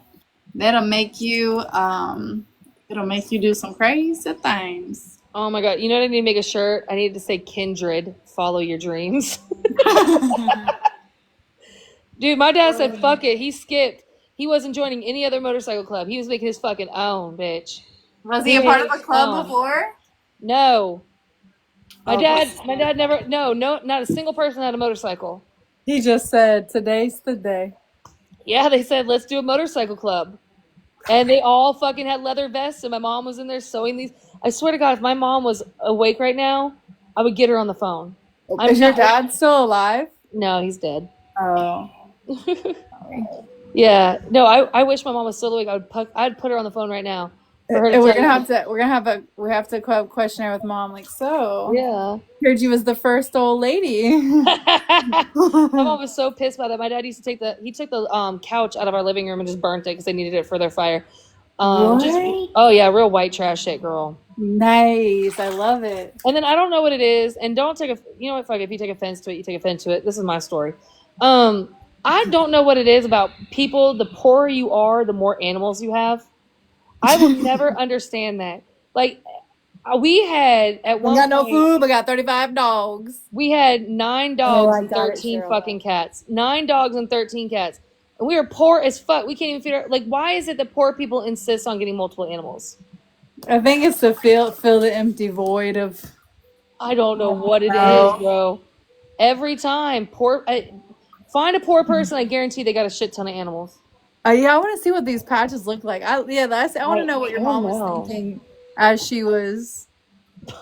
Speaker 6: that'll make you do some crazy things.
Speaker 2: Oh my God. You know what I need to make a shirt? I need to say Kindred, follow your dreams. Dude, my dad said, fuck it. He skipped. He wasn't joining any other motorcycle club. He was making his fucking own, bitch.
Speaker 6: Was he a part of a club before?
Speaker 2: No. My dad never, no, not a single person had a motorcycle.
Speaker 6: He just said, "Today's the day."
Speaker 2: Yeah, they said, let's do a motorcycle club. And they all fucking had leather vests, and my mom was in there sewing these. I swear to God, if my mom was awake right now, I would get her on the phone.
Speaker 6: Is your dad still alive?
Speaker 2: No, he's dead.
Speaker 6: Oh.
Speaker 2: Yeah. No, I wish my mom was still awake. I'd put her on the phone right now.
Speaker 6: And we have to have a questionnaire with mom, like, so
Speaker 2: yeah,
Speaker 6: heard you was the first old lady.
Speaker 2: My mom was so pissed by that. My dad used to took the couch out of our living room and just burnt it because they needed it for their fire.
Speaker 6: What?
Speaker 2: Oh yeah, real white trash shit, girl.
Speaker 6: Nice, I love it.
Speaker 2: And then I don't know what it is, and don't take you know what, fuck it, if you take offense to it, you take offense to it. This is my story. I don't know what it is about people. The poorer you are, the more animals you have. I will never understand that. Like, we had at one point...
Speaker 6: We got no food, but got 35 dogs.
Speaker 2: We had 9 dogs and 13 fucking cats. 9 dogs and 13 cats. And we were poor as fuck. We can't even figure out... Like, why is it that poor people insist on getting multiple animals?
Speaker 6: I think it's to fill the empty void of...
Speaker 2: I don't know what it is, bro. Every time. Find a poor person, I guarantee they got a shit ton of animals.
Speaker 6: Yeah, I want to see what these patches look like. I want to know what your
Speaker 2: I don't
Speaker 6: mom was
Speaker 2: know.
Speaker 6: thinking as she was.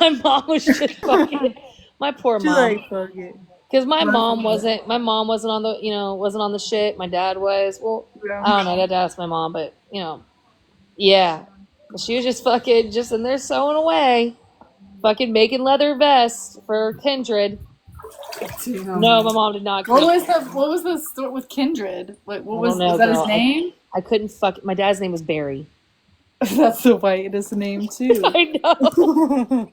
Speaker 2: My mom was just fucking. My poor
Speaker 6: She's
Speaker 2: mom.
Speaker 6: like, fuck it.
Speaker 2: Because my mom wasn't on the wasn't on the shit. My dad was. Well,
Speaker 6: Yeah.
Speaker 2: I don't know. I'd have to ask my mom, but yeah. She was just fucking just in there sewing away, fucking making leather vests for Kindred. No, my mom did not.
Speaker 6: What was the story with Kindred? What
Speaker 2: I
Speaker 6: was
Speaker 2: don't know,
Speaker 6: that his
Speaker 2: girl.
Speaker 6: name?
Speaker 2: I couldn't fuck. My dad's name was Barry.
Speaker 6: That's the whitest name too.
Speaker 2: I know.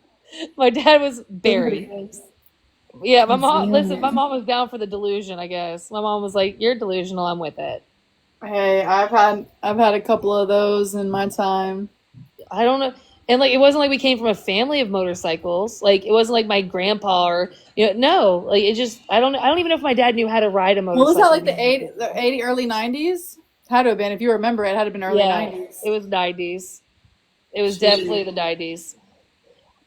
Speaker 2: My dad was Barry. Yeah, my mom. Listen, my mom was down for the delusion. I guess my mom was like, "You're delusional. I'm with it."
Speaker 6: Hey, I've had a couple of those in my time.
Speaker 2: I don't know. And like, it wasn't like we came from a family of motorcycles. Like, it wasn't like my grandpa or no. Like, it just I don't even know if my dad knew how to ride a
Speaker 6: What
Speaker 2: motorcycle.
Speaker 6: was that like the 80 early 90s? Had to have been if you remember it. Had to have been early 90s.
Speaker 2: It was 90s. It was definitely the 90s.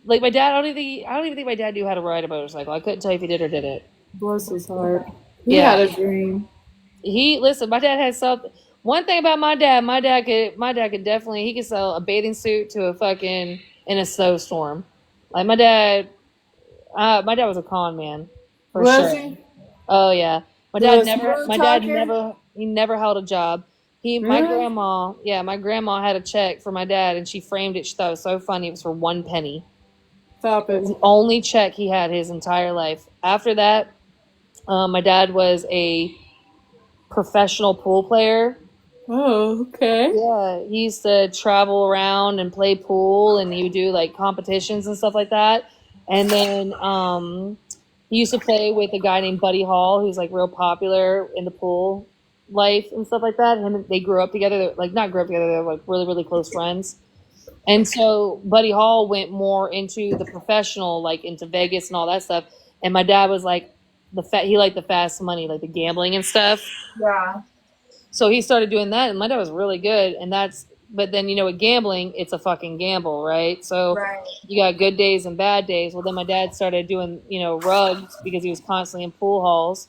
Speaker 2: Like my dad, I don't even think my dad knew how to ride a motorcycle. I couldn't tell you if he did or didn't.
Speaker 6: Bless his heart. He had a dream.
Speaker 2: Listen. My dad had something. One thing about my dad could definitely he could sell a bathing suit to a fucking in a snowstorm. Like my dad was a con man for
Speaker 6: Was
Speaker 2: sure.
Speaker 6: he?
Speaker 2: Oh yeah, my dad never he never held a job. My grandma had a check for my dad and she framed it. She thought it was so funny. It was for 1 penny.
Speaker 6: Stop
Speaker 2: It
Speaker 6: it.
Speaker 2: was the only check he had his entire life. After that, my dad was a professional pool player.
Speaker 6: Oh, okay.
Speaker 2: Yeah, he used to travel around and play pool, and he would do like competitions and stuff like that. And then he used to play with a guy named Buddy Hall, who's like real popular in the pool life and stuff like that. And they grew up together, like not grew up together, they were like really, really close friends. And so Buddy Hall went more into the professional, like into Vegas and all that stuff. And my dad was like he liked the fast money, like the gambling and stuff.
Speaker 6: Yeah.
Speaker 2: So he started doing that, and my dad was really good. But then with gambling, it's a fucking gamble, right? So you got good days and bad days. Well, then my dad started doing rugs because he was constantly in pool halls,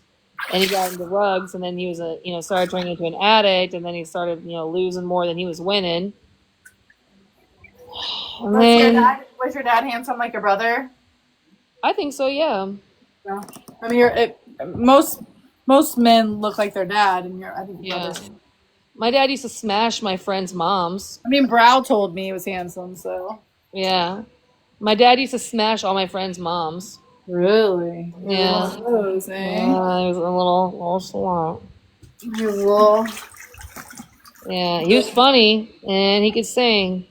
Speaker 2: and he got into rugs, and then he was started turning into an addict, and then he started losing more than he was winning. And
Speaker 6: Was your dad handsome like your brother?
Speaker 2: I think so, yeah.
Speaker 6: Yeah. I mean, most men look like their dad, and I think your brother's.
Speaker 2: My dad used to smash my friends' moms.
Speaker 6: I mean, Brow told me he was handsome, so.
Speaker 2: Yeah. My dad used to smash all my friends' moms.
Speaker 6: Really?
Speaker 2: Yeah.
Speaker 6: One of those, eh?
Speaker 2: He was a little slow. Yeah, he was funny and he could sing.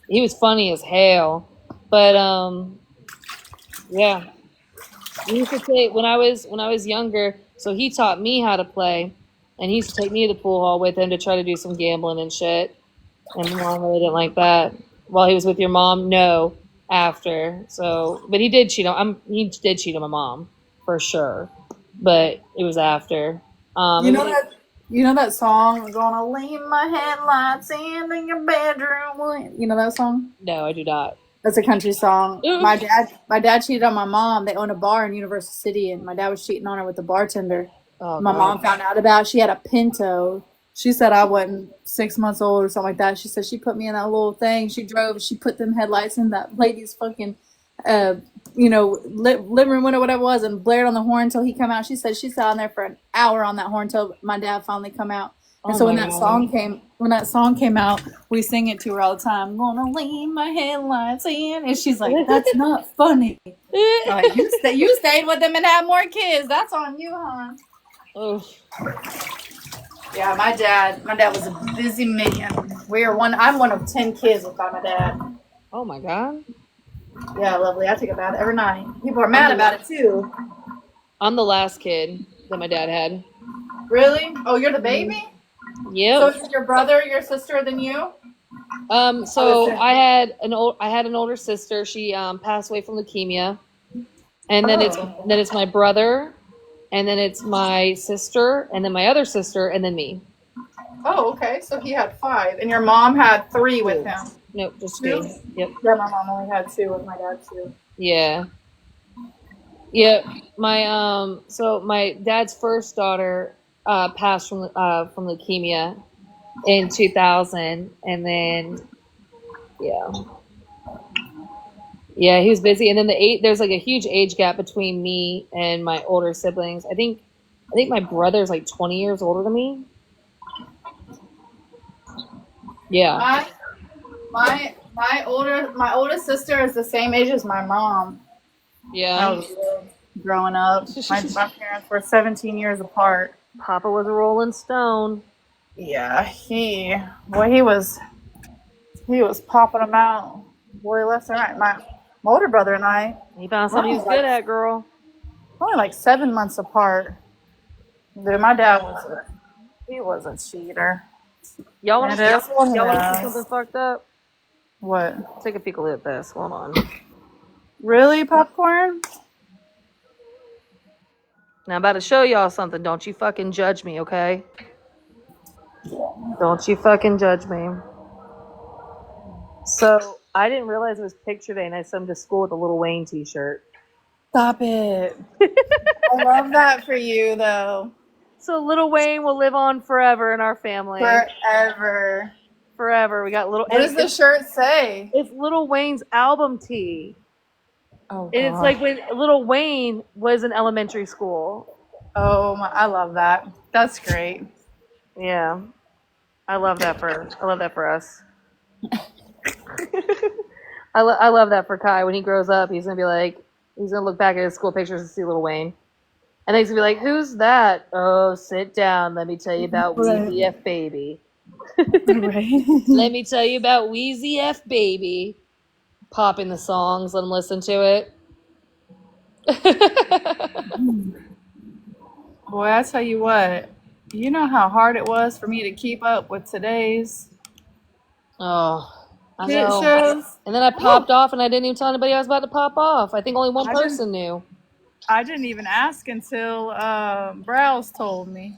Speaker 2: He was funny as hell. But yeah. He used to take when I was younger, so he taught me how to play. And he used to take me to the pool hall with him to try to do some gambling and shit. And my mom really didn't like that. While he was with your mom, no. After. So but he did cheat on my mom, for sure. But it was after.
Speaker 6: You know that song, "Gonna leave my headlights in your bedroom"? You know that song?
Speaker 2: No, I do not.
Speaker 6: That's a country song. My dad cheated on my mom. They owned a bar in Universal City, and my dad was cheating on her with the bartender.
Speaker 2: Oh,
Speaker 6: my mom found out about it. She had a Pinto. She said I wasn't 6 months old or something like that. She said she put me in that little thing. She drove. She put them headlights in that lady's fucking, living room window, whatever it was, and blared on the horn until he come out. She said she sat on there for an hour on that horn until my dad finally come out. And so when that song came out, we sing it to her all the time. Gonna leave my headlights in, and she's like, "That's not funny." Like, you stayed with them and had more kids. That's on you, hon.
Speaker 2: Oh.
Speaker 6: Yeah, my dad was a busy man. I'm one of 10 kids without my dad.
Speaker 2: Oh my God.
Speaker 6: Yeah, lovely. I take a bath every night. People are mad about it too.
Speaker 2: I'm the last kid that my dad had.
Speaker 6: Really? Oh, you're the baby?
Speaker 2: Yep.
Speaker 6: So is your brother, your sister than you?
Speaker 2: So I had an older sister. She passed away from leukemia. And then it's my brother, and then it's my sister, and then my other sister, and then me.
Speaker 6: Oh, okay. So he had 5, and your mom had 3 with him.
Speaker 2: Nope, just 2. Yep.
Speaker 6: Yeah, my mom only had 2 with my dad too.
Speaker 2: Yeah. Yeah, so my dad's first daughter passed from leukemia in 2000, and then yeah, yeah, he was busy, and then there's like a huge age gap between me and my older siblings. I think my brother's like 20 years older than me. Yeah,
Speaker 6: My oldest sister is the same age as my mom. I
Speaker 2: yeah.
Speaker 6: was growing up. My parents were 17 years apart.
Speaker 2: Papa was a Rolling Stone.
Speaker 6: Yeah, he was popping them out, boy, left and right. My older brother and I
Speaker 2: He found
Speaker 6: we're
Speaker 2: something he was good at, girl.
Speaker 6: only like 7 months apart. Dude, my dad he was a cheater.
Speaker 2: Y'all want
Speaker 6: And
Speaker 2: to
Speaker 6: it is what
Speaker 2: y'all want to see
Speaker 6: it
Speaker 2: something
Speaker 6: is.
Speaker 2: fucked up?
Speaker 6: What?
Speaker 2: Take a peek at this. Hold on.
Speaker 6: Really, popcorn?
Speaker 2: Now I'm about to show y'all something. Don't you fucking judge me, okay? Don't you fucking judge me. So I didn't realize it was picture day, and I sent him to school with a Little Wayne T-shirt.
Speaker 6: Stop it. I love that for you, though.
Speaker 2: So Little Wayne will live on forever in our family.
Speaker 6: Forever.
Speaker 2: Forever. We got little.
Speaker 6: What does the shirt say?
Speaker 2: It's Little Wayne's album tee.
Speaker 6: Oh,
Speaker 2: And it's
Speaker 6: God.
Speaker 2: like when Little Wayne was in elementary school.
Speaker 6: Oh, I love that. That's great.
Speaker 2: Yeah, I love that for us. I love that for Kai. When he grows up, he's gonna look back at his school pictures and see Little Wayne, and then he's gonna be like, "Who's that?" Oh, sit down. Let me tell you about Wheezy F Baby.
Speaker 6: Right.
Speaker 2: Let me tell you about Wheezy F Baby. Popping the songs, let him listen to it.
Speaker 6: Boy, I tell you what, you know how hard it was for me to keep up with today's
Speaker 2: Oh, I
Speaker 6: kid
Speaker 2: know.
Speaker 6: shows.
Speaker 2: And then I popped off, and I didn't even tell anybody I was about to pop off. I think only one
Speaker 6: I didn't-
Speaker 2: person knew.
Speaker 6: I didn't even ask until Browse told me.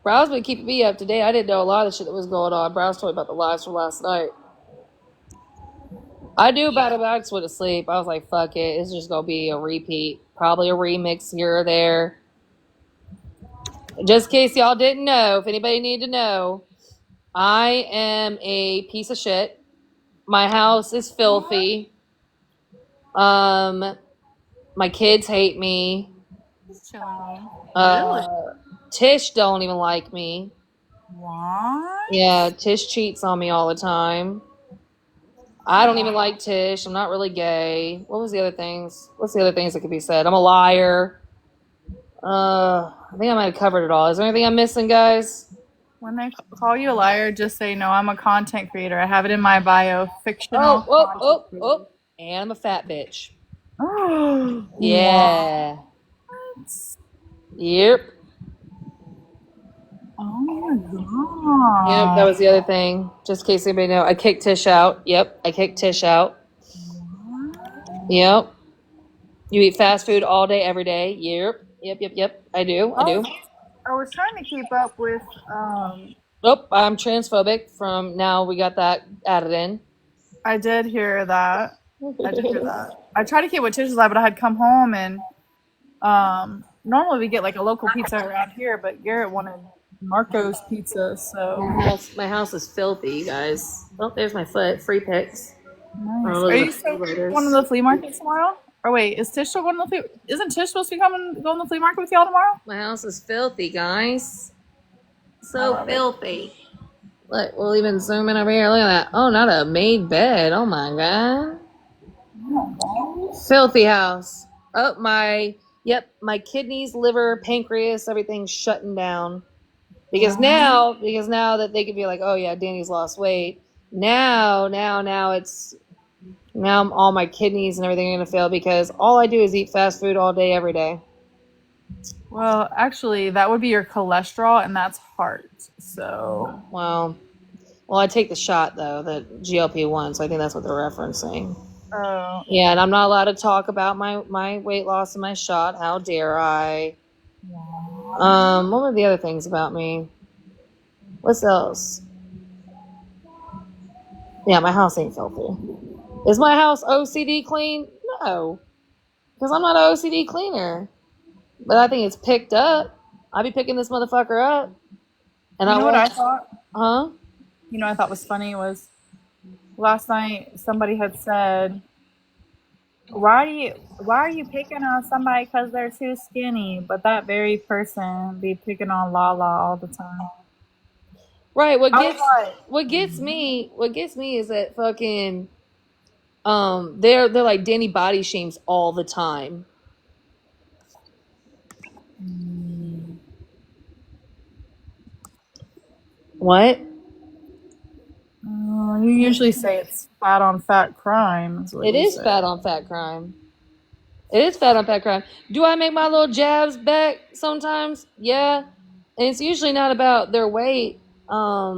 Speaker 2: Browse been keeping me up to date. I didn't know a lot of the shit that was going on. Browse told me about the lives from last night. I knew about it, but I just went to sleep. I was like, fuck it. It's just going to be a repeat. Probably a remix here or there. Just in case y'all didn't know, if anybody needed to know, I am a piece of shit. My house is filthy. My kids hate me.
Speaker 6: Just chilling.
Speaker 2: Tish don't even like me.
Speaker 6: What?
Speaker 2: Yeah, Tish cheats on me all the time. I don't even like Tish. I'm not really gay. What was the other things? What's the other things that could be said? I'm a liar. I think I might have covered it all. Is there anything I'm missing, guys?
Speaker 6: When they call you a liar, just say, no, I'm a content creator. I have it in my bio. Fictional content creator.
Speaker 2: And I'm a fat bitch.
Speaker 6: Oh,
Speaker 2: Yeah. Yep.
Speaker 6: oh my God.
Speaker 2: Yep, that was the other thing. Just in case anybody know, I kicked Tish out. Yep, I kicked Tish out. Yep. You eat fast food all day, every day. Yep. I do.
Speaker 6: I was trying to keep up with
Speaker 2: Nope, I'm transphobic. From now, we got that added in.
Speaker 6: I did hear that. I tried to keep what Tish was like, but I had come home and normally we get like a local pizza around here, but Garrett wanted Marco's pizza, so
Speaker 2: My house is filthy, you guys. Oh, there's my foot. Free pics.
Speaker 6: nice.
Speaker 2: Oh,
Speaker 6: Are you still going to the flea market tomorrow? Or wait, is Tish still going to the flea? Isn't Tish supposed to be going to the flea market with y'all tomorrow?
Speaker 2: My house is filthy, guys. So filthy. Look, we'll even zoom in over here. Look at that. Oh, not a made bed. Oh my god. Filthy house. Oh my. Yep, my kidneys, liver, pancreas, everything's shutting down. Because now that they could be like, oh yeah, Danny's lost weight. Now it's now all my kidneys and everything are gonna fail because all I do is eat fast food all day, every day.
Speaker 6: Well, actually, that would be your cholesterol, and that's heart. So,
Speaker 2: Well, I take the shot though, the GLP-1, so I think that's what they're referencing.
Speaker 6: oh,
Speaker 2: Yeah, and I'm not allowed to talk about my weight loss and my shot. How dare I? What were the other things about me? What else? Yeah, my house ain't filthy. Is my house OCD clean? No. Because I'm not an OCD cleaner. But I think it's picked up. I be picking this motherfucker up. And
Speaker 6: You
Speaker 2: I
Speaker 6: know what I
Speaker 2: won't.
Speaker 6: thought?
Speaker 2: Huh?
Speaker 6: You know what I thought was funny was last night somebody had said, why are you picking on somebody because they're too skinny? But that very person be picking on Lala all the time.
Speaker 2: Right.
Speaker 6: I was like,
Speaker 2: What gets me is that fucking they're like Dani body shames all the time. What?
Speaker 6: you usually say it's fat on fat crime, is what
Speaker 2: It
Speaker 6: you
Speaker 2: is
Speaker 6: say.
Speaker 2: fat on fat crime. It is fat on fat crime. Do I make my little jabs back sometimes? Yeah. And it's usually not about their weight. I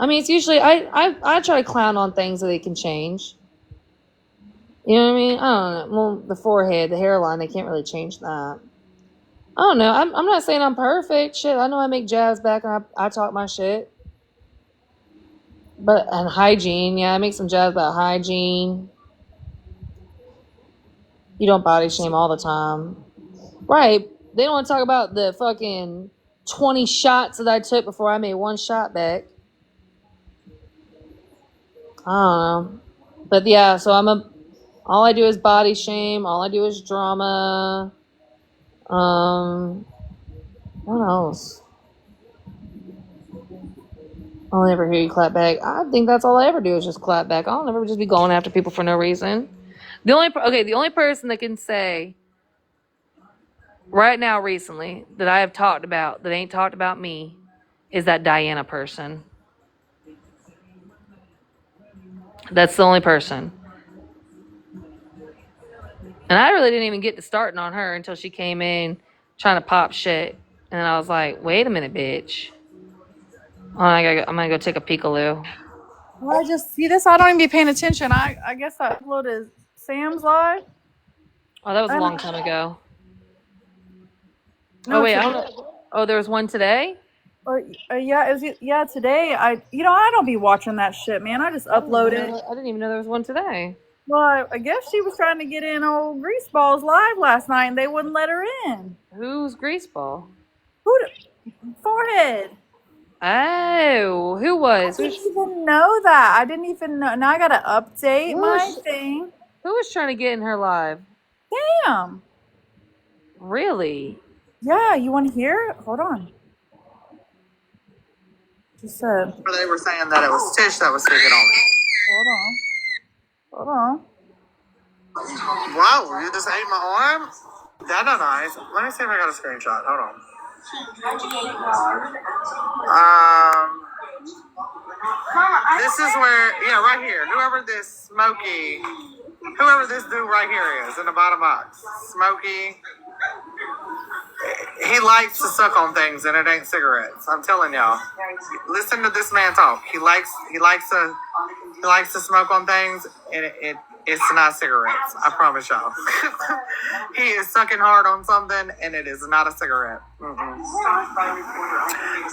Speaker 2: mean, it's usually I try to clown on things that they can change. You know what I mean? I don't know. Well, the forehead, the hairline, they can't really change that. I don't know. I'm not saying I'm perfect. Shit, I know I make jabs back and I talk my shit. But and hygiene, yeah, I make some jabs about hygiene. You don't body shame all the time. Right. They don't want to talk about the fucking 20 shots that I took before I made one shot back. I don't know. But yeah, so all I do is body shame, all I do is drama. What else? I'll never hear you clap back. I think that's all I ever do is just clap back. I'll never just be going after people for no reason. The only person that can say right now recently that I have talked about that ain't talked about me is that Diana person. That's the only person. And I really didn't even get to starting on her until she came in trying to pop shit. And then I was like, wait a minute, bitch. Oh, I'm gonna go take a peekaloo.
Speaker 6: Well, I just see this. I don't even be paying attention. I guess I uploaded Sam's live.
Speaker 2: Oh, that was a
Speaker 6: And
Speaker 2: long time ago.
Speaker 6: no,
Speaker 2: Oh wait, I
Speaker 6: today.
Speaker 2: don't know. Oh, there was one today?
Speaker 6: Yeah, it was today. I don't be watching that shit, man. I just upload it.
Speaker 2: I didn't even know there was one today.
Speaker 6: Well, I guess she was trying to get in old Greaseballs live last night, and they wouldn't let her in.
Speaker 2: Who's Greaseball?
Speaker 6: Forehead?
Speaker 2: Oh, who
Speaker 6: I
Speaker 2: was?
Speaker 6: didn't even know that. I didn't even know. Now I gotta update
Speaker 2: Who
Speaker 6: my
Speaker 2: was
Speaker 6: thing.
Speaker 2: who was trying to get in her live?
Speaker 6: Damn.
Speaker 2: Really?
Speaker 6: Yeah, you want to hear? Hold on. She said.
Speaker 7: They were saying that it was Tish that was speaking on it.
Speaker 6: Hold on.
Speaker 7: Wow, you just ate my arm? That's not nice. Let me see if I got a screenshot. Hold on. This is where, yeah, right here. Whoever this dude right here is in the bottom box. Smokey. He likes to suck on things and it ain't cigarettes. I'm telling y'all. Listen to this man talk. He likes to smoke on things and it's not cigarettes. I promise y'all. He is sucking hard on something and it is not a cigarette. Mm-mm.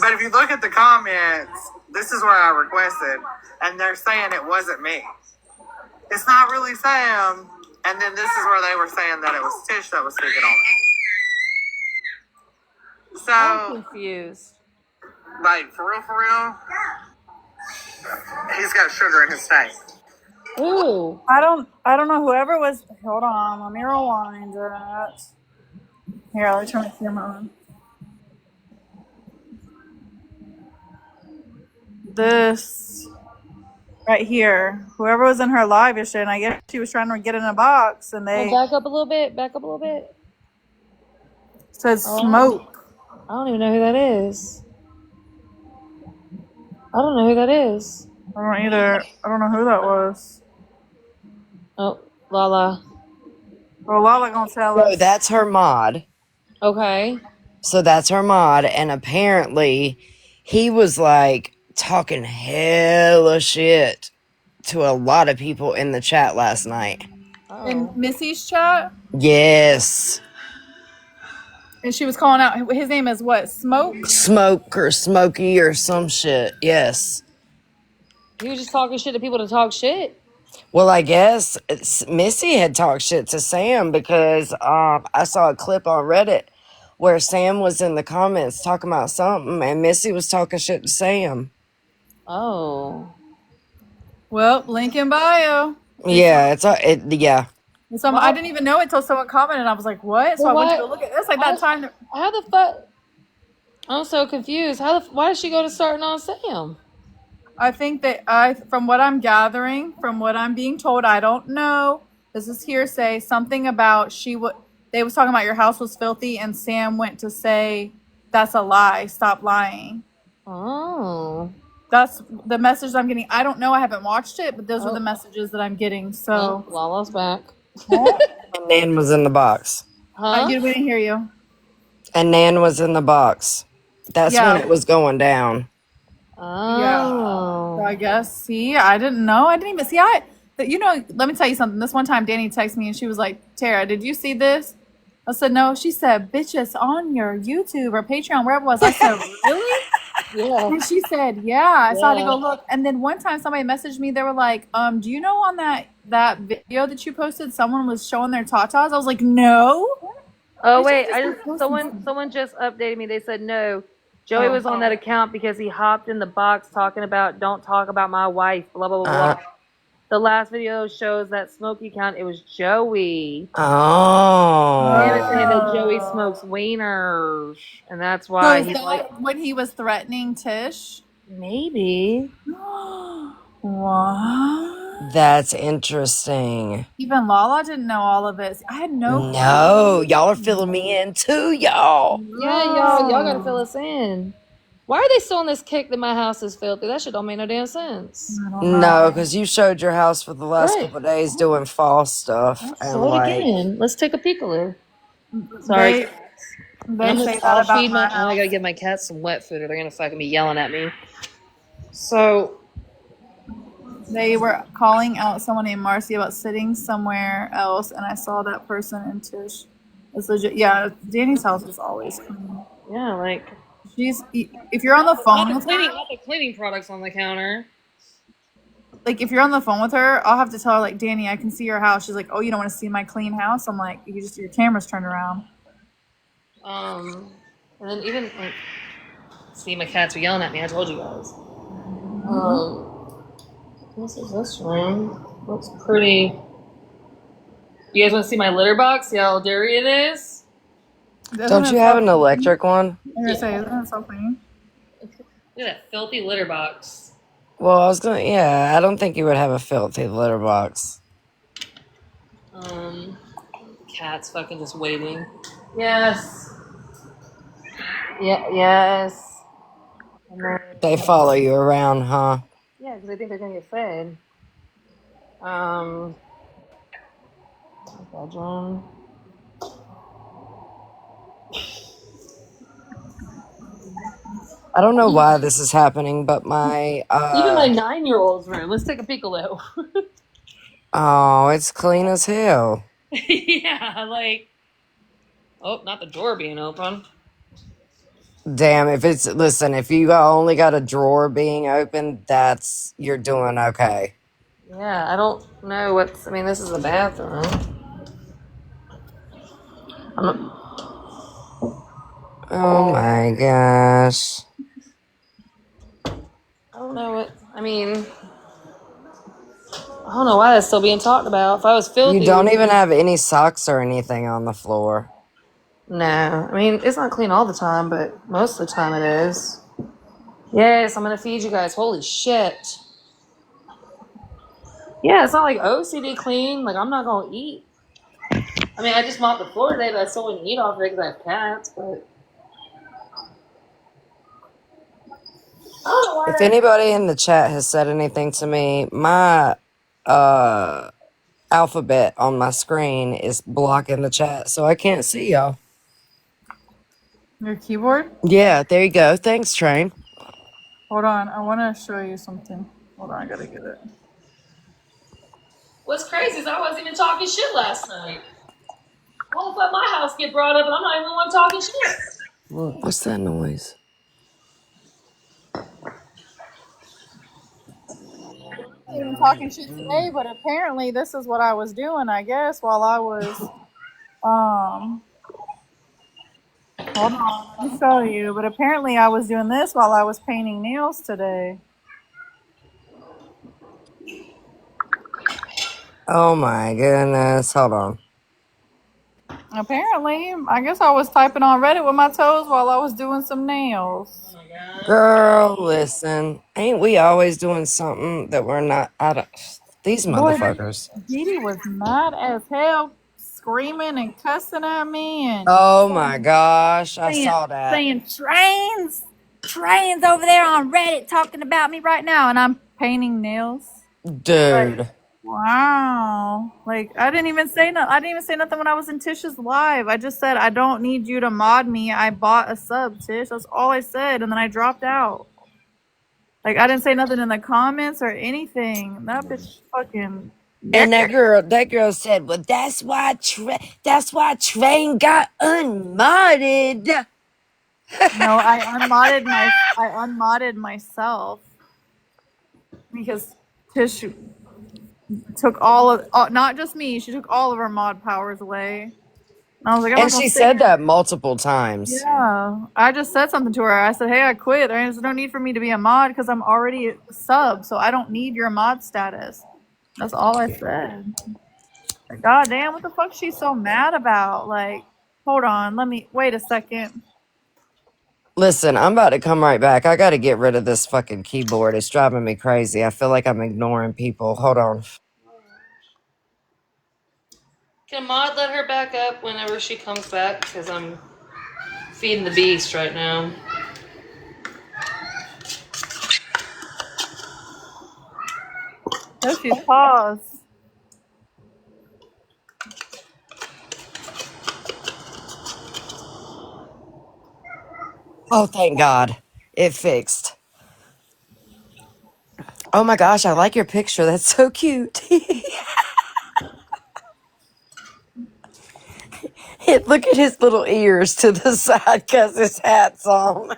Speaker 7: But if you look at the comments, this is where I requested and they're saying it wasn't me. It's not really Sam. And then this is where they were saying that it was Tish that was speaking on it. So,
Speaker 2: I'm confused.
Speaker 7: like, for real, he's got sugar in his tank.
Speaker 2: Ooh.
Speaker 6: I don't know. Whoever was. Hold on. Let me rewind that. Here, let me turn my camera on. This right here. Whoever was in her live yesterday, and I guess she was trying to get in a box, and they
Speaker 2: Back up a little bit. Back up a little bit.
Speaker 6: said smoke.
Speaker 2: I don't even know who that is. I don't know who that is.
Speaker 6: I don't either. I don't know who that was.
Speaker 2: Oh, Lala.
Speaker 6: Well, Lala gonna tell
Speaker 1: So
Speaker 6: us.
Speaker 1: that's her mod.
Speaker 2: Okay.
Speaker 1: So that's her mod. And apparently he was like talking hella shit to a lot of people in the chat last night.
Speaker 6: In
Speaker 2: Oh.
Speaker 6: Missy's chat,
Speaker 1: Yes.
Speaker 6: and she was calling out. His name is what? Smoke.
Speaker 1: Smoke or Smokey or some shit. Yes.
Speaker 2: He was just talking shit to people to talk shit.
Speaker 1: Well, I guess Missy had talked shit to Sam because I saw a clip on Reddit where Sam was in the comments talking about something, and Missy was talking shit to Sam.
Speaker 2: Oh.
Speaker 6: Well, link in bio.
Speaker 1: Yeah, yeah.
Speaker 6: I didn't even know it until someone commented. I was like, "What?" So
Speaker 2: Well,
Speaker 6: I went to
Speaker 2: why?
Speaker 6: go look at this. Like
Speaker 2: How,
Speaker 6: that time.
Speaker 2: how the fuck? I'm so confused. Why did she go to starting on Sam?
Speaker 6: I think that from what I'm gathering, from what I'm being told, I don't know. This is hearsay. Something about they was talking about your house was filthy, and Sam went to say, "That's a lie. Stop lying."
Speaker 2: Oh.
Speaker 6: That's the message I'm getting. I don't know. I haven't watched it, but those are the messages that I'm getting. So,
Speaker 2: Lala's back.
Speaker 1: And Nan was in the box.
Speaker 2: Huh?
Speaker 6: we didn't hear you.
Speaker 1: And Nan was in the box. That's when
Speaker 6: Yeah.
Speaker 1: it was going down.
Speaker 6: Yeah.
Speaker 2: Oh.
Speaker 6: So I guess. See, I didn't know. I didn't even see. Let me tell you something. This one time, Dani texted me and she was like, "Tara, did you see this?" I said, "No." She said, "Bitch, it's on your YouTube or Patreon, wherever it was." I said, "Really?"
Speaker 2: Yeah.
Speaker 6: And she said, "Yeah." So I had to go look. And then one time, somebody messaged me. They were like, "Do you know on that video that you posted, someone was showing their tatas?" I was like, "No."
Speaker 2: Oh
Speaker 6: Bitch,
Speaker 2: wait,
Speaker 6: just been posting
Speaker 2: someone just updated me. They said no. Joey was on that account because he hopped in the box talking about don't talk about my wife, blah blah blah blah. The last video shows that Smokey account. It was Joey. Sam is saying that Joey smokes wieners, and that's
Speaker 6: So
Speaker 2: why
Speaker 6: is
Speaker 2: he's
Speaker 6: that
Speaker 2: like,
Speaker 6: when he was threatening Tish?
Speaker 2: maybe.
Speaker 6: What?
Speaker 1: That's interesting.
Speaker 6: Even Lala didn't know all of this. I had no clue.
Speaker 1: No, y'all are filling me in too, y'all.
Speaker 2: Yeah, y'all gotta fill us in. Why are they still on this kick that my house is filthy? That shit don't make no damn sense.
Speaker 6: I don't
Speaker 1: No,
Speaker 6: know.
Speaker 1: because you showed your house for the last
Speaker 2: Right.
Speaker 1: couple of days doing false stuff, and
Speaker 2: So
Speaker 1: like,
Speaker 2: again, let's take a peekaloo. Sorry.
Speaker 6: They say that about my
Speaker 2: I
Speaker 6: house.
Speaker 2: gotta give my cats some wet food or they're gonna fucking be yelling at me. So
Speaker 6: They were calling out someone named Marcy about sitting somewhere else, and I saw that person in Tish. It's legit. Yeah, Dani's house is always clean.
Speaker 2: yeah, like
Speaker 6: If you're on the phone with her,
Speaker 2: not the cleaning products on the counter.
Speaker 6: like if you're on the phone with her, I'll have to tell her like, "Dani, I can see your house." She's like, "Oh, you don't want to see my clean house?" I'm like, your camera's turned around."
Speaker 2: And then even like see my cats were yelling at me, I told you guys. This is this room. Looks pretty. You guys want to see my litter box? See how dirty it is?
Speaker 1: don't you have an electric one?
Speaker 6: I'm gonna say, isn't that so clean?
Speaker 2: Look at that filthy litter box.
Speaker 1: Well, I don't think you would have a filthy litter box.
Speaker 2: Cats fucking just waiting. Yes. Yeah, yes. And then,
Speaker 1: They follow you around, huh?
Speaker 2: yeah, because I think they're gonna get fed. Bedroom.
Speaker 1: I don't know why this is happening, but my
Speaker 2: Even my 9-year-old's room. Let's take a peekaloo.
Speaker 1: oh, it's clean as hell.
Speaker 2: Yeah, like. Oh, not the door being open.
Speaker 1: Damn, if you only got a drawer being open, you're doing okay.
Speaker 2: Yeah, I don't know what's. I mean, this is the bathroom.
Speaker 1: Oh my gosh.
Speaker 2: I don't know what. I mean, I don't know why that's still being talked about. If I was filthy.
Speaker 1: You don't even have any socks or anything on the floor.
Speaker 2: No, I mean it's not clean all the time, but most of the time it is. Yes, I'm gonna feed you guys. Holy shit. Yeah, it's not like OCD clean. Like I'm not gonna eat. I mean, I just mopped the floor today, but I still wouldn't eat off of it because I have cats. But
Speaker 1: If anybody in the chat has said anything to me, my alphabet on my screen is blocking the chat, so I can't see y'all.
Speaker 6: Your keyboard?
Speaker 1: Yeah, there you go. Thanks, Train.
Speaker 6: Hold on, I want to show you something. Hold on, I gotta get it.
Speaker 2: what's crazy is I wasn't even talking shit last night. I won't let my house get brought up, and I'm not even the one talking shit.
Speaker 1: What's that noise?
Speaker 6: Even talking shit today, but apparently this is what I was doing, I guess, while I was hold on, let me show you. But apparently I was doing this while I was painting nails today.
Speaker 1: Oh my goodness. Hold on.
Speaker 6: Apparently, I guess I was typing on Reddit with my toes while I was doing some nails.
Speaker 1: Girl, listen. Ain't we always doing something that we're not out of these
Speaker 6: Boy,
Speaker 1: motherfuckers?
Speaker 6: Dee Dee was mad as hell, screaming and cussing at me and
Speaker 1: Oh my gosh. I saw that.
Speaker 6: saying trains over there on Reddit talking about me right now, and I'm painting nails. Like,
Speaker 1: Dude.
Speaker 6: wow. Like I didn't even say no. I didn't even say nothing when I was in Tish's live. I just said I don't need you to mod me. I bought a sub, Tish. That's all I said, and then I dropped out. Like I didn't say nothing in the comments or anything. That bitch fucking
Speaker 1: And
Speaker 6: yeah.
Speaker 1: that girl said, "Well, that's why Train got unmodded."
Speaker 6: No, I unmodded myself because Tish took all of not just me. She took all of our mod powers away. And I was like, I'm
Speaker 1: And
Speaker 6: not gonna
Speaker 1: she
Speaker 6: sit
Speaker 1: said
Speaker 6: here.
Speaker 1: that multiple times.
Speaker 6: Yeah, I just said something to her. I said, "Hey, I quit. There's no need for me to be a mod because I'm already a sub, so I don't need your mod status." That's all I said. God damn, what the fuck she's so mad about? Like, hold on, let me wait a second.
Speaker 1: Listen, I'm about to come right back. I got to get rid of this fucking keyboard. It's driving me crazy. I feel like I'm ignoring people. Hold on.
Speaker 2: Can Maud let her back up whenever she comes back? Because I'm feeding the beast right now.
Speaker 6: Oh, she's paused.
Speaker 1: Oh, thank God. It fixed. Oh my gosh, I like your picture. That's so cute. Look at his little ears to the side because his hat's on.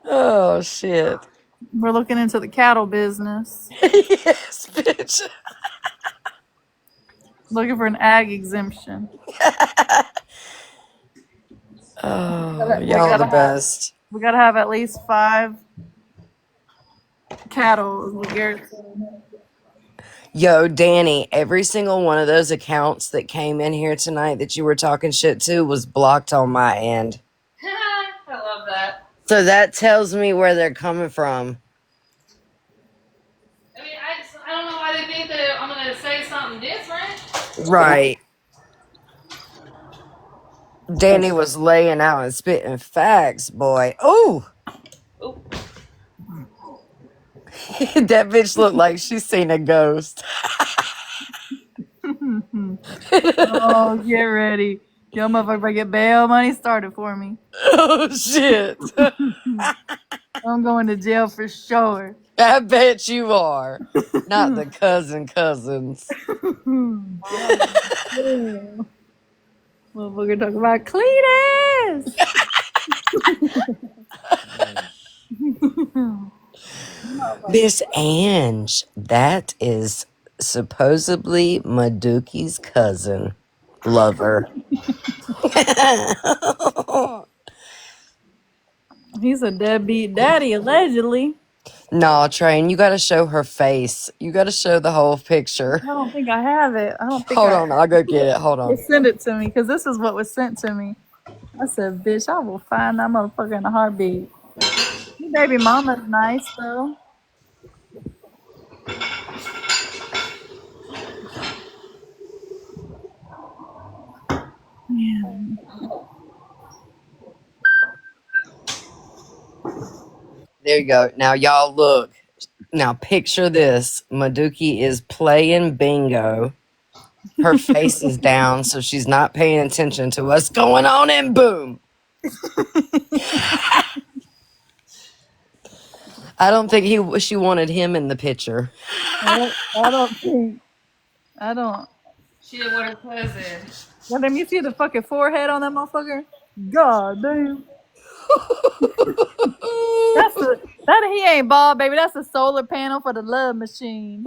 Speaker 1: Oh, shit.
Speaker 6: We're looking into the cattle business,
Speaker 1: Yes, bitch.
Speaker 6: looking for an ag exemption.
Speaker 1: Oh,
Speaker 6: We
Speaker 1: y'all
Speaker 6: gotta
Speaker 1: the
Speaker 6: have
Speaker 1: best.
Speaker 6: we gotta have at least 5 cattle. Is what Garrett said.
Speaker 1: Yo, Danny, every single one of those accounts that came in here tonight that you were talking shit to was blocked on my end.
Speaker 2: I love that.
Speaker 1: So that tells me where they're coming from.
Speaker 2: I mean, I don't know why they think that I'm gonna say something different.
Speaker 1: Right. Danny was laying out and spitting facts, boy. Ooh!
Speaker 2: Oh,
Speaker 1: That bitch looked like she's seen a ghost.
Speaker 6: Oh, get ready. Yo, motherfucker, get bail money started for me.
Speaker 1: Oh, shit.
Speaker 6: I'm going to jail for sure.
Speaker 1: I bet you are. Not the cousins.
Speaker 6: God damn. Motherfucker talking about Cletus.
Speaker 1: Miss Ange, that is supposedly Maduki's cousin. Lover.
Speaker 6: He's a deadbeat daddy, allegedly.
Speaker 1: Nah, Train, you gotta show her face. You gotta show the whole picture.
Speaker 6: I don't think I have it. I don't think
Speaker 1: Hold on, I'll go get it. Hold
Speaker 6: they
Speaker 1: on.
Speaker 6: send it to me because this is what was sent to me. I said, bitch, I will find that motherfucker in a heartbeat. Your baby mama's nice, though.
Speaker 1: There you go. Now, y'all look. Now, picture this. Maduki is playing bingo. Her face is down, so she's not paying attention to what's going on, and boom. I don't think she wanted him in the picture.
Speaker 6: I don't think. I don't.
Speaker 2: she didn't want her cousin.
Speaker 6: Goddamn, you see the fucking forehead on that motherfucker? God damn. That he ain't bald, baby. That's a solar panel for the love machine.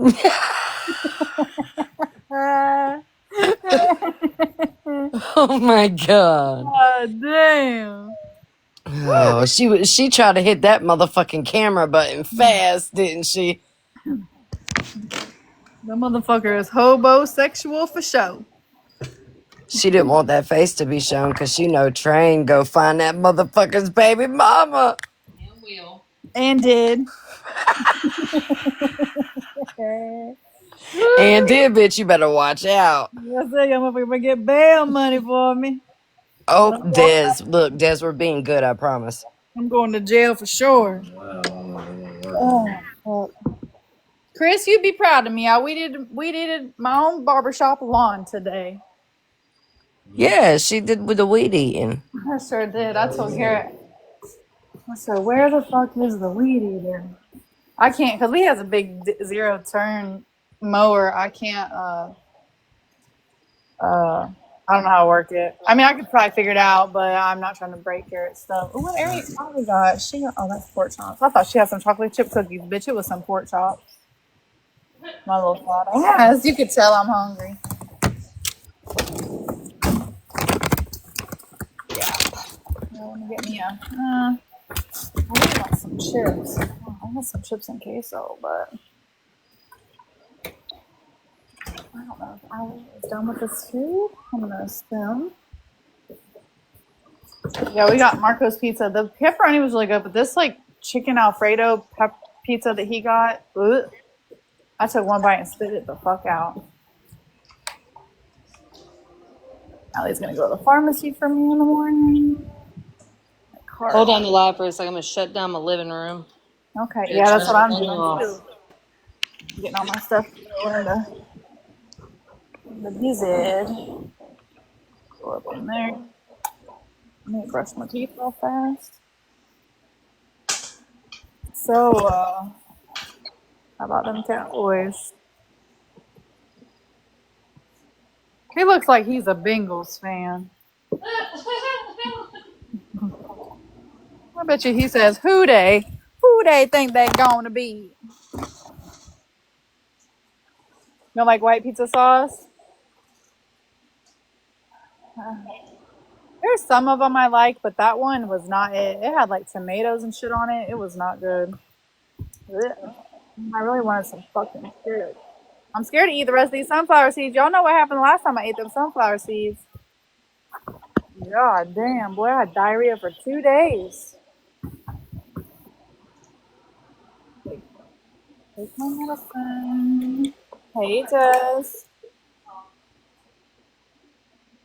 Speaker 1: Oh my god.
Speaker 6: Oh, damn.
Speaker 1: Oh, she tried to hit that motherfucking camera button fast, didn't she?
Speaker 6: The motherfucker is hobosexual for show.
Speaker 1: She didn't want that face to be shown because she know Train go find that motherfucker's baby mama.
Speaker 2: And will.
Speaker 6: And did.
Speaker 1: And did, bitch, you better watch out.
Speaker 6: I said, y'all motherfucker get bail money for me.
Speaker 1: Oh, Des, look, Des, we're being good, I promise.
Speaker 6: I'm going to jail for sure. Oh, fuck. Chris, you'd be proud of me. I weeded my own barbershop lawn today.
Speaker 1: Yeah, she did with the weed eating.
Speaker 6: I sure did. I told Garrett, I said, where the fuck is the weed eater? I can't, because we has a big zero turn mower. I can't, I don't know how to work it. I mean, I could probably figure it out, but I'm not trying to break Garrett's stuff. Ooh, what area we got? Oh, that's pork chops. I thought she had some chocolate chip cookies, bitch. It was some pork chops. My little thought. Yes, you could tell I'm hungry. Yeah. I want to get me a. I really want some chips. Oh, I want some chips and queso, but I don't know if I was done with this food. I'm gonna assume. Yeah, we got Marco's pizza. The pepperoni was really good, but this like chicken Alfredo pizza that he got, ugh, I took one bite and spit it the fuck out. Allie's gonna go to the pharmacy for me in the morning.
Speaker 2: Hold on the live for a second. I'm gonna shut down my living room.
Speaker 6: Okay, yeah, that's what I'm doing
Speaker 2: off.
Speaker 6: too. Getting all my stuff in the visit. Go up in there. Let me brush my teeth real fast. So, how about them Cowboys? He looks like he's a Bengals fan. I bet you he says, who they think they gonna be? You don't like white pizza sauce? There's some of them I like, but that one was not it. It had like tomatoes and shit on it. It was not good. Ugh. I really wanted some fucking shit. I'm scared to eat the rest of these sunflower seeds. Y'all know what happened last time I ate them sunflower seeds. God damn, boy, I had diarrhea for 2 days. Take my medicine. Hey, Tess.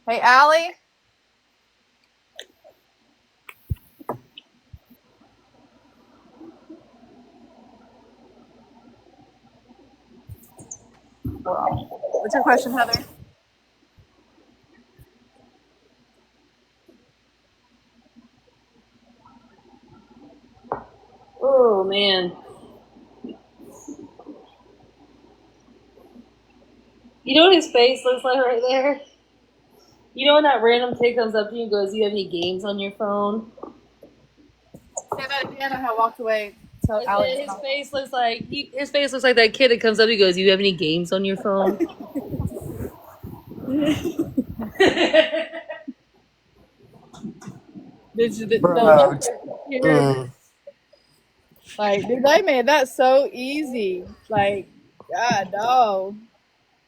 Speaker 6: Hey, Allie. What's your question, Heather?
Speaker 2: Oh man. You know what his face looks like right there? You know when that random kid comes up to you and goes, "Do you have any games on your phone?"
Speaker 6: Say that again. I walked away. So
Speaker 2: His face looks like that kid that comes up. He goes, "Do you have any games on your phone?"
Speaker 1: Bro.
Speaker 6: Like, dude, they made that so easy. Like, God, no.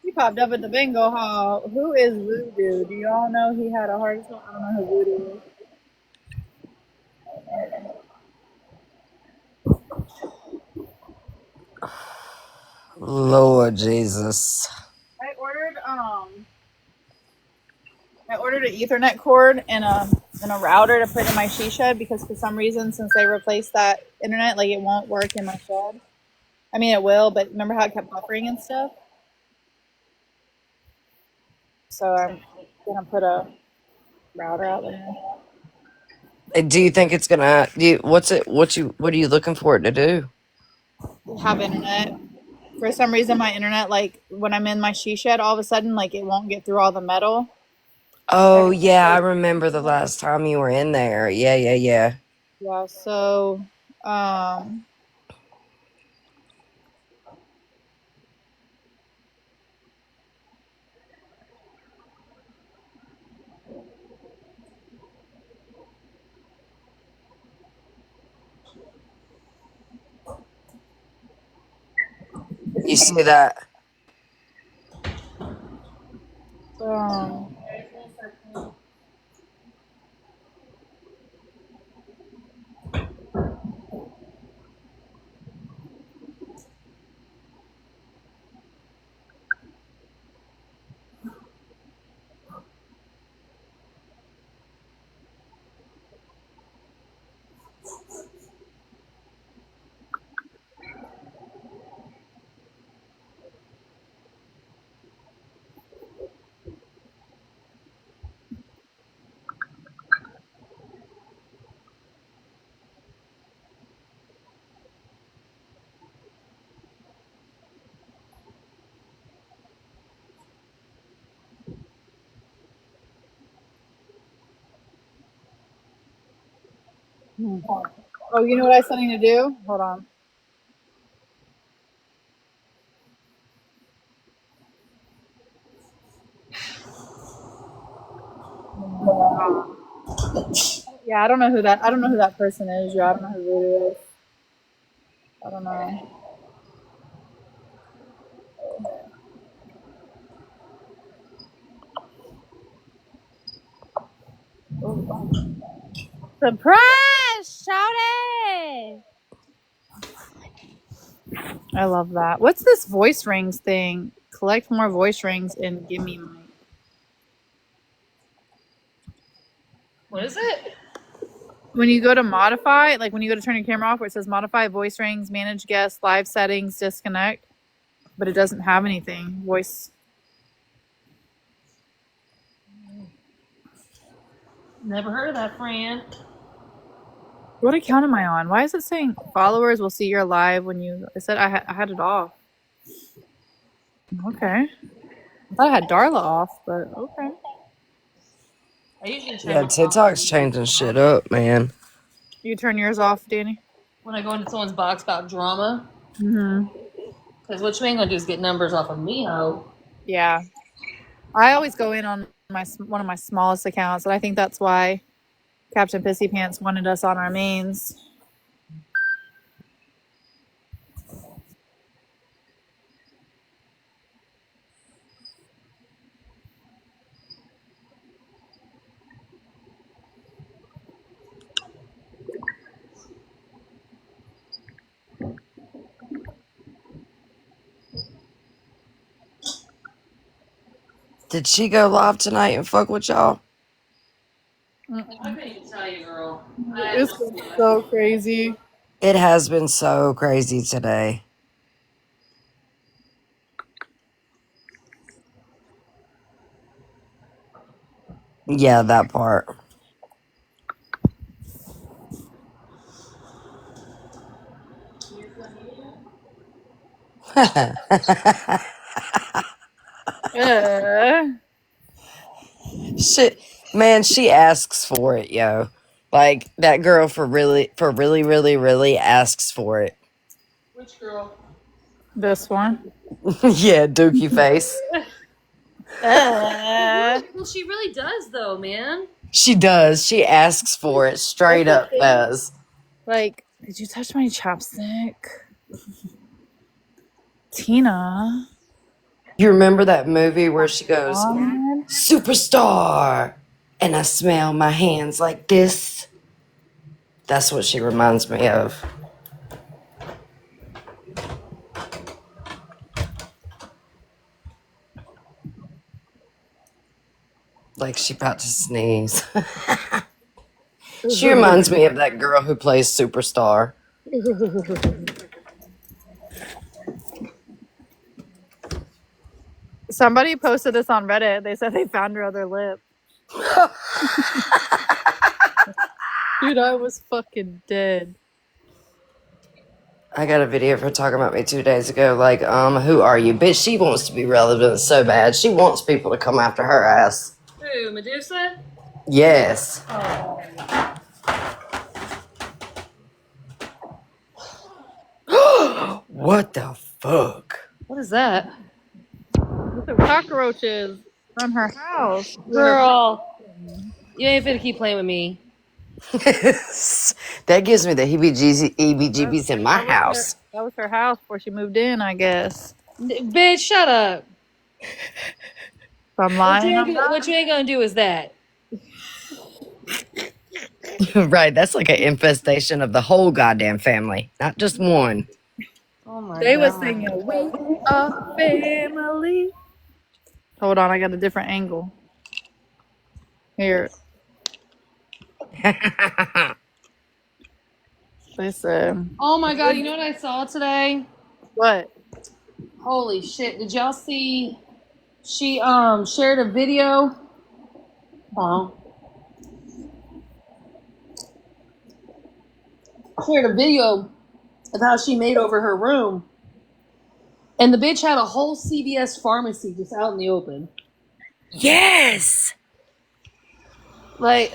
Speaker 6: He popped up at the bingo hall. Who is Voodoo? Do y'all know he had a heart attack? I don't know who Voodoo is.
Speaker 1: Lord Jesus.
Speaker 6: I ordered an Ethernet cord and a router to put in my she shed because for some reason, since they replaced that internet, like it won't work in my shed. I mean, it will, but remember how it kept buffering and stuff? So I'm gonna put a router out there.
Speaker 1: Do you think it's gonna? What are you looking for it to do?
Speaker 6: Have internet. For some reason, my internet, like when I'm in my she shed, all of a sudden, like it won't get through all the metal.
Speaker 1: Oh yeah, I remember the last time you were in there. Yeah.
Speaker 6: Yeah, so Um,
Speaker 1: You see that?
Speaker 6: um, oh, you know what I still need to do? Hold on. Yeah, I don't know who that. I don't know who that person is. Yeah, I don't know who Voodoo is. I don't know. Surprise! Shout it! I love that. What's this voice rings thing? Collect more voice rings and give me my.
Speaker 2: What is it?
Speaker 6: When you go to modify, like when you go to turn your camera off, where it says modify voice rings, manage guests, live settings, disconnect, but it doesn't have anything. Voice.
Speaker 2: Never heard of that, friend.
Speaker 6: What account am I on? Why is it saying followers will see your live when you? It said I had it off. Okay. I thought I had Darla off, but okay.
Speaker 2: I usually turn
Speaker 1: Yeah,
Speaker 2: mine off
Speaker 1: TikTok's changing shit up, man.
Speaker 6: You turn yours off, Danny?
Speaker 2: when I go into someone's box about drama.
Speaker 6: Mm-hmm.
Speaker 2: Because what you ain't gonna do is get numbers off of me, ho.
Speaker 6: Yeah. I always go in on one of my smallest accounts, and I think that's why Captain Pissy Pants wanted us on our mains.
Speaker 1: Did she go live tonight and fuck with y'all?
Speaker 2: I couldn't even tell you, girl.
Speaker 6: It's so crazy.
Speaker 1: It has been so crazy today. Yeah, that part.
Speaker 6: Uh,
Speaker 1: Shit, man, she asks for it, yo. Like that girl really asks for it.
Speaker 2: Which girl?
Speaker 6: this one.
Speaker 1: Yeah, Dookie face.
Speaker 2: Well, she really does, though, man.
Speaker 1: She does. She asks for it. Straight
Speaker 6: That's
Speaker 1: up
Speaker 6: the thing.
Speaker 1: does.
Speaker 6: Like, did you touch my chapstick? Tina.
Speaker 1: You remember that movie where she goes,
Speaker 6: God.
Speaker 1: superstar, and I smell my hands like this? That's what she reminds me of. Like she about to sneeze. She reminds me of that girl who plays Superstar.
Speaker 6: Somebody posted this on Reddit. They said they found her other lip. Dude, I was fucking dead.
Speaker 1: I got a video of her talking about me 2 days ago. Like, who are you? Bitch, she wants to be relevant so bad. She wants people to come after her ass.
Speaker 2: Who, Medusa?
Speaker 1: Yes. What the fuck?
Speaker 2: What is that?
Speaker 6: Look at cockroaches on her house.
Speaker 2: Girl, you ain't finna keep playing with me.
Speaker 1: That gives me the heebie-jeebies in my house.
Speaker 6: That was her house before she moved in, I guess.
Speaker 2: Bitch, shut up.
Speaker 6: If I'm lying, I'm not.
Speaker 2: What you ain't gonna do is that.
Speaker 1: Right, that's like an infestation of the whole goddamn family, not just one.
Speaker 2: Oh my
Speaker 6: They was
Speaker 2: god.
Speaker 6: singing, "We are family." Hold on, I got a different angle. Here, they said,
Speaker 2: Oh my god, you know what I saw today?
Speaker 6: "What?
Speaker 2: Holy shit. Did y'all see she shared a video? Oh. Shared a video of how she made over her room. And the bitch had a whole CVS pharmacy just out in the open.
Speaker 1: Yes!
Speaker 2: Like,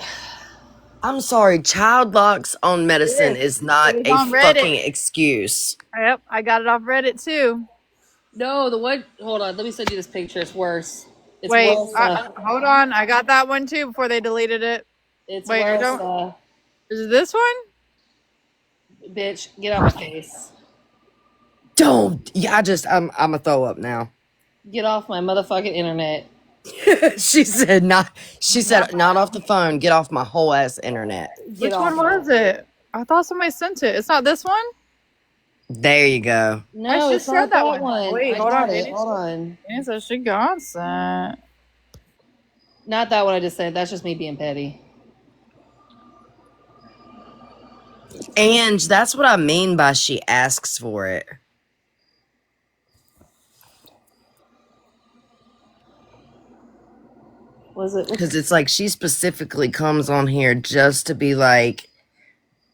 Speaker 1: I'm sorry, child locks on medicine is not
Speaker 6: It was
Speaker 1: a
Speaker 6: on Reddit."
Speaker 1: fucking excuse.
Speaker 6: Yep, I got it off Reddit too.
Speaker 2: no, the what? Hold on, let me send you this picture. It's worse. It's
Speaker 6: Wait,
Speaker 2: worse.
Speaker 6: hold on, I got that one too before they deleted it.
Speaker 2: It's
Speaker 6: Wait,
Speaker 2: worse.
Speaker 6: don't. Is it this one?
Speaker 2: Bitch, get out my face.
Speaker 1: Don't. Yeah, I'm a throw up now.
Speaker 2: Get off my motherfucking internet.
Speaker 1: She said not off the phone, get off my whole ass internet.
Speaker 2: Get
Speaker 6: Which
Speaker 2: off
Speaker 6: one was it? I thought somebody sent it. It's not this one.
Speaker 1: There you go.
Speaker 2: No,
Speaker 6: I
Speaker 2: it's
Speaker 6: just
Speaker 2: not
Speaker 6: said that
Speaker 2: that
Speaker 6: one.
Speaker 2: one.
Speaker 6: Wait,
Speaker 2: I
Speaker 6: hold
Speaker 2: got
Speaker 6: on,
Speaker 2: it.
Speaker 6: Danny.
Speaker 2: Hold on.
Speaker 6: Danny said she got sent.
Speaker 2: Not that one I just said. That's just me being petty.
Speaker 1: And that's what I mean by she asks for it.
Speaker 2: Was it?
Speaker 1: Because it's like she specifically comes on here just to be like,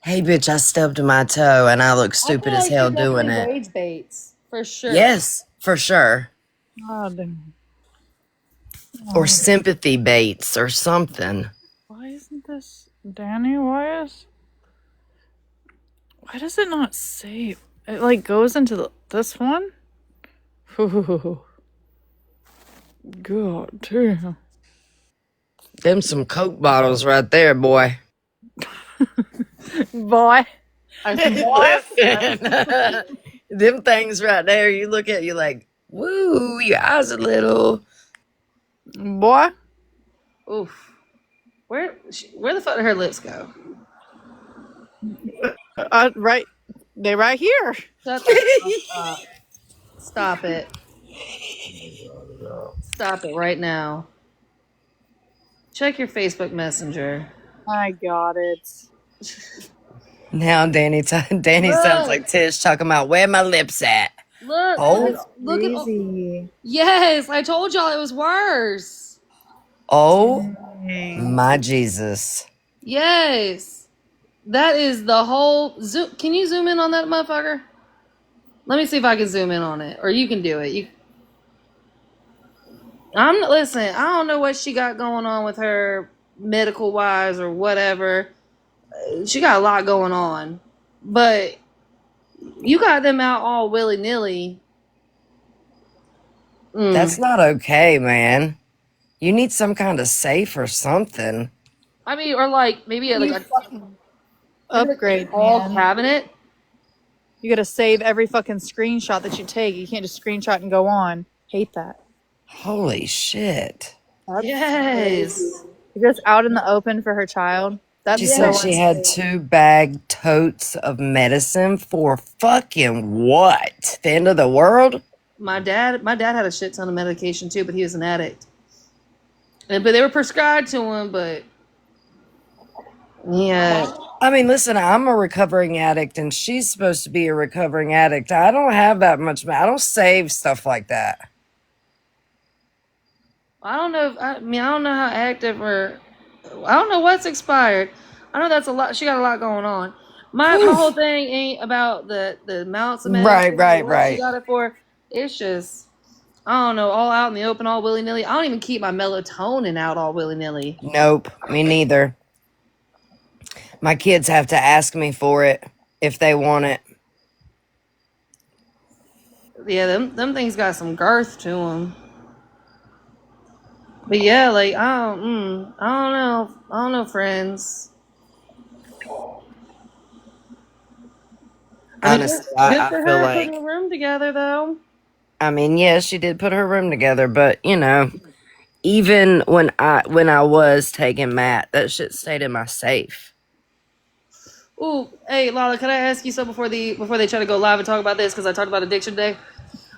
Speaker 1: hey, bitch, I stubbed my toe and I look
Speaker 2: I
Speaker 1: stupid
Speaker 2: feel
Speaker 1: as
Speaker 2: like
Speaker 1: hell
Speaker 2: she
Speaker 1: doing
Speaker 2: definitely
Speaker 1: it.
Speaker 2: rage baits for sure.
Speaker 1: Yes, for sure.
Speaker 6: God.
Speaker 1: Or sympathy baits or something.
Speaker 6: Why isn't this Danny? Why does it not save? It like goes into this one. God damn.
Speaker 1: Them some Coke bottles right there, boy.
Speaker 6: Boy.
Speaker 1: Listen. Them things right there, you look at you like, woo, your eyes a little.
Speaker 6: Boy.
Speaker 2: Oof. Where the fuck did her lips go?
Speaker 6: Right. They right here.
Speaker 2: Shut the fuck up. Stop it. Stop it right now. Check your Facebook Messenger.
Speaker 6: I got it.
Speaker 1: Now Danny sounds like Tish talking about where my lips at.
Speaker 2: Look.
Speaker 1: Oh.
Speaker 2: Look at.
Speaker 6: Crazy.
Speaker 2: Yes, I told y'all it was worse.
Speaker 1: Oh
Speaker 6: Dang.
Speaker 1: my Jesus.
Speaker 2: Yes. That is the whole zoom. Can you zoom in on that motherfucker? Let me see if I can zoom in on it, or you can do it. Listen. I don't know what she got going on with her medical wise or whatever. She got a lot going on, but you got them out all willy nilly.
Speaker 1: That's not okay, man. You need some kind of safe or something.
Speaker 2: I mean, or like maybe like a
Speaker 6: Upgrade,
Speaker 2: tall
Speaker 6: man.
Speaker 2: cabinet.
Speaker 6: You gotta save every fucking screenshot that you take. You can't just screenshot and go on. Hate that.
Speaker 1: Holy shit.
Speaker 6: That's
Speaker 2: Yes.
Speaker 6: just out in the open for her child. That's
Speaker 1: She
Speaker 6: so
Speaker 1: said she had 2 bag totes of medicine for fucking what? The end of the world?
Speaker 2: My dad had a shit ton of medication too, but he was an addict. But they were prescribed to him, but yeah.
Speaker 1: I mean, listen, I'm a recovering addict and she's supposed to be a recovering addict. I don't have that much. I don't save stuff like that.
Speaker 2: I don't know. I don't know how active or I don't know what's expired. I know that's a lot. She got a lot going on. My whole thing ain't about the amounts of medicine or what she got it for. It's just I don't know, all out in the open, all willy nilly. I don't even keep my melatonin out all willy nilly.
Speaker 1: Nope, me neither. My kids have to ask me for it if they want it.
Speaker 2: Yeah, them things got some girth to them. But yeah, like I don't know, friends. I mean,
Speaker 1: Honestly,
Speaker 2: good
Speaker 1: I
Speaker 2: for
Speaker 1: feel
Speaker 2: her putting
Speaker 1: like,
Speaker 2: a room together, though.
Speaker 1: I mean, yes, she did put her room together, but you know, even when I was taking Matt, that shit stayed in my safe.
Speaker 2: Ooh, hey Lala, can I ask you something before they try to go live and talk about this? Because I talked about addiction today.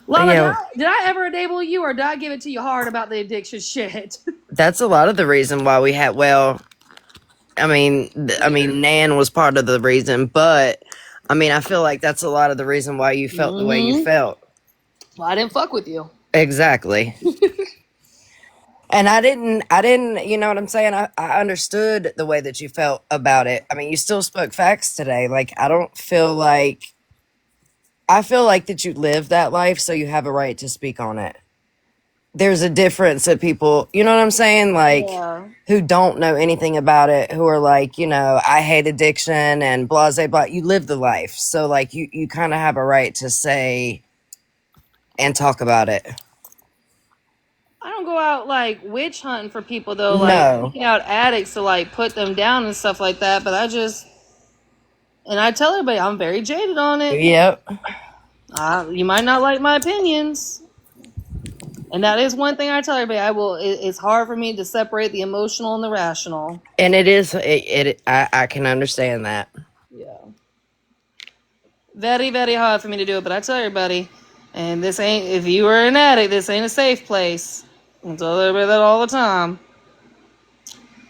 Speaker 2: Lala,
Speaker 1: Yeah,
Speaker 2: did I ever enable you, or did I give it to you hard about the addiction shit?
Speaker 1: that's a lot of the reason why we had. Well, Nan was part of the reason, but I mean, I feel like that's a lot of the reason why you felt the way you
Speaker 2: Mm-hmm.
Speaker 1: felt.
Speaker 2: Well, I didn't fuck with you.
Speaker 1: Exactly. And I didn't, you know what I'm saying? I understood the way that you felt about it. I mean, you still spoke facts today. Like, I feel like that you lived that life, so you have a right to speak on it. There's a difference of people, you know what I'm saying? Like,
Speaker 2: Yeah.
Speaker 1: who don't know anything about it, who are like, you know, I hate addiction and blah, blah, blah. You live the life. So, like, you kind of have a right to say and talk about it.
Speaker 2: I don't go out like witch hunting for people though, like
Speaker 1: No.
Speaker 2: seeking out addicts to like put them down and stuff like that. But I tell everybody I'm very jaded on it.
Speaker 1: Yep.
Speaker 2: You might not like my opinions, and that is one thing I tell everybody. It's hard for me to separate the emotional and the rational.
Speaker 1: And it is, I can understand that.
Speaker 2: Yeah. Very, very hard for me to do it, but I tell everybody, and this ain't, if you are an addict, this ain't a safe place. I tell everybody that all the time.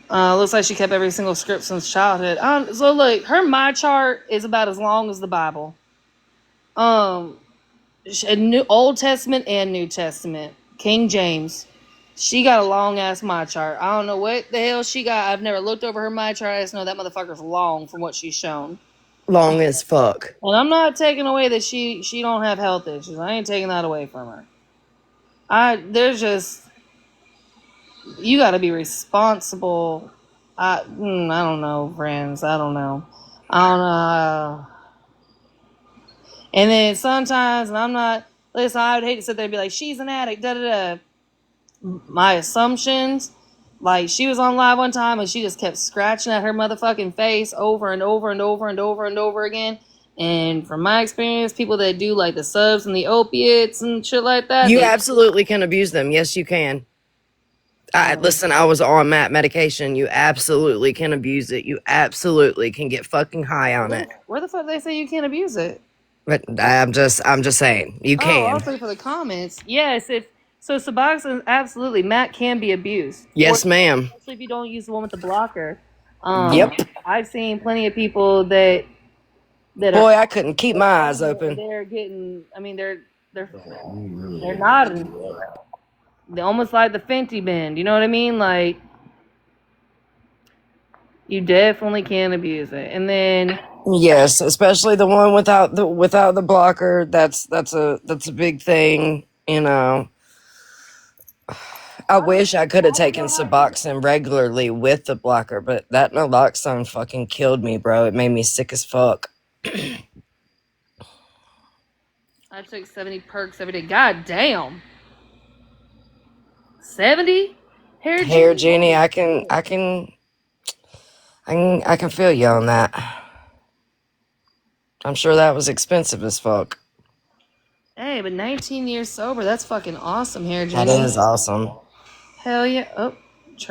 Speaker 2: Looks like she kept every single script since childhood. So look, her my chart is about as long as the Bible. Um, Old Testament and New Testament, King James. She got a long ass my chart. I don't know what the hell she got. I've never looked over her my chart. I just know that motherfucker's long from what she's shown.
Speaker 1: Long as fuck.
Speaker 2: And I'm not taking away that she don't have health issues. I ain't taking that away from her. There's just, you got to be responsible. I don't know, friends. I don't know. I don't know. And then sometimes, and I'm not. Listen, I would hate to sit there and be like, she's an addict. Da da da. My assumptions. Like, she was on live one time and she just kept scratching at her motherfucking face over and over and over and over and over again. And from my experience, people that do like the subs and the opiates and shit like that,
Speaker 1: You
Speaker 2: they
Speaker 1: absolutely can abuse them. Yes, you can. Listen, I was on that medication. You absolutely can abuse it. You absolutely can get fucking high on it.
Speaker 2: where the fuck they say you can't abuse it?
Speaker 1: But I'm just saying, you
Speaker 2: Oh, I'll
Speaker 1: can.
Speaker 2: say for the comments. Yes, if so, Suboxone absolutely Matt can be abused, or
Speaker 1: Yes, ma'am.
Speaker 2: especially if you don't use the one with the blocker.
Speaker 1: Yep.
Speaker 2: I've seen plenty of people that are
Speaker 1: Boy, I couldn't keep my eyes
Speaker 2: on it and
Speaker 1: open.
Speaker 2: they're getting. I mean, they're nodding. They almost like the Fenty bend. You know what I mean? Like, you definitely can abuse it. And then
Speaker 1: Yes, especially the one without the blocker. That's a big thing. You know, I wish I could have taken Suboxone regularly with the blocker, but that naloxone fucking killed me, bro. It made me sick as fuck.
Speaker 2: I took 70 perks every day. God damn, 70. Hair
Speaker 1: Hair
Speaker 2: Genie.
Speaker 1: genie, I can feel you on that. I'm sure that was expensive as fuck.
Speaker 2: Hey, but 19 years sober. That's fucking awesome, Hair
Speaker 1: That
Speaker 2: Genie.
Speaker 1: is awesome.
Speaker 2: Hell yeah. Oh,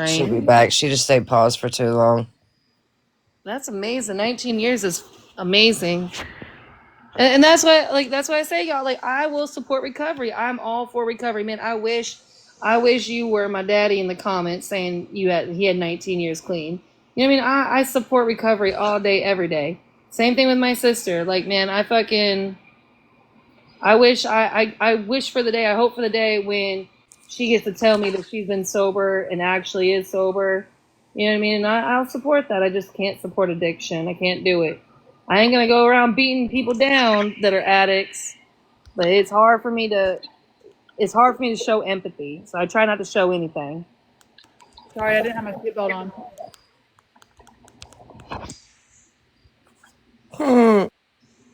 Speaker 1: She'll be
Speaker 2: train.
Speaker 1: back. She just stayed paused for too long.
Speaker 2: That's amazing. 19 years is amazing. And that's why I say y'all, like, I will support recovery. I'm all for recovery, man. I wish you were my daddy in the comments saying he had 19 years clean. You know what I mean? I support recovery all day, every day. Same thing with my sister. Like, man, I wish for the day, I hope for the day when she gets to tell me that she's been sober and actually is sober. You know what I mean? And I'll support that. I just can't support addiction. I can't do it. I ain't gonna go around beating people down that are addicts, but it's hard for me to show empathy. So I try not to show anything.
Speaker 6: Sorry, I didn't have my seatbelt on.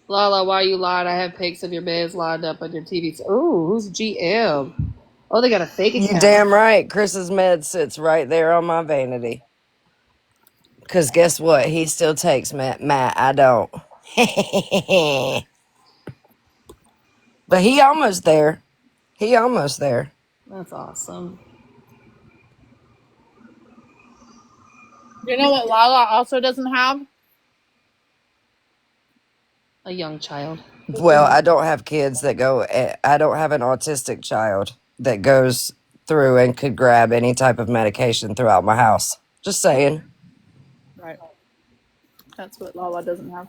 Speaker 2: Lala, why you lied? I have pics of your beds lined up on your TV. Ooh, who's GM? Oh, they got a fake
Speaker 1: You
Speaker 2: account.
Speaker 1: damn right. Chris's med sits right there on my vanity. Because guess what? He still takes Matt. I don't. But he almost there. He almost there.
Speaker 2: That's awesome.
Speaker 6: You know what Lala also doesn't have?
Speaker 2: A young child.
Speaker 1: Well, I don't have kids that go. I don't have an autistic child that goes through and could grab any type of medication throughout my house. Just saying.
Speaker 6: Right. That's what Lala doesn't have.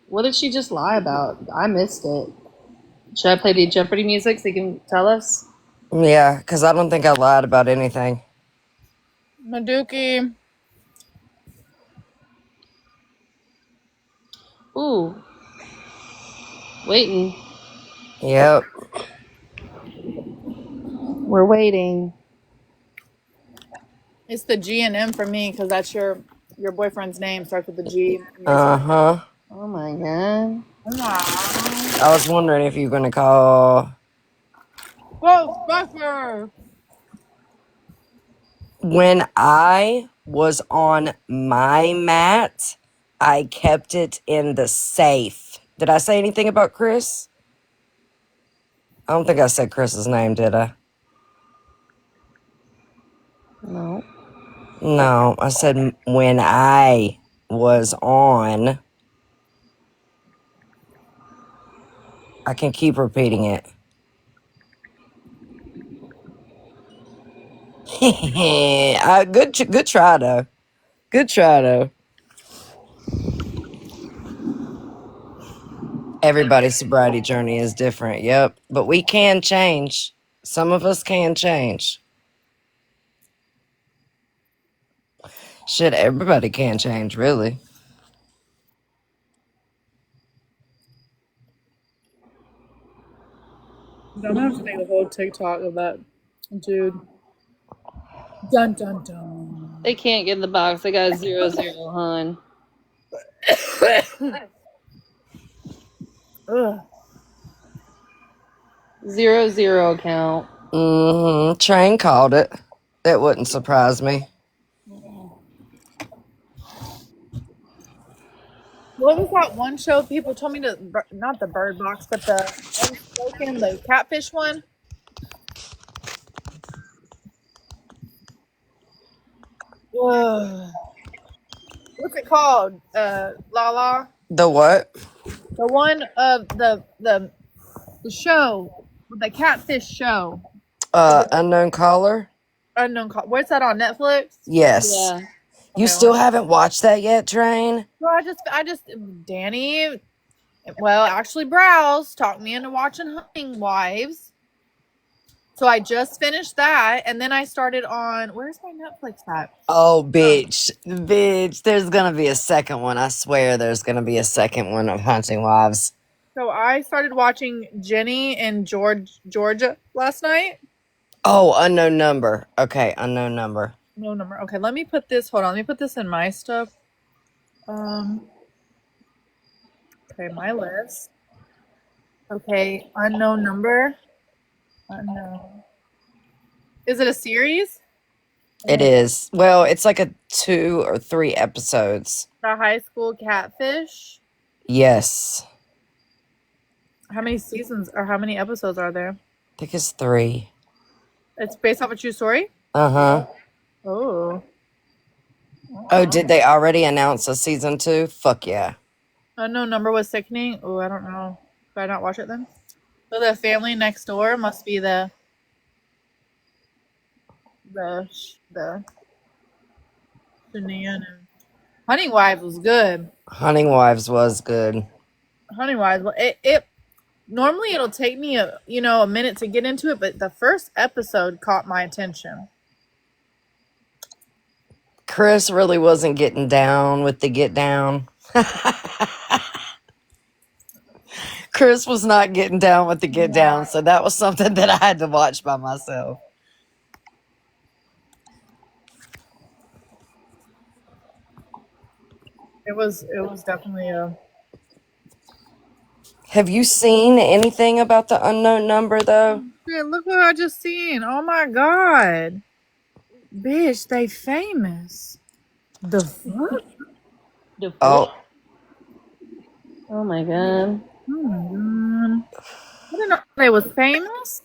Speaker 2: What did she just lie about? I missed it. Should I play the Jeopardy music so you can tell us?
Speaker 1: Yeah, because I don't think I lied about anything.
Speaker 6: Maduki.
Speaker 2: Ooh. Waiting.
Speaker 1: Yep.
Speaker 2: We're waiting.
Speaker 6: It's the G and M for me because that's your boyfriend's name. Starts with the G.
Speaker 1: Uh-huh.
Speaker 2: Oh my god.
Speaker 1: I was wondering if you were going to call...
Speaker 6: Ghostbusters!
Speaker 1: When I was on my mat, I kept it in the safe. Did I say anything about Chris? I don't think I said Chris's name, did I?
Speaker 2: No.
Speaker 1: No, I said when I was on. I can keep repeating it. Good try though. Good try though. Everybody's sobriety journey is different. Yep, but we can change. Some of us can change. Shit, everybody can change, really.
Speaker 6: I'm gonna have to make a whole TikTok of that dude. Dun dun dun.
Speaker 2: They can't get in the box. They got 0-0, hun.
Speaker 6: Ugh.
Speaker 2: 0-0 count.
Speaker 1: Mm-hmm. Train called it. That wouldn't surprise me.
Speaker 6: What was that one show people told me to, not the Bird Box, but the Unspoken, the catfish one? Ugh. What's it called? Lala?
Speaker 1: The what?
Speaker 6: The one of the show, the catfish show.
Speaker 1: Unknown caller?
Speaker 6: Unknown call. What's that on Netflix?
Speaker 1: Yes.
Speaker 2: Yeah.
Speaker 1: You still haven't watched that yet, Train?
Speaker 6: Well, I just, Danny, well, actually, Browse talked me into watching Hunting Wives. So I just finished that, and then I started on, where's my Netflix at?
Speaker 1: Oh, bitch. Bitch. There's gonna be a second one. I swear there's gonna be a second one of Hunting Wives.
Speaker 6: So I started watching Jenny and Georgia last night.
Speaker 1: Oh, unknown number. Okay, unknown number.
Speaker 6: No number. Okay, let me put this, hold on, let me put this in my stuff. Okay, my list. Okay, unknown number. Unknown. Is it a series?
Speaker 1: It is. Well, it's like a 2 or 3 episodes.
Speaker 6: The High School Catfish.
Speaker 1: Yes.
Speaker 6: How many seasons or how many episodes are there?
Speaker 1: I think it's 3.
Speaker 6: It's based off a true story?
Speaker 1: Uh-huh.
Speaker 6: Oh.
Speaker 1: Oh, did they already announce a season 2? Fuck yeah.
Speaker 6: Unknown number was sickening. Oh, I don't know. Did I not watch it then? So the family next door must be the Shanann and Hunting Wives was good.
Speaker 1: Hunting Wives was good.
Speaker 6: Hunting Wives, it normally it'll take me a minute to get into it, but the first episode caught my attention.
Speaker 1: Chris really wasn't getting down with the get down. Chris was not getting down with the get down, so that was something that I had to watch by myself.
Speaker 6: It was definitely a.
Speaker 1: Have you seen anything about the unknown number though?
Speaker 6: Shit, look what I just seen. Oh my god. Bitch, they famous. The fuck?
Speaker 2: The fuck?
Speaker 1: Oh,
Speaker 2: Oh my god.
Speaker 6: Oh my god. I didn't know they was famous.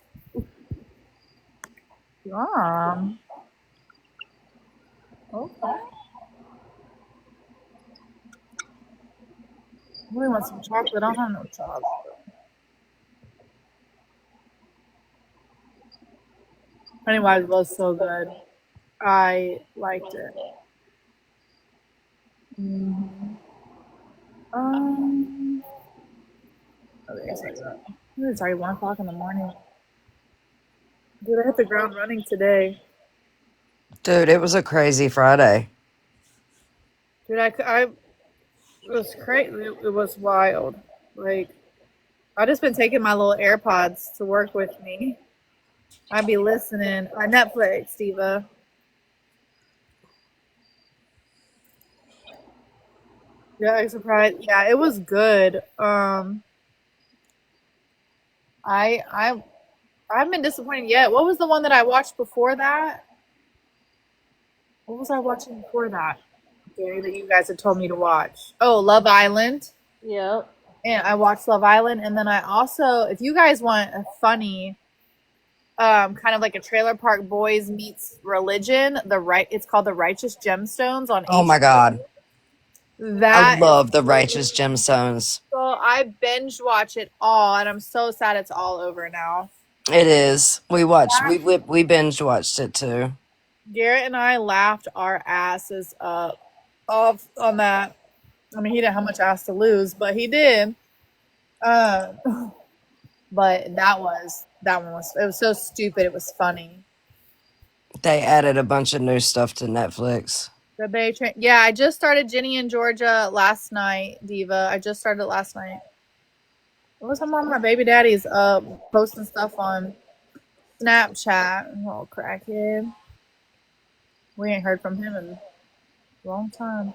Speaker 6: Um, okay. I really want some chocolate. I don't have no chocolate. Pennywise was so good. I liked it. Mhm. Um, okay, it's already 1 o'clock in the morning. Dude, I hit the ground running today.
Speaker 1: dude, it was a crazy Friday.
Speaker 6: Dude, it was crazy. It was wild. Like, I just been taking my little AirPods to work with me. I'd be listening on Netflix, Diva. Yeah, I'm surprised. Yeah, it was good. I haven't been disappointed yet. What was the one that I watched before that? What was I watching before that? Gary, that you guys had told me to watch. Oh, Love Island.
Speaker 2: Yep.
Speaker 6: And I watched Love Island, and then I also, if you guys want a funny, kind of like a Trailer Park Boys meets religion, it's called The Righteous Gemstones on
Speaker 1: Oh my
Speaker 6: HBO.
Speaker 1: god. I
Speaker 6: That is
Speaker 1: love the Righteous Gemstones.
Speaker 6: so I binge watch it all, and I'm so sad it's all over now.
Speaker 1: It is. We binge watched it too.
Speaker 6: Garrett and I laughed our asses up off on that. I mean, he didn't have much ass to lose, but he did. Uh, but that one was, it was so stupid. It was funny.
Speaker 1: They added a bunch of new stuff to Netflix.
Speaker 6: The Bay Train. Yeah, I just started Ginny and Georgia last night, Diva. I just started last night. What was on my baby daddy's posting stuff on Snapchat? Oh, crackhead. We ain't heard from him in a long time.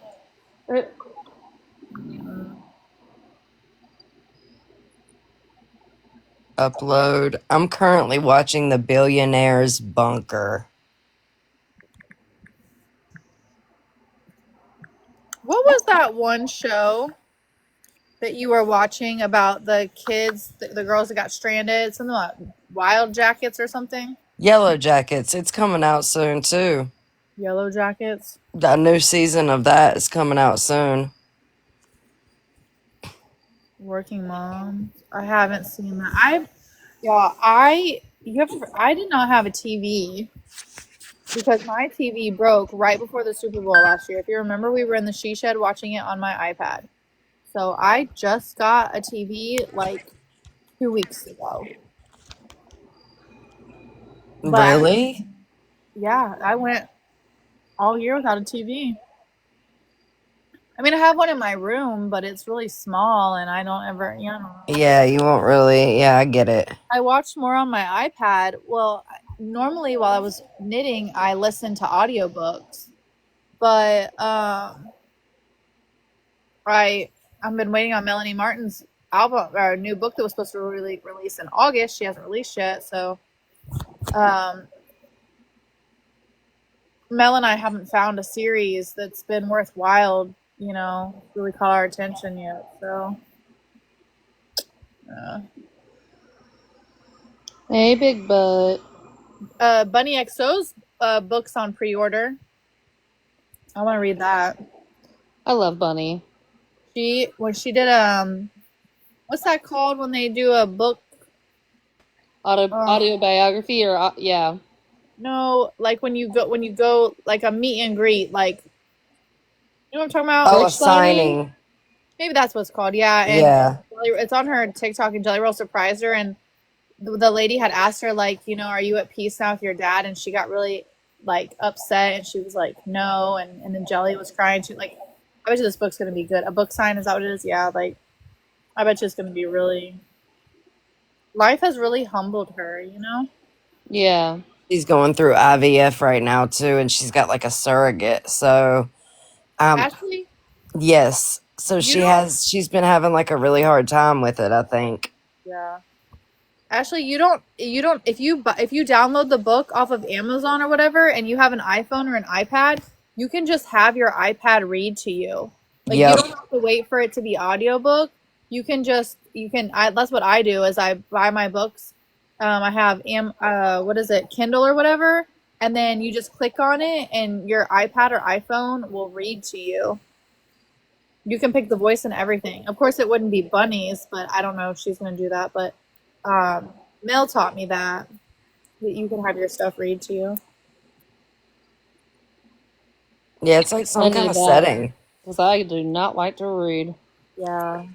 Speaker 1: Upload. I'm currently watching The Billionaire's Bunker.
Speaker 6: What was that one show that you were watching about the kids, the girls that got stranded? Something like Wild Jackets or something?
Speaker 1: Yellow Jackets. It's coming out soon too.
Speaker 6: Yellow Jackets?
Speaker 1: A new season of that is coming out soon.
Speaker 6: Working Moms. I haven't seen that. I did not have a TV because my TV broke right before the Super Bowl last year. If you remember, we were in the she shed watching it on my iPad. So I just got a TV like 2 weeks ago. But
Speaker 1: Really?
Speaker 6: yeah, I went all year without a TV. I mean, I have one in my room, but it's really small, and I don't ever,
Speaker 1: Yeah, you won't really. Yeah, I get it.
Speaker 6: I watched more on my iPad. Well, normally while I was knitting, I listened to audiobooks, but I've been waiting on Melanie Martin's album or new book that was supposed to release in August. She hasn't released yet, so Mel and I haven't found a series that's been worthwhile, really caught our attention yet. So,
Speaker 2: Hey, big butt.
Speaker 6: Bunny XO's book's on pre-order. I want to read that.
Speaker 2: I love Bunny.
Speaker 6: When she did what's that called when they do a book?
Speaker 2: Autobiography or yeah.
Speaker 6: No, like when you go like a meet and greet, like you know what I'm talking about?
Speaker 1: Oh,
Speaker 2: Book
Speaker 1: a
Speaker 2: signing?
Speaker 1: signing.
Speaker 6: Maybe that's what it's called. Yeah, and
Speaker 1: Yeah.
Speaker 6: it's on her TikTok, and Jelly Roll surprised her, and the lady had asked her like, are you at peace now with your dad? And she got really like upset, and she was like, no, and then Jelly was crying. She like, I bet you this book's gonna be good. A book sign, is that what it is? Yeah, like I bet you it's gonna be really. Life has really humbled her,
Speaker 2: Yeah.
Speaker 1: She's going through IVF right now too, and she's got like a surrogate. So,
Speaker 6: Ashley.
Speaker 1: Yes. So she's been having like a really hard time with it, I think.
Speaker 6: Yeah. Actually, you don't if you download the book off of Amazon or whatever and you have an iPhone or an iPad, you can just have your iPad read to you. Like you
Speaker 1: Yep.
Speaker 6: don't have to wait for it to be audiobook. That's what I do is I buy my books. I have what is it, Kindle or whatever, and then you just click on it and your iPad or iPhone will read to you. You can pick the voice and everything. Of course, it wouldn't be Bunny's, but I don't know if she's going to do that. But Mel taught me that you can have your stuff read to you.
Speaker 1: Yeah, it's like some kind of setting.
Speaker 2: Because I do not like to read.
Speaker 6: Yeah,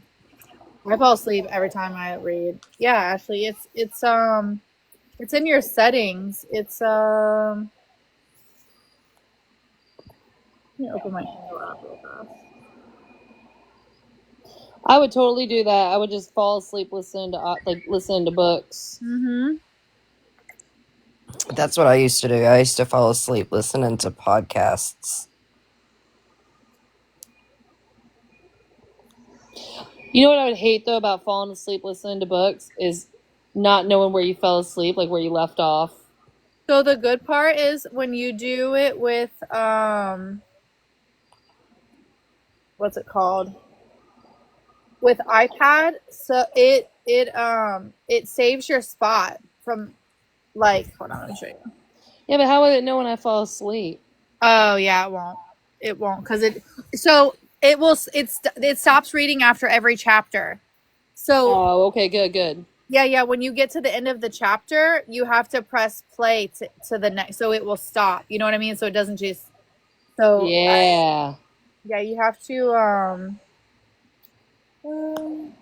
Speaker 6: I fall asleep every time I read. Yeah, actually, it's in your settings. It's let me open my email app real fast.
Speaker 2: I would totally do that. I would just fall asleep listening to books.
Speaker 6: Mm-hmm.
Speaker 1: That's what I used to do. I used to fall asleep listening to podcasts.
Speaker 2: You know what I would hate though about falling asleep listening to books is not knowing where you fell asleep, like where you left off.
Speaker 6: So the good part is when you do it with what's it called? With iPad, so it saves your spot from like hold on, let me show you.
Speaker 2: Yeah, but how would it know when I fall asleep?
Speaker 6: Oh yeah, it won't because it stops reading after every chapter. So
Speaker 2: Oh, okay, good.
Speaker 6: yeah, when you get to the end of the chapter, you have to press play to the next, so it will stop. You know what I mean? So it doesn't just
Speaker 2: Yeah.
Speaker 6: yeah, you have to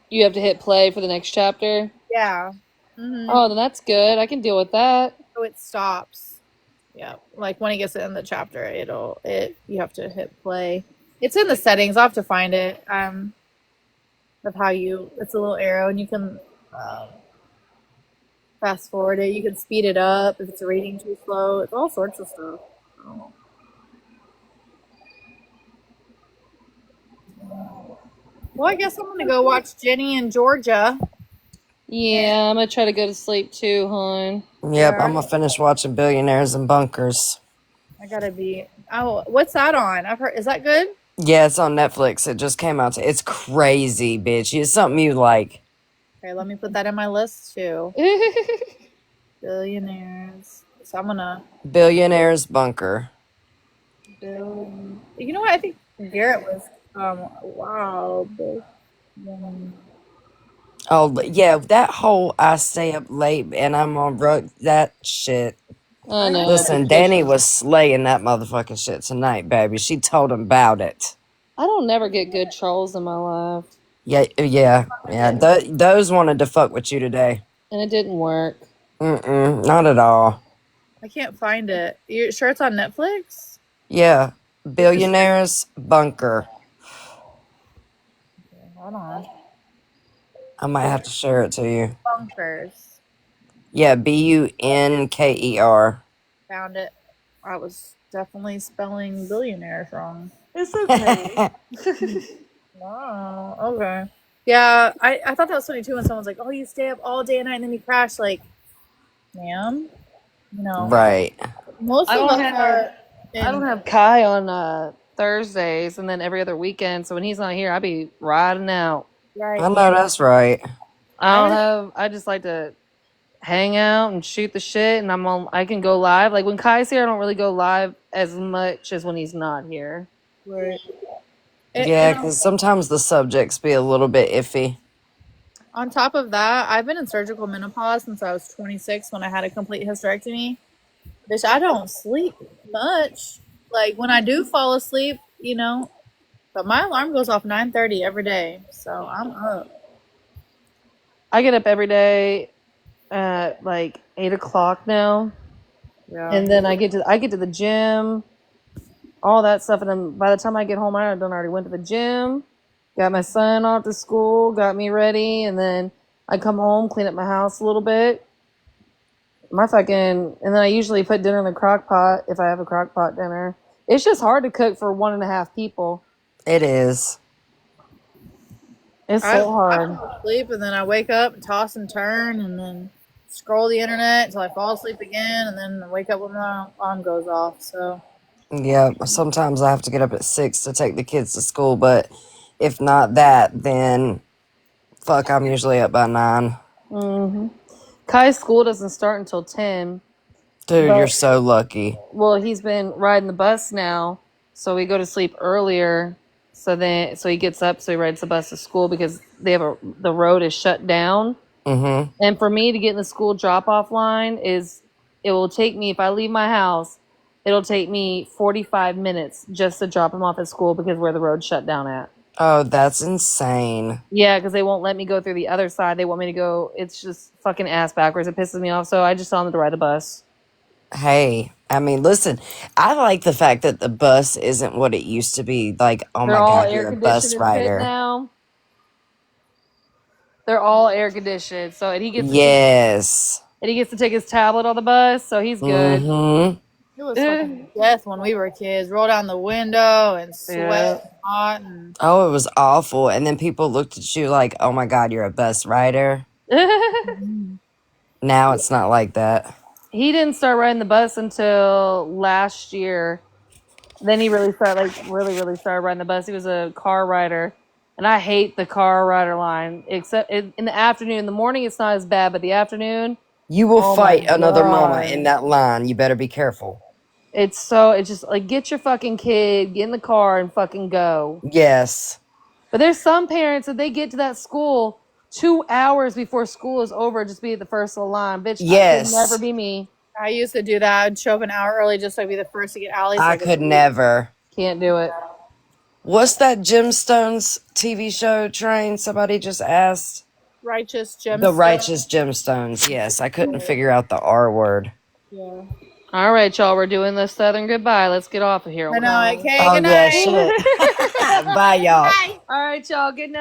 Speaker 2: You have to hit play for the next chapter.
Speaker 6: yeah. Mm-hmm.
Speaker 2: Oh, then that's good. I can deal with that.
Speaker 6: So it stops. Yeah, like when it gets to the end of the chapter, you have to hit play. It's in the settings. I'll have to find it. Of how it's a little arrow, and you can fast forward it. You can speed it up if it's reading too slow. It's all sorts of stuff. Well, I guess I'm gonna go watch Jenny and Georgia.
Speaker 2: Yeah, I'm gonna try to go to sleep too, hon.
Speaker 1: Yep, I'm gonna finish watching Billionaires and Bunkers.
Speaker 6: I gotta be. Oh, what's that on? I've heard. Is that good?
Speaker 1: Yeah, it's on Netflix. It just came out. It's crazy, bitch. It's something you like.
Speaker 6: Okay, let me put that in my list too. Billionaires. So I'm gonna.
Speaker 1: Billionaires Bunker.
Speaker 6: You know what? I think Garrett was. Wow.
Speaker 1: Oh, yeah, that whole I stay up late and I'm on road, that shit.
Speaker 2: I know.
Speaker 1: Listen, Dani was slaying that motherfucking shit tonight, baby. She told him about it.
Speaker 2: I don't never get good trolls in my life.
Speaker 1: Yeah. Those wanted to fuck with you today.
Speaker 2: And it didn't work.
Speaker 1: Not at all.
Speaker 6: I can't find it. You sure it's on Netflix?
Speaker 1: Yeah, Billionaires Bunker.
Speaker 6: Okay, hold on.
Speaker 1: I might have to share it to you.
Speaker 6: Bunkers.
Speaker 1: Yeah, Bunker.
Speaker 6: Found it. I was definitely spelling billionaires wrong.
Speaker 2: It's okay.
Speaker 6: Wow. Okay. Yeah, I thought that was funny too when someone's like, "Oh, you stay up all day and night and then you crash." Like, ma'am,
Speaker 1: Right.
Speaker 6: Most
Speaker 2: I
Speaker 6: of
Speaker 2: don't
Speaker 6: us
Speaker 2: have-
Speaker 6: are.
Speaker 2: I don't have Kai on Thursdays and then every other weekend. So when he's not here, I be riding out.
Speaker 6: Right.
Speaker 1: I know that's right.
Speaker 2: I just like to hang out and shoot the shit, and I can go live. Like when Kai's here, I don't really go live as much as when he's not here.
Speaker 6: Right.
Speaker 1: Yeah, because sometimes the subjects be a little bit iffy.
Speaker 6: On top of that, I've been in surgical menopause since I was 26 when I had a complete hysterectomy. Bitch, I don't sleep much. Like when I do fall asleep, but my alarm goes off 9:30 every day, so I'm up.
Speaker 2: I get up every day at like 8:00 now, and then I get to the gym, all that stuff, and then by the time I get home, I done already went to the gym, got my son off to school, got me ready, and then I come home, clean up my house a little bit. And then I usually put dinner in the crock pot if I have a crock pot dinner. It's just hard to cook for 1.5 people.
Speaker 1: It is.
Speaker 2: It's
Speaker 6: I
Speaker 2: so hard.
Speaker 6: fall asleep and then I wake up and toss and turn and then scroll the internet until I fall asleep again and then I wake up when my alarm goes off. So
Speaker 1: Yeah, sometimes I have to get up at 6 to take the kids to school, but if not that, then fuck, I'm usually up by 9.
Speaker 2: Mm-hmm. Kai's school doesn't start until 10.
Speaker 1: Dude, you're
Speaker 2: But,
Speaker 1: so lucky.
Speaker 2: well, he's been riding the bus now, so we go to sleep earlier. So he gets up, so he rides the bus to school because the road is shut down.
Speaker 1: Mm-hmm.
Speaker 2: And for me to get in the school drop off line it will take me, if I leave my house, it'll take me 45 minutes just to drop him off at school because where the road's shut down at.
Speaker 1: Oh, that's insane.
Speaker 2: Yeah, because they won't let me go through the other side. They want me to go. It's just fucking ass backwards. It pisses me off. So I just tell them to ride the bus.
Speaker 1: Hey, I mean, listen, I like the fact that the bus isn't what it used to be. Like, oh
Speaker 2: They're
Speaker 1: my
Speaker 2: all
Speaker 1: God,
Speaker 2: air
Speaker 1: you're a bus
Speaker 2: conditioned and shit
Speaker 1: rider.
Speaker 2: now. They're all air conditioned. So and he gets
Speaker 1: Yes.
Speaker 2: to take his tablet on the bus. So he's good.
Speaker 1: Mm-hmm.
Speaker 6: it was fucking death when we were kids. Roll down the window and sweat
Speaker 2: Yeah.
Speaker 6: hot and
Speaker 1: Oh, it was awful. And then people looked at you like, oh my God, you're a bus rider. Now it's not like that.
Speaker 2: He didn't start riding the bus until last year. Then he really started, really started riding the bus. He was a car rider. And I hate the car rider line, except in the afternoon. In the morning, it's not as bad, but the afternoon,
Speaker 1: You will
Speaker 2: oh my
Speaker 1: fight another mama
Speaker 2: God.
Speaker 1: in that line. You better be careful.
Speaker 2: It's just like, get your fucking kid, get in the car and fucking go.
Speaker 1: Yes.
Speaker 2: But there's some parents that they get to that school 2 hours before school is over, just be at the first of the line. Bitch, that could never
Speaker 1: Yes.
Speaker 2: be me.
Speaker 6: I used to do that. I'd show up an hour early just so I'd be the first to get Allie. So
Speaker 1: I
Speaker 6: I could
Speaker 1: could
Speaker 6: leave.
Speaker 1: never.
Speaker 2: Can't do it.
Speaker 1: What's that Gemstones TV show, Train? Somebody just asked.
Speaker 6: Righteous
Speaker 1: The
Speaker 6: gemstone.
Speaker 1: Righteous Gemstones. Yes, I couldn't figure out the R word.
Speaker 6: Yeah.
Speaker 2: All right, y'all, we're doing the Southern goodbye. Let's get off of here.
Speaker 6: I know. Okay.
Speaker 1: Oh,
Speaker 6: Good
Speaker 1: yeah,
Speaker 6: night.
Speaker 1: shit. Bye, y'all.
Speaker 2: All right, y'all, good night.